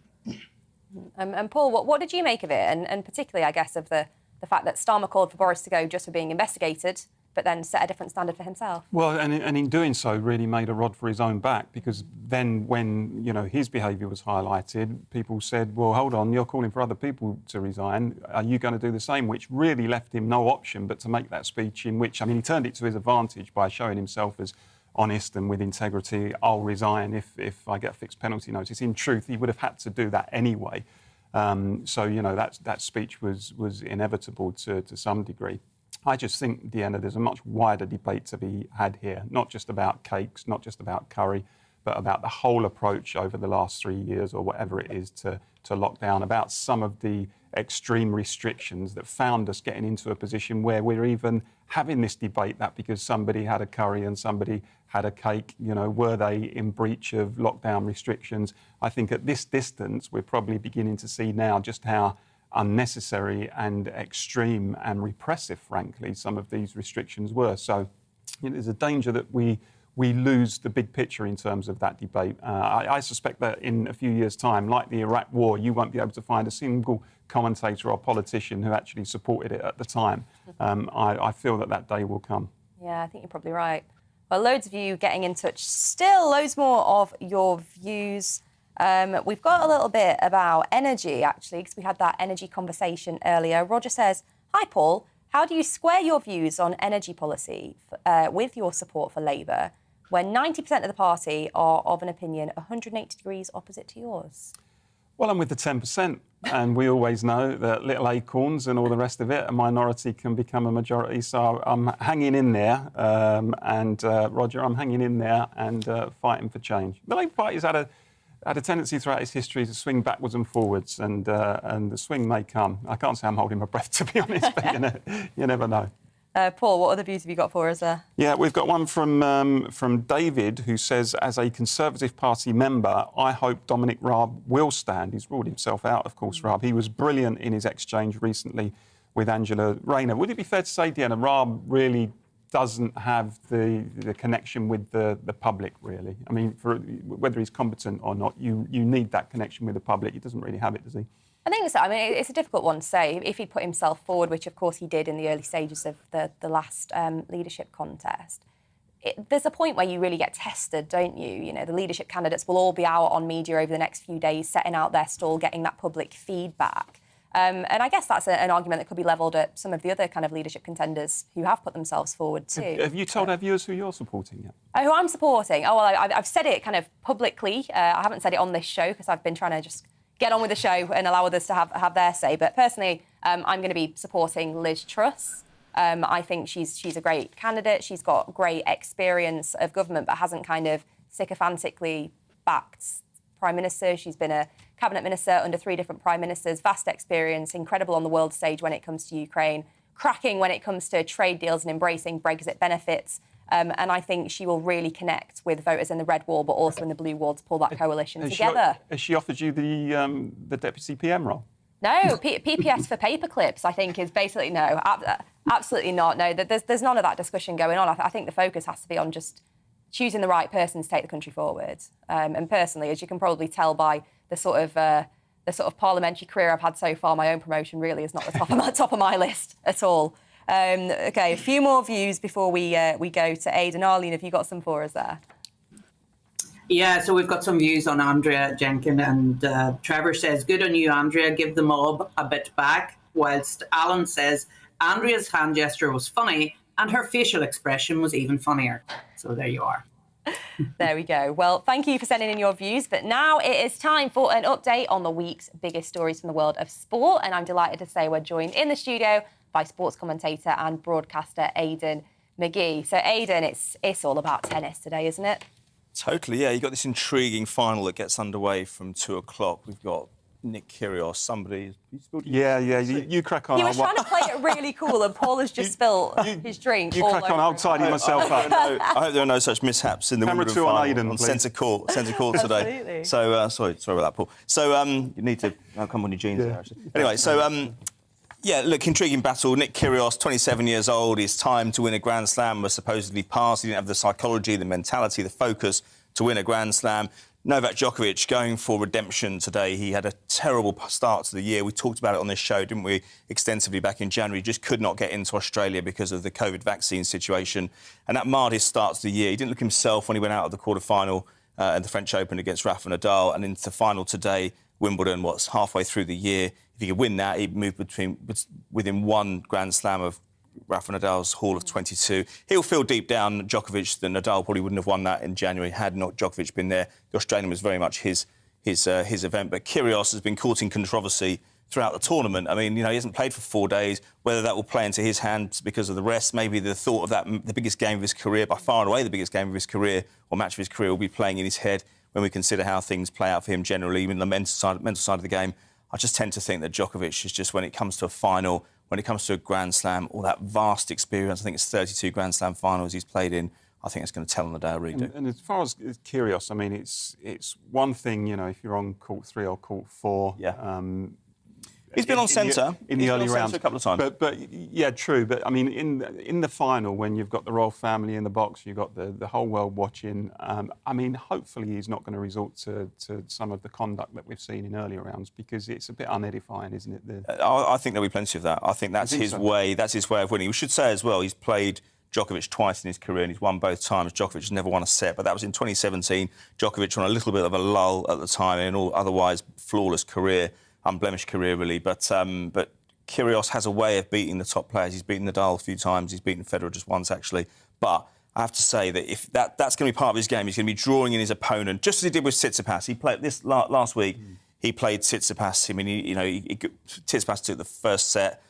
And Paul, what did you make of it? And particularly, I guess, of the fact that Starmer called for Boris to go just for being investigated, but then set a different standard for himself. Well, and in doing so, really made a rod for his own back, because then when, his behaviour was highlighted, people said, well, hold on, you're calling for other people to resign. Are you going to do the same? Which really left him no option but to make that speech in which, he turned it to his advantage by showing himself as honest and with integrity. I'll resign if I get a fixed penalty notice. In truth, he would have had to do that anyway. That speech was inevitable to some degree. I just think, Deanna, there's a much wider debate to be had here, not just about cakes, not just about curry, but about the whole approach over the last 3 years or whatever it is to lockdown, about some of the extreme restrictions that found us getting into a position where we're even having this debate that because somebody had a curry and somebody had a cake, were they in breach of lockdown restrictions? I think at this distance, we're probably beginning to see now just how unnecessary and extreme and repressive, frankly, some of these restrictions were. So there's a danger that we lose the big picture in terms of that debate. I suspect that in a few years' time, like the Iraq War, you won't be able to find a single commentator or politician who actually supported it at the time. I feel that day will come. Yeah, I think you're probably right. Well, loads of you getting in touch. Still, loads more of your views. We've got a little bit about energy, actually, because we had that energy conversation earlier. Roger says, hi, Paul. How do you square your views on energy policy with your support for Labour when 90% of the party are of an opinion 180 degrees opposite to yours? Well, I'm with the 10%, and we always know that little acorns and all the rest of it, a minority can become a majority. So I'm hanging in there, Roger, I'm hanging in there and fighting for change. The Labour Party's had a tendency throughout its history to swing backwards and forwards, and the swing may come. I can't say I'm holding my breath, to be honest, but you never know. Paul, what other views have you got for us there? Yeah, we've got one from David, who says, as a Conservative Party member, I hope Dominic Raab will stand. He's ruled himself out, of course, Raab. He was brilliant in his exchange recently with Angela Rayner. Would it be fair to say, Deanna, Raab really doesn't have the connection with the public, really? For whether he's competent or not, you need that connection with the public. He doesn't really have it, does he? I think so. It's a difficult one to say. If he put himself forward, which of course he did in the early stages of the last leadership contest, there's a point where you really get tested, don't you? The leadership candidates will all be out on media over the next few days, setting out their stall, getting that public feedback. And I guess that's an argument that could be levelled at some of the other kind of leadership contenders who have put themselves forward too. Have you told our viewers who you're supporting yet? Who I'm supporting? Oh, well, I've said it kind of publicly. I haven't said it on this show because I've been trying to just get on with the show and allow others to have their say. But personally, I'm going to be supporting Liz Truss. I think she's a great candidate. She's got great experience of government, but hasn't kind of sycophantically backed Prime Minister. She's been a cabinet minister under 3 different prime ministers, vast experience, incredible on the world stage when it comes to Ukraine, cracking when it comes to trade deals and embracing Brexit benefits. And I think she will really connect with voters in the red wall, but also in the blue wall to pull that coalition together. Has she offered you the deputy PM role? No, PPS for paperclips, I think, is basically no, absolutely not. No, there's none of that discussion going on. I think the focus has to be on just choosing the right person to take the country forward. And personally, as you can probably tell by the sort of parliamentary career I've had so far, my own promotion really is not the top of my list at all. OK, a few more views before we go to Aid. And Arlene, have you got some for us there? Yeah, so we've got some views on Andrea Jenkin, and Trevor says, good on you, Andrea, give the mob a bit back, whilst Alan says, Andrea's hand gesture was funny and her facial expression was even funnier. So there you are. There we go. Well, thank you for sending in your views. But now it is time for an update on the week's biggest stories from the world of sport. And I'm delighted to say we're joined in the studio by sports commentator and broadcaster Aidan McGee. So, Aidan, it's all about tennis today, isn't it? Totally, yeah. You've got this intriguing final that gets underway from 2 o'clock. We've got Nick Kyrgios, somebody... Yeah, you crack on. He was trying to play it really cool, and Paul has just spilled his drink. You crack on, I'll tidy myself up. I hope there are no such mishaps in the Camera Wimbledon 2 on final Aiden, on please. centre court today. Absolutely. So, sorry about that, Paul. So, you need to... I'll come on your jeans there, actually. Anyway, so... yeah, look, intriguing battle. Nick Kyrgios, 27 years old. His time to win a Grand Slam was supposedly past. He didn't have the psychology, the mentality, the focus to win a Grand Slam. Novak Djokovic going for redemption today. He had a terrible start to the year. We talked about it on this show, didn't we, extensively back in January. He just could not get into Australia because of the COVID vaccine situation. And that marred his start to the year. He didn't look himself when he went out of the quarter-final at the French Open against Rafa Nadal. And into the final today, Wimbledon, halfway through the year. If he could win that, he'd move within one Grand Slam of Rafa Nadal's haul of 22. He'll feel deep down, Djokovic, that Nadal probably wouldn't have won that in January had not Djokovic been there. The Australian was very much his event. But Kyrgios has been caught in controversy throughout the tournament. I mean, he hasn't played for 4 days. Whether that will play into his hands because of the rest, maybe the thought of that, the biggest game of his career, by far and away the biggest game of his career or match of his career, will be playing in his head when we consider how things play out for him generally, even the mental side of the game. I just tend to think that Djokovic is just, when it comes to a final, when it comes to a Grand Slam, all that vast experience, I think it's 32 Grand Slam finals he's played in, I think it's going to tell on the day, I really do. And as far as Kyrgios, I mean, it's one thing, if you're on court 3 or court 4. Yeah. He's been on centre in the early rounds a couple of times. But yeah, true. But I mean, in the final, when you've got the royal family in the box, you've got the whole world watching. I mean, hopefully he's not going to resort to some of the conduct that we've seen in earlier rounds, because it's a bit unedifying, isn't it? I think there'll be plenty of that. I think that's his way. That's his way of winning. We should say as well, he's played Djokovic twice in his career and he's won both times. Djokovic has never won a set, but that was in 2017. Djokovic on a little bit of a lull at the time in an otherwise flawless career. Unblemished career, really, but Kyrgios has a way of beating the top players. He's beaten Nadal a few times. He's beaten Federer just once, actually. But I have to say that if that's going to be part of his game, he's going to be drawing in his opponent, just as he did with Tsitsipas. He played this last week. He played Tsitsipas. I mean, Tsitsipas took the first set.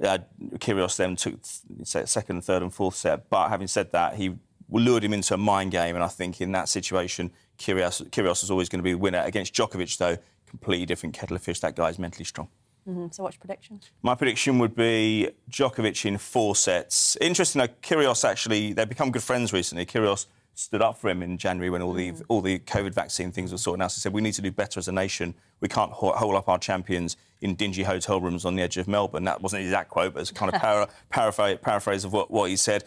Kyrgios then took second, third, and fourth set. But having said that, he lured him into a mind game, and I think in that situation, Kyrgios is always going to be the winner. Against Djokovic, though, completely different kettle of fish. That guy's mentally strong. So what's your prediction? My prediction would be Djokovic in 4 sets. Interesting, though, Kyrgios actually, they've become good friends recently. Kyrgios stood up for him in January when all the COVID vaccine things were sorted out. So he said, we need to do better as a nation. We can't hold up our champions in dingy hotel rooms on the edge of Melbourne. That wasn't his exact quote, but it's kind of paraphrase of what he said.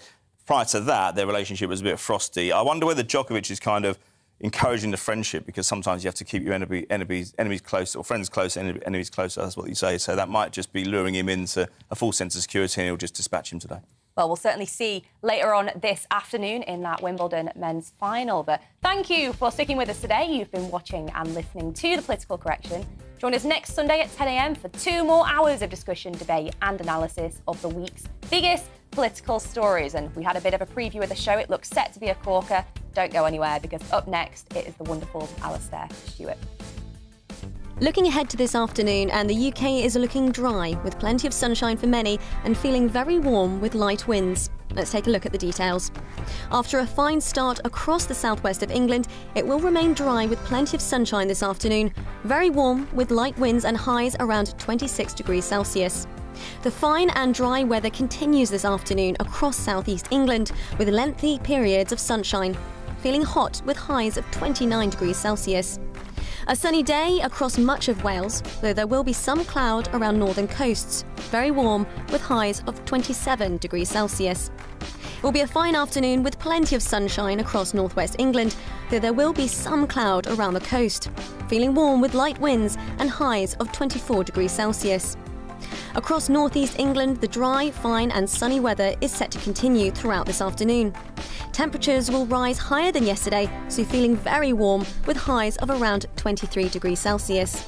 Prior to that, their relationship was a bit frosty. I wonder whether Djokovic is kind of encouraging the friendship, because sometimes you have to keep your enemies close, or friends close, enemies closer, that's what you say. So that might just be luring him into a full sense of security, and he'll just dispatch him today. Well, we'll certainly see later on this afternoon in that Wimbledon men's final. But thank you for sticking with us today. You've been watching and listening to The Political Correction. Join us next Sunday at 10 a.m. for 2 more hours of discussion, debate and analysis of the week's biggest political stories. And we had a bit of a preview of the show. It looks set to be a corker. Don't go anywhere, because up next it is the wonderful Alistair Stewart. Looking ahead to this afternoon, and the UK is looking dry, with plenty of sunshine for many and feeling very warm with light winds. Let's take a look at the details. After a fine start across the southwest of England, it will remain dry with plenty of sunshine this afternoon. Very warm with light winds and highs around 26 degrees Celsius. The fine and dry weather continues this afternoon across southeast England, with lengthy periods of sunshine. Feeling hot with highs of 29 degrees Celsius. A sunny day across much of Wales, though there will be some cloud around northern coasts. Very warm with highs of 27 degrees Celsius. It will be a fine afternoon with plenty of sunshine across northwest England, though there will be some cloud around the coast. Feeling warm with light winds and highs of 24 degrees Celsius. Across northeast England, the dry, fine and sunny weather is set to continue throughout this afternoon. Temperatures will rise higher than yesterday, so feeling very warm with highs of around 23 degrees Celsius.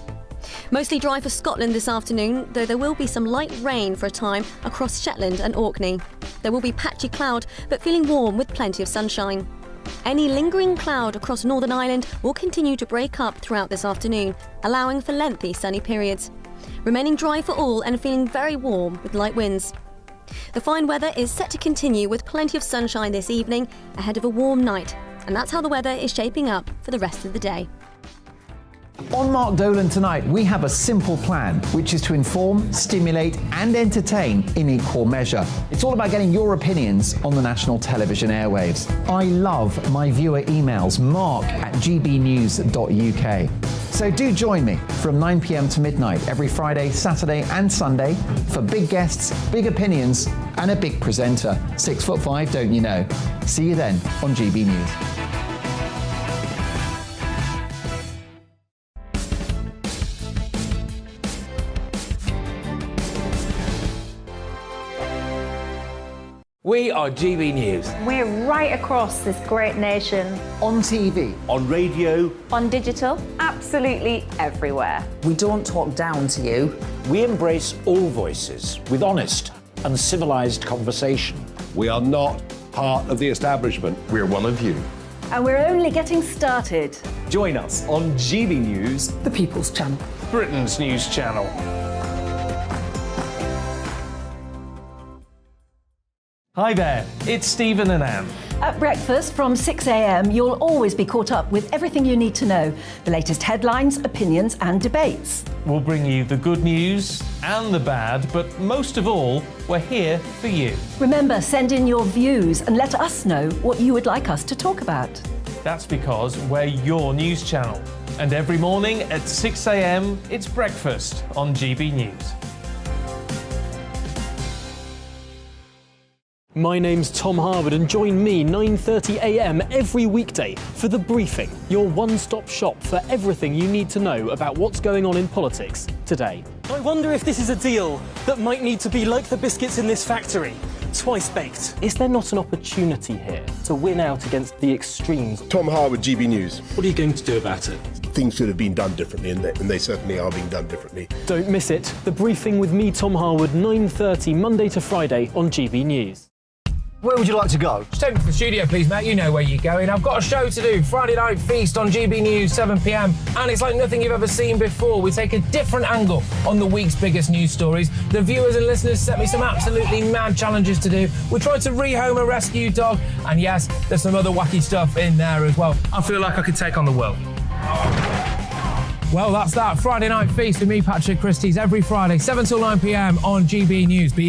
Mostly dry for Scotland this afternoon, though there will be some light rain for a time across Shetland and Orkney. There will be patchy cloud, but feeling warm with plenty of sunshine. Any lingering cloud across Northern Ireland will continue to break up throughout this afternoon, allowing for lengthy sunny periods. Remaining dry for all and feeling very warm with light winds. The fine weather is set to continue with plenty of sunshine this evening ahead of a warm night, and that's how the weather is shaping up for the rest of the day. On Mark Dolan tonight, we have a simple plan, which is to inform, stimulate, and entertain in equal measure. It's all about getting your opinions on the national television airwaves. I love my viewer emails, mark@gbnews.uk. So do join me from 9 p.m. to midnight every Friday, Saturday, and Sunday for big guests, big opinions, and a big presenter. 6'5", don't you know? See you then on GB News. We are GB News. We're right across this great nation. On TV. On radio. On digital. Absolutely everywhere. We don't talk down to you. We embrace all voices with honest and civilised conversation. We are not part of the establishment. We're one of you. And we're only getting started. Join us on GB News, The People's Channel. Britain's news channel. Hi there, it's Stephen and Anne. At breakfast from 6 a.m, you'll always be caught up with everything you need to know, the latest headlines, opinions, and debates. We'll bring you the good news and the bad, but most of all, we're here for you. Remember, send in your views and let us know what you would like us to talk about. That's because we're your news channel. And every morning at 6 a.m, it's breakfast on GB News. My name's Tom Harwood, and join me 9:30 a.m. every weekday for The Briefing, your one-stop shop for everything you need to know about what's going on in politics today. I wonder if this is a deal that might need to be like the biscuits in this factory, twice baked. Is there not an opportunity here to win out against the extremes? Tom Harwood, GB News. What are you going to do about it? Things could have been done differently, and they certainly are being done differently. Don't miss it. The Briefing with me, Tom Harwood, 9:30 Monday to Friday on GB News. Where would you like to go? Just take me to the studio, please, Matt. You know where you're going. I've got a show to do. Friday Night Feast on GB News, 7 p.m. And it's like nothing you've ever seen before. We take a different angle on the week's biggest news stories. The viewers and listeners set me some absolutely mad challenges to do. We tried to rehome a rescue dog. And yes, there's some other wacky stuff in there as well. I feel like I could take on the world. Well, that's that. Friday Night Feast with me, Patrick Christie's, every Friday, 7 till 9 p.m. on GB News. Be there.